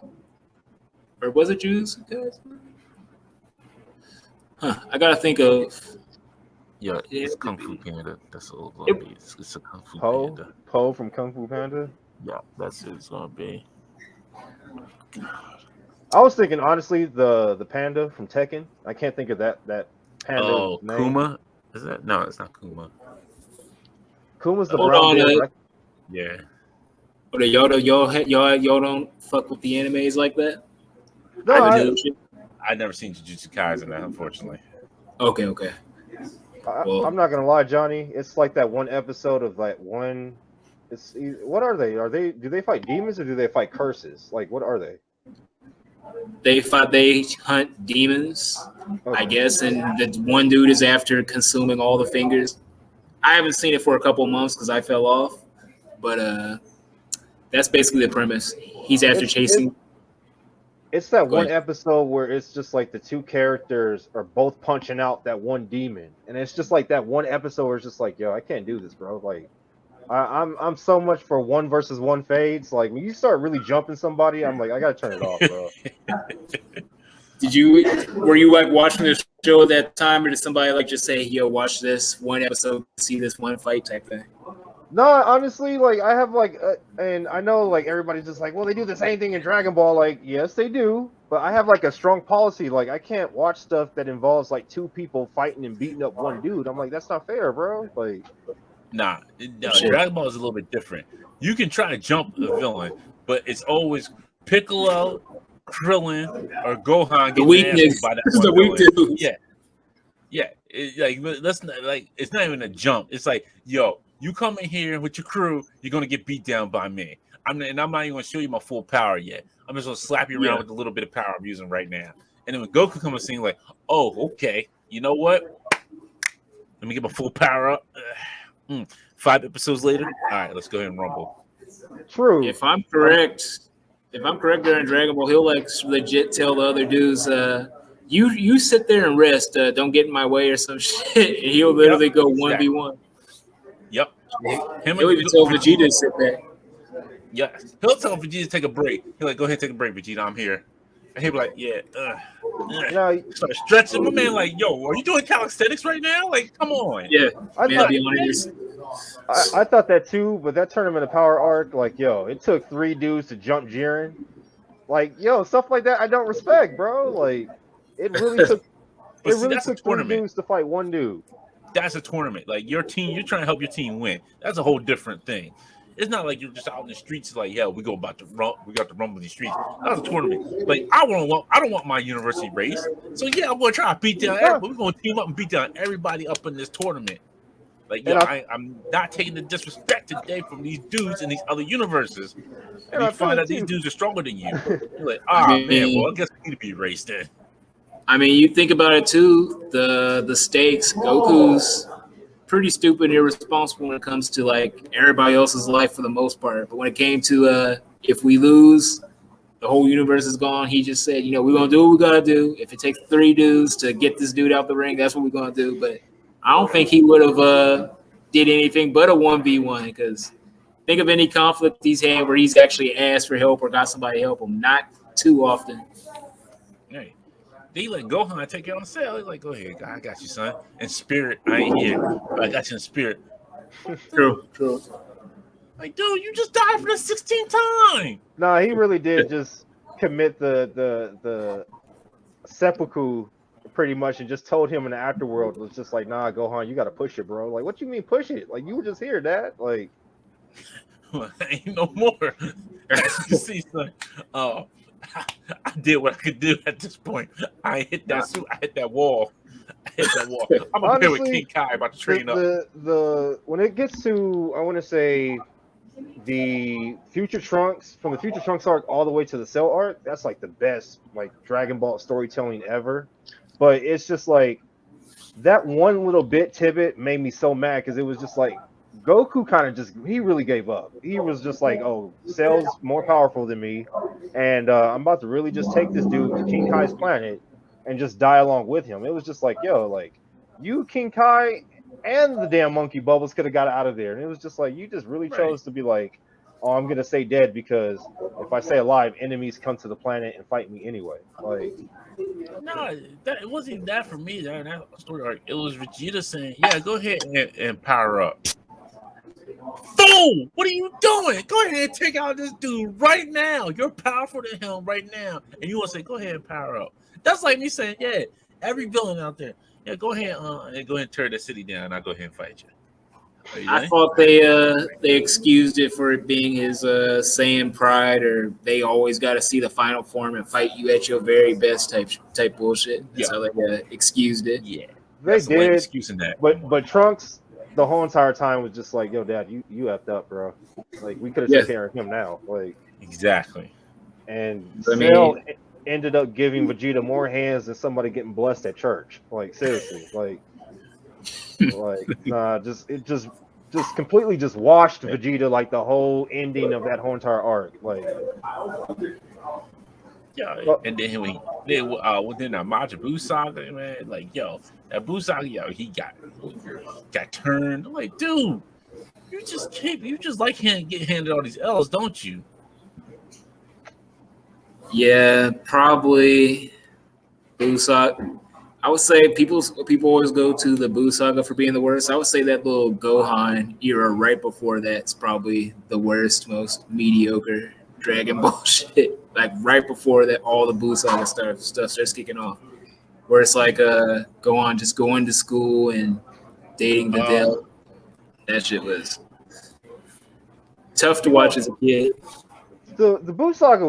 Or was it Jujutsu Kaisen? I gotta think of. Yeah, it's Kung Fu Panda. That's all it's gonna be. It's a Kung Fu Panda. Poe from Kung Fu Panda. Yeah, that's what it's gonna be. I was thinking honestly the panda from Tekken. I can't think of that panda. Oh, name. Kuma? Is that no? It's not Kuma. Kuma's the brown bear. Yeah. Okay, y'all don't fuck with the animes like that. No, I've never seen Jujutsu Kaisen, unfortunately. Okay. I'm not gonna lie, Johnny. It's like that one episode of like one. What are they? Do they fight demons or do they fight curses? Like, what are they? They hunt demons, I guess, and the one dude is after consuming all the fingers. I haven't seen it for a couple months because I fell off, but that's basically the premise. He's after chasing. It's that one episode where it's just like the two characters are both punching out that one demon, and it's just like that one episode where it's just like, yo, I can't do this, bro. Like, I'm so much for 1 versus 1 fades. Like when you start really jumping somebody, I'm like, I gotta turn it off, bro. Were you like watching this show at that time, or did somebody like just say, yo, watch this one episode, see this one fight type thing? No, honestly, like I have like, and I know like everybody's just like, well, they do the same thing in Dragon Ball. Like, yes, they do, but I have like a strong policy. Like, I can't watch stuff that involves like 2 people fighting and beating up one dude. I'm like, that's not fair, bro. Like, no, Dragon Ball is a little bit different. You can try to jump the villain, but it's always Piccolo, Krillin, or Gohan. The weakness. The weak dude. Yeah. It's not even a jump. It's like, yo, you come in here with your crew, you're gonna get beat down by me. I'm not even gonna show you my full power yet. I'm just gonna slap you around with the little bit of power I'm using right now. And then when Goku comes and sing, like, oh, okay, you know what? Let me get my full power up. 5 episodes later, all right, let's go ahead and rumble. True. If I'm correct during Dragon Ball, he'll like legit tell the other dudes, you sit there and rest. Don't get in my way or some shit. And he'll literally go 1v1. Yep. He'll even tell Vegeta to sit back. Yeah. He'll tell Vegeta to take a break. He'll like, go ahead and take a break, Vegeta. I'm here. And he'll be like, start stretching. My man, like, yo, are you doing calisthenics right now? Like, come on. Yeah. I thought that too, but that tournament of power arc, like, yo, it took 3 dudes to jump Jiren. Like, yo, stuff like that I don't respect, bro. Like, it really took took 3 dudes to fight 1 dude. That's a tournament. Like your team, you're trying to help your team win. That's a whole different thing. It's not like you're just out in the streets like, yeah, we got to rumble these streets. That's a tournament. Like I don't want my university race. So yeah, I'm gonna try to beat down everybody. We're gonna team up and beat down everybody up in this tournament. Like, yeah, I'm not taking the disrespect today from these dudes in these other universes. And you find out these dudes are stronger than you. You're like, man, well, I guess we need to be raced then. I mean, you think about it too. The stakes. Goku's pretty stupid and irresponsible when it comes to like everybody else's life for the most part. But when it came to if we lose, the whole universe is gone. He just said, you know, we're gonna do what we gotta do. If it takes 3 dudes to get this dude out the ring, that's what we're gonna do. But I don't think he would have did anything but a 1v1 because think of any conflict he's had where he's actually asked for help or got somebody to help him. Not too often. Hey, they let Gohan take it on sale. He's like, go ahead, I got you, son. In spirit, I ain't here. But I got you in spirit. True. Like, dude, you just died for the 16th time. Nah, he really did just commit the seppuku pretty much, and just told him in the afterworld was just like, nah, Gohan, you gotta push it, bro. Like, what you mean push it? Like, you were just here, Dad. Like, Well, ain't no more. As you can see, son. I did what I could do at this point. I hit that suit. I hit that wall. I'm up here with King Kai about to train up. The when it gets to, I want to say, the Future Trunks, from the Future Trunks arc all the way to the Cell arc, that's like the best like Dragon Ball storytelling ever. But it's just like that one little bit tidbit made me so mad because it was just like Goku kind of just, he really gave up. He was just like, oh, Cell's more powerful than me, and I'm about to really just take this dude to King Kai's planet and just die along with him. It was just like, yo, like, you, King Kai, and the damn monkey Bubbles could have got out of there. And it was just like, you just really chose to be like, oh, I'm going to stay dead because if I stay alive, enemies come to the planet and fight me anyway. Like, no, it wasn't that for me. That story arc. It was Vegeta saying, yeah, go ahead and power up. Fool! What are you doing? Go ahead and take out this dude right now. You're powerful than him right now. And you want to say, go ahead and power up. That's like me saying, yeah, every villain out there, yeah, go ahead and tear the city down. I'll go ahead and fight you. I thought they excused it for it being his Saiyan pride, or they always got to see the final form and fight you at your very best type bullshit. That's how they excused it. Yeah, they did excusing that. But Trunks the whole entire time was just like, yo, Dad, you effed up, bro. Like, we could have taken care of him now. Like, exactly. And Cell ended up giving Vegeta more hands than somebody getting blessed at church. Like, seriously, like nah, just completely just washed Vegeta, like the whole ending of that whole entire arc. Like, yeah, and then within that Majin Buu saga, man, like, yo, that Buu saga, yo, he got turned. I'm like, dude, you just like get handed all these L's, don't you? Yeah, probably Buu saga. I would say people always go to the Buu saga for being the worst. I would say that little Gohan era right before that's probably the worst, most mediocre Dragon Ball shit. Like right before that, all the Buu saga stuff starts kicking off. Where it's like Gohan just going to school and dating the Dell. That shit was tough to watch as a kid. The Buu saga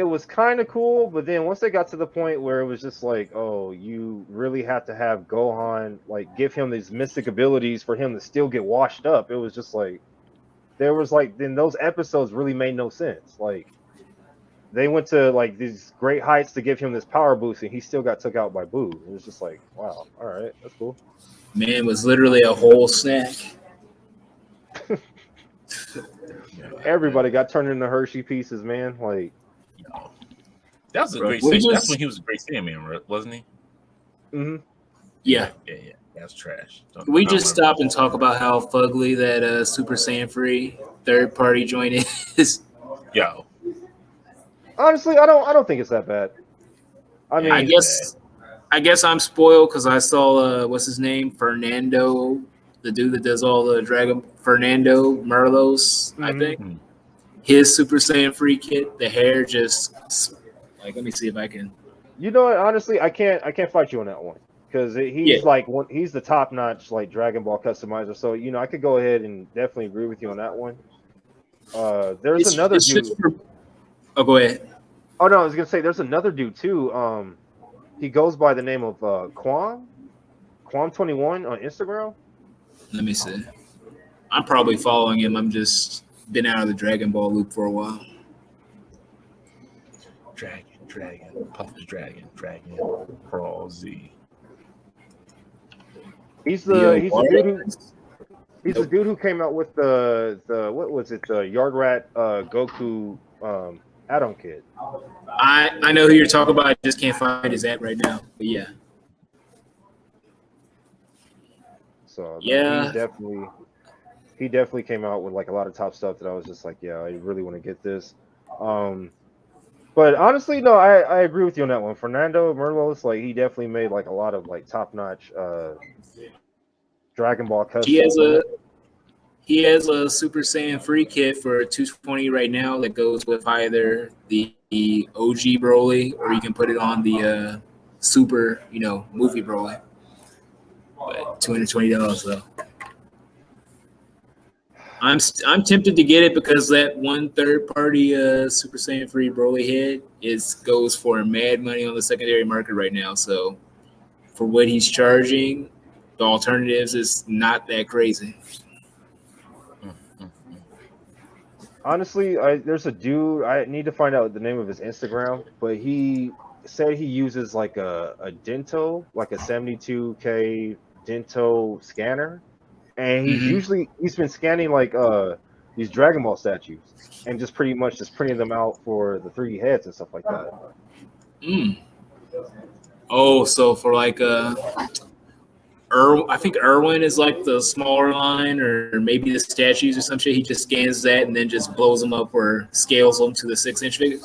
was kind of cool, but then once they got to the point where it was just like, oh, you really have to have Gohan, like, give him these mystic abilities for him to still get washed up. It was just like, there was like, then those episodes really made no sense. Like, they went to like these great heights to give him this power boost, and he still got took out by Buu. It was just like, wow, all right, that's cool. Man was literally a whole snack. Everybody got turned into Hershey pieces, man. Like, that was a great Saiyan. That's when he was a great Saiyan, wasn't he? Mm-hmm. Yeah. That's trash. We just stop and talk about how fugly that Super Saiyan free third party joint is. Yo. Honestly, I don't think it's that bad. I mean, I guess I'm spoiled because I saw what's his name, Fernando, the dude that does all the Dragon, Fernando Merlos, I think. His Super Saiyan free kit, the hair just like, let me see if I can. You know what? Honestly, I can't fight you on that one because he's the top notch like Dragon Ball customizer. So I could go ahead and definitely agree with you on that one. There's another dude. Oh, go ahead. Oh no, I was gonna say there's another dude too. He goes by the name of Quam21 on Instagram. Let me see. I'm probably following him. I'm just been out of the Dragon Ball loop for a while. Dragon, Puff's Dragon, Crawl Z. He's the dude who came out with the what was it, the Yard Rat Goku add-on kit. I know who you're talking about. I just can't find his at right now. But yeah. So Yeah. he definitely came out with like a lot of top stuff that I was just like, yeah, I really want to get this. But honestly, no, I agree with you on that one. Fernando Merlos, like he definitely made like a lot of like top-notch Dragon Ball He has customs. he has a Super Saiyan free kit for 220 right now that goes with either the OG Broly or you can put it on the Super, movie Broly. But $220 though. I'm tempted to get it because that one third-party Super Saiyan free Broly head goes for mad money on the secondary market right now. So for what he's charging, the alternatives is not that crazy. Honestly, there's a dude, I need to find out the name of his Instagram, but he said he uses like a Dento, like a 72K Dento scanner, and he's been scanning like these Dragon Ball statues and just pretty much just printing them out for the 3D heads and stuff like that. Oh, so for like I think Irwin is like the smaller line, or maybe the statues or some shit. He just scans that and then just blows them up or scales them to the 6-inch figures.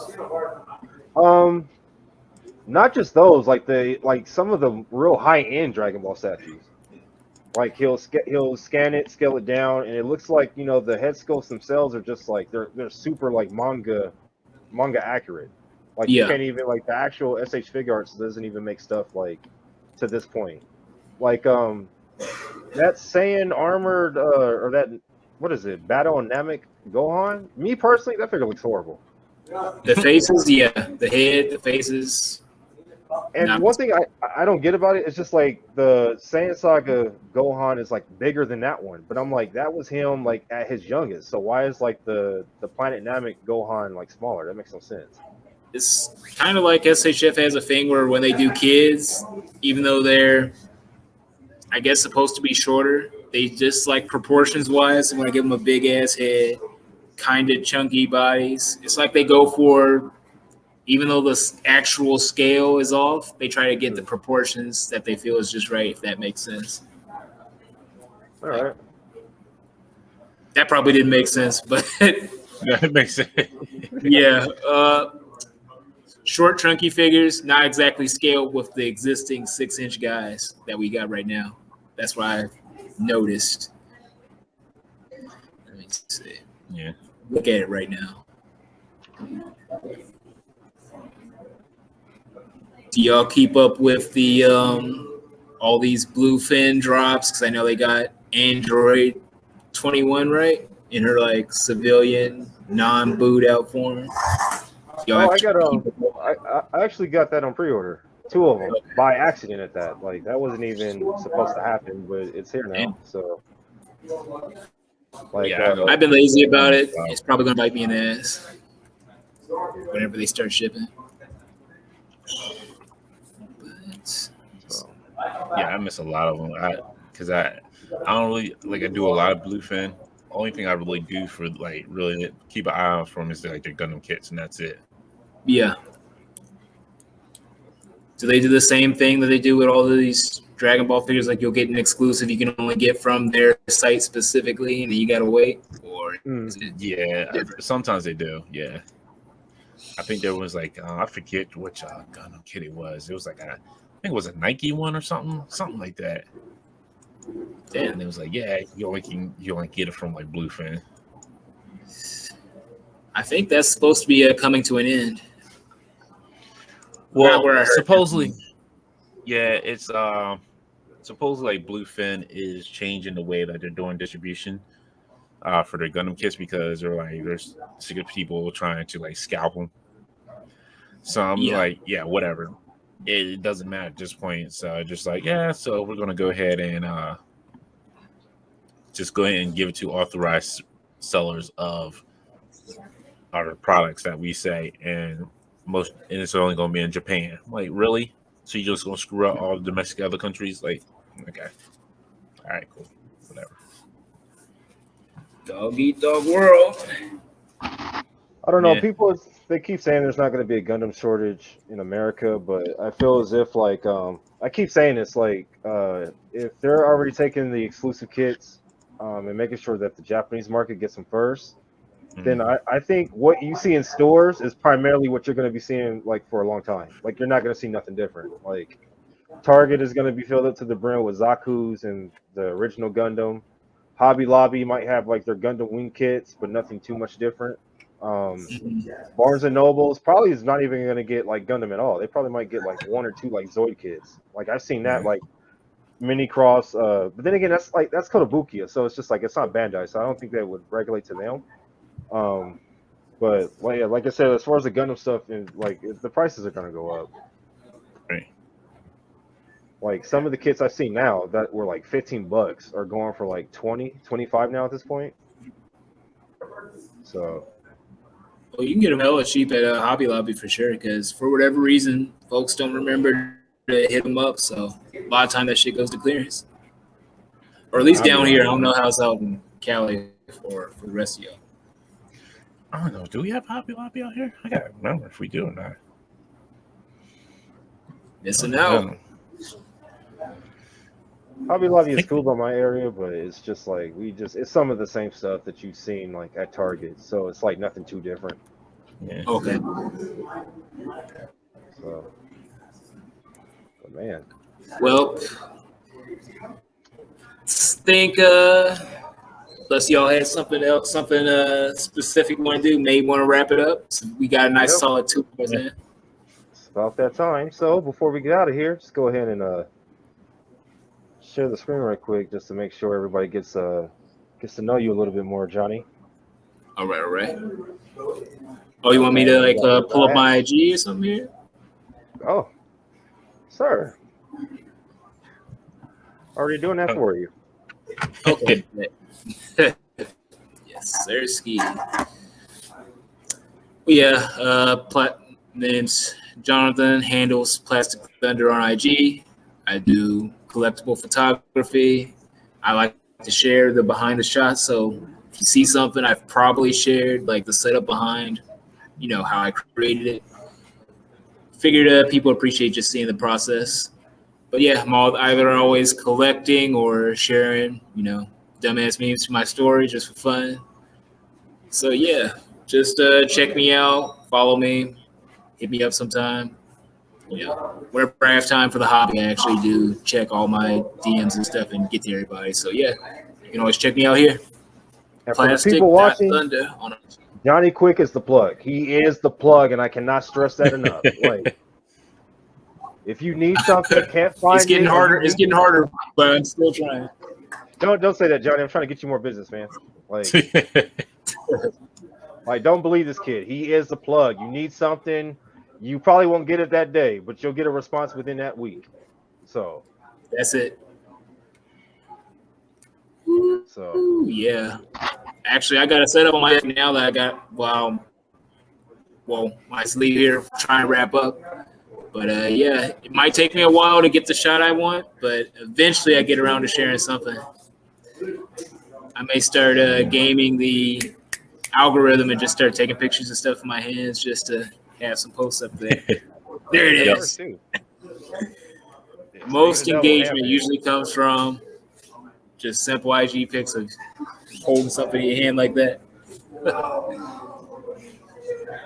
Not just those, like some of the real high end Dragon Ball statues. Like he'll scan it, scale it down, and it looks like the head sculpts themselves are just like they're super like manga accurate. Like you can't even like the actual SH Figure Arts doesn't even make stuff like to this point. Like that Saiyan armored or that what is it? Battle Namek Gohan? Me personally, that figure looks horrible. The faces, yeah, the head, the faces. And one thing I don't get about it is just like the Saiyan Saga Gohan is like bigger than that one, but I'm like that was him like at his youngest. So why is like the Planet Namek Gohan like smaller? That makes no sense. It's kind of like SHF has a thing where when they do kids, even though they're I guess supposed to be shorter, they just like proportions wise, they want to give them a big ass head, kind of chunky bodies. It's like they go for, even though the actual scale is off, they try to get the proportions that they feel is just right, if that makes sense. All right. That probably didn't make sense, but That makes sense. yeah. Short, chunky figures, not exactly scaled with the existing 6-inch guys that we got right now. That's what I noticed. Let me see. Yeah. Look at it right now. Do y'all keep up with the all these bluefin drops? Because I know they got Android 21 right in her like civilian non-boot out form. I actually got that on pre-order. 2 of them by accident at that. Like that wasn't even supposed to happen, but it's here now. So like I've been lazy about it. It's probably gonna bite me in the ass whenever they start shipping. Yeah, I miss a lot of them. Because I don't really I do a lot of bluefin. Only thing I really do for like really keep an eye out for them is like their Gundam kits, and that's it. Yeah. Do they do the same thing that they do with all of these Dragon Ball figures? Like you'll get an exclusive you can only get from their site specifically, and then you gotta wait. Or yeah, sometimes they do. Yeah, I think there was like I forget which Gundam kit it was. It was like I think it was a Nike one or something like that. And it was like, yeah, you only get it from like Bluefin. I think that's supposed to be coming to an end. Well, supposedly, yeah, it's supposedly like Bluefin is changing the way that they're doing distribution for their Gundam kits because there's sick of people trying to like scalp them. So I'm like, yeah, whatever. It doesn't matter at this point. So just like, yeah, so we're gonna go ahead and just go ahead and give it to authorized sellers of our products that we say, and it's only going to be in Japan. I'm like, really? So you're just going to screw out all the domestic other countries? Like, okay, all right, cool, whatever. Dog eat dog world. I don't know. they keep saying there's not going to be a Gundam shortage in America, but I feel as if like I keep saying it's like if they're already taking the exclusive kits and making sure that the Japanese market gets them first, then I think what you see in stores is primarily what you're going to be seeing like for a long time. Like you're not going to see nothing different. Like Target is going to be filled up to the brim with Zaku's and the original Gundam. Hobby Lobby might have like their Gundam wing kits, but nothing too much different. Barnes and Nobles probably is not even going to get like Gundam at all. They probably might get like one or two like Zoid kits. Like I've seen that like mini cross. But then again, that's Kotobukiya, so it's just like it's not Bandai, so I don't think that would regulate to them. But well, yeah, like I said, as far as the Gundam stuff, and like the prices are going to go up. Right. Like some of the kits I've seen now that were like $15 are going for like 20, 25 now at this point. So. Well, you can get them hella cheap at Hobby Lobby for sure, because for whatever reason, folks don't remember to hit them up. So a lot of time that shit goes to clearance, or at least down here. I don't know how it's out in Cali for the rest of y'all. I don't know. Do we have Hobby Lobby out here? I gotta remember if we do or not. Missing out. Hobby Lobby is cool by my area, but it's just like it's some of the same stuff that you've seen like at Target, so it's like nothing too different. Yeah. Okay. So, but man. Well, think unless y'all had something else, something specific you want to do, may want to wrap it up. So we got a nice solid 2 hours in. It's about that time. So before we get out of here, just go ahead and share the screen right quick just to make sure everybody gets to know you a little bit more, Johnny. All right. Oh, you want me to like pull up my IG or something here? Oh, sir. Already doing that for you. Okay. Yes, sir. Ski. Yeah. Name's Jonathan. Handles Plastic Thunder on IG. I do collectible photography. I like to share the behind the shots. So if you see something I've probably shared, like the setup behind, how I created it. Figured people appreciate just seeing the process. But yeah, I'm either always collecting or sharing, dumbass memes to my story just for fun. So yeah, just check me out, follow me, hit me up sometime. Whenever I have time for the hobby, I actually do check all my DMs and stuff and get to everybody. So yeah, you can always check me out here. And for the people watching, Thunder on Johnny Quick is the plug. He is the plug, and I cannot stress that enough. Like, if you need something, can't find it's getting harder. It's getting harder, but I'm still trying. Don't say that, Johnny. I'm trying to get you more business, man. Like, don't believe this kid. He is the plug. You need something. You probably won't get it that day, but you'll get a response within that week. So that's it. So yeah. Actually, I got a setup on my head now that I got well, I leave here trying to wrap up. But yeah, it might take me a while to get the shot I want, but eventually I get around to sharing something. I may start gaming the algorithm and just start taking pictures and stuff in my hands just to have some posts up there. There it is. Most engagement usually comes from just simple IG pics of holding something in your hand like that.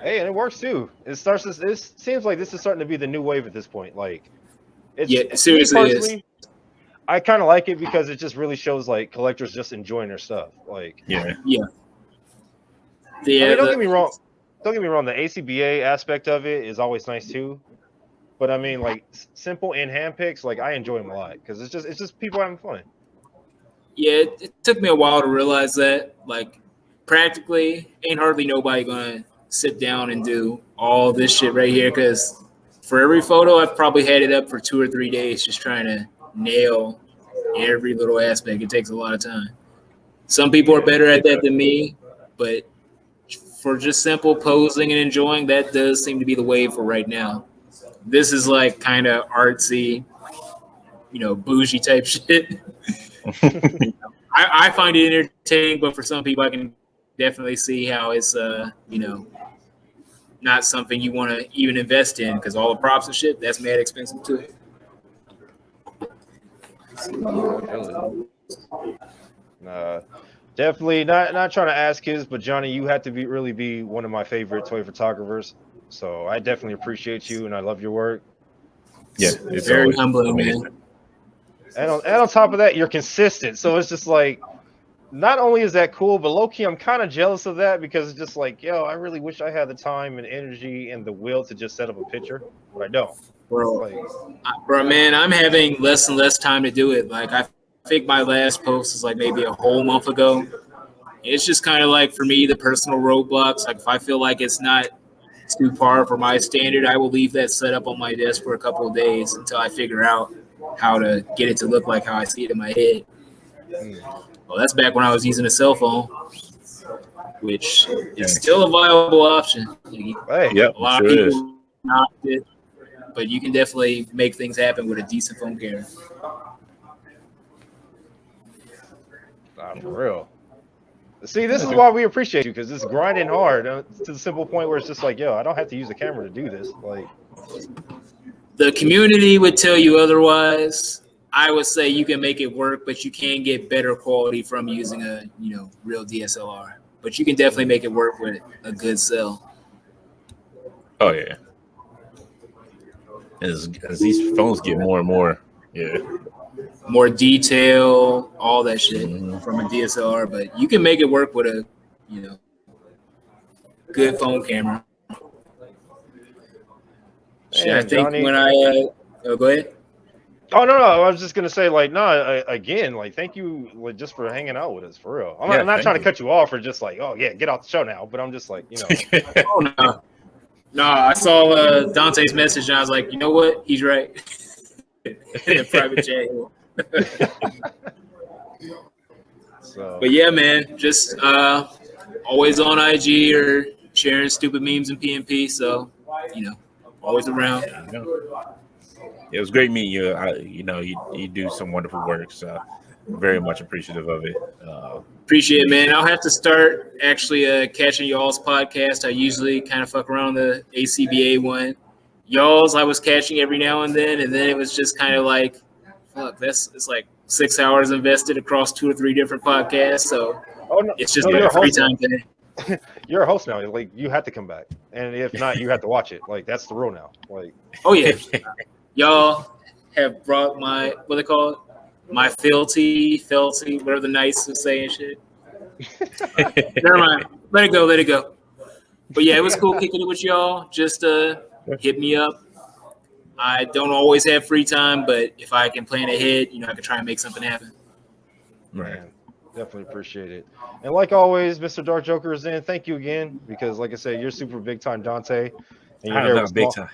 Hey, and it works too. It seems like this is starting to be the new wave at this point. Like, it seriously is. I kind of like it because it just really shows like collectors just enjoying their stuff. Like, yeah. I mean, don't get me wrong. Don't get me wrong. The ACBA aspect of it is always nice too. But I mean, like simple in-hand pics, like I enjoy them a lot because it's just people having fun. Yeah, it took me a while to realize that. Like, practically, ain't hardly nobody gonna sit down and do all this shit right here. Because for every photo, I've probably had it up for 2 or 3 days, just trying to nail every little aspect. It takes a lot of time. Some people are better at that than me, but for just simple posing and enjoying, that does seem to be the wave for right now. This is like kind of artsy, bougie type shit. I find it entertaining, but for some people, I can definitely see how it's, not something you want to even invest in because all the props and shit, that's mad expensive too. Definitely not trying to ask his, but Johnny, you have to really be one of my favorite toy photographers. So I definitely appreciate you, and I love your work. Yeah, it's very always humbling, amazing. man. And on top of that, you're consistent. So it's just like, not only is that cool, but low key, I'm kind of jealous of that because it's just like, yo, I really wish I had the time and energy and the will to just set up a picture, but I don't. Bro, Like, bro, man, I'm having less and less time to do it. Like, I think my last post is like maybe a whole month ago. It's just kind of like for me, the personal roadblocks. Like, if I feel like it's not too par for my standard, I will leave that set up on my desk for a couple of days until I figure out how to get it to look like how I see it in my head. Well, that's back when I was using a cell phone, which is still a viable option. hey, Yep, A lot sure of people is. knocked it, but you can definitely make things happen with a decent phone camera. for real. See, this is why we appreciate you, because it's grinding hard to the simple point where it's just like, yo, I don't have to use a camera to do this. Like, The community would tell you otherwise. I would say you can make it work, but you can get better quality from using a real DSLR. But you can definitely make it work with a good cell. Oh yeah. As these phones get more and more, More detail, all that shit Mhm. from a DSLR, but you can make it work with a good phone camera. Shit, I think Johnny, when I go ahead. oh no, I was just gonna say, like, no, again, like, thank you, like, just for hanging out with us, for real. I'm not thank trying to you. cut you off or just like, oh yeah, get off the show now. But I'm just like, Oh no, I saw Dante's message and I was like, you know what? He's right. In a private chat. So, But yeah, man, just always on IG or sharing stupid memes and PNP. So always around. It was great meeting you. You do some wonderful work, so I'm very much appreciative of it. Appreciate it, man. I'll have to start actually catching y'all's podcast. I usually kind of fuck around the ACBA one. Y'all's I was catching every now and then it was just kind of like, fuck, it's like 6 hours invested across 2 or 3 different podcasts. So it's just you're like a a free host time now. thing. You're a host now. Like, you have to come back, and if not, you have to watch it. Like, that's the rule now. Like, Oh yeah, y'all have brought my what they call it, my felty, whatever the nice is saying shit. Never mind, let it go. But yeah, it was cool kicking it with y'all. Just hit me up. I don't always have free time, but if I can plan ahead, I can try and make something happen. Right. Man, definitely appreciate it. And like always, Mr. Dark Joker is in. Thank you again, because like I said, you're super big time Dante, and you're I am not big time.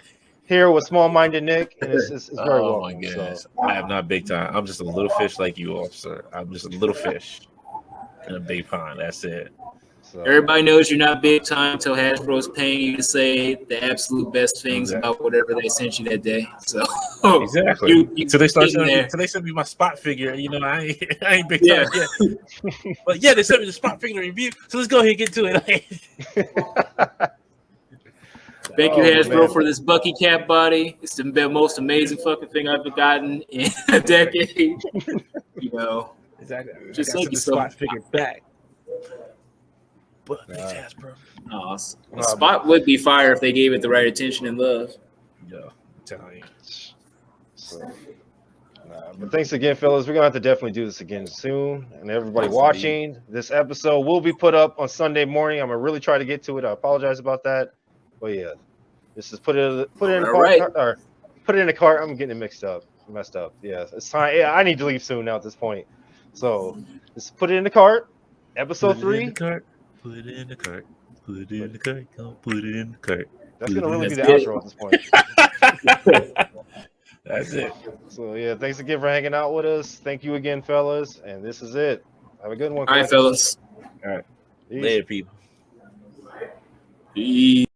here with small minded Nick, and it's very Oh welcome. my goodness. So. I am not big time. I'm just a little fish like you, officer. I'm just a little fish in a big pond. That's it. So, Everybody knows you're not big time until Hasbro's paying you to say the absolute best things about whatever they sent you that day. So exactly. you So they start getting there. so they sent me my spot figure. I ain't big Yeah. time yet. But yeah, they sent me the spot figure review. So let's go ahead and get to it. Thank you, Hasbro, for this Bucky Cap body. It's the most amazing fucking thing I've gotten in a decade. Exactly. Just I got thank you the so spot much. figure back. But thanks, Hasbro. The spot would be fire if they gave it the right attention and love. Yeah, I'm telling you. So, but thanks again, fellas. We're gonna have to definitely do this again soon. And everybody watching, this episode will be put up on Sunday morning. I'm gonna really try to get to it. I apologize about that. But yeah, this is put it in the cart, or put it in the cart. I'm getting it messed up. Yeah, it's time. Yeah, I need to leave soon now at this point. So just put it in the cart. Episode 3. Put it in the cart. Put it in the cart. Put it in the cart. That's gonna really be the outro at this point. That's it. So yeah, thanks again for hanging out with us. Thank you again, fellas. And this is it. Have a good one. All right, fellas. All right. Peace. Later, people. Peace.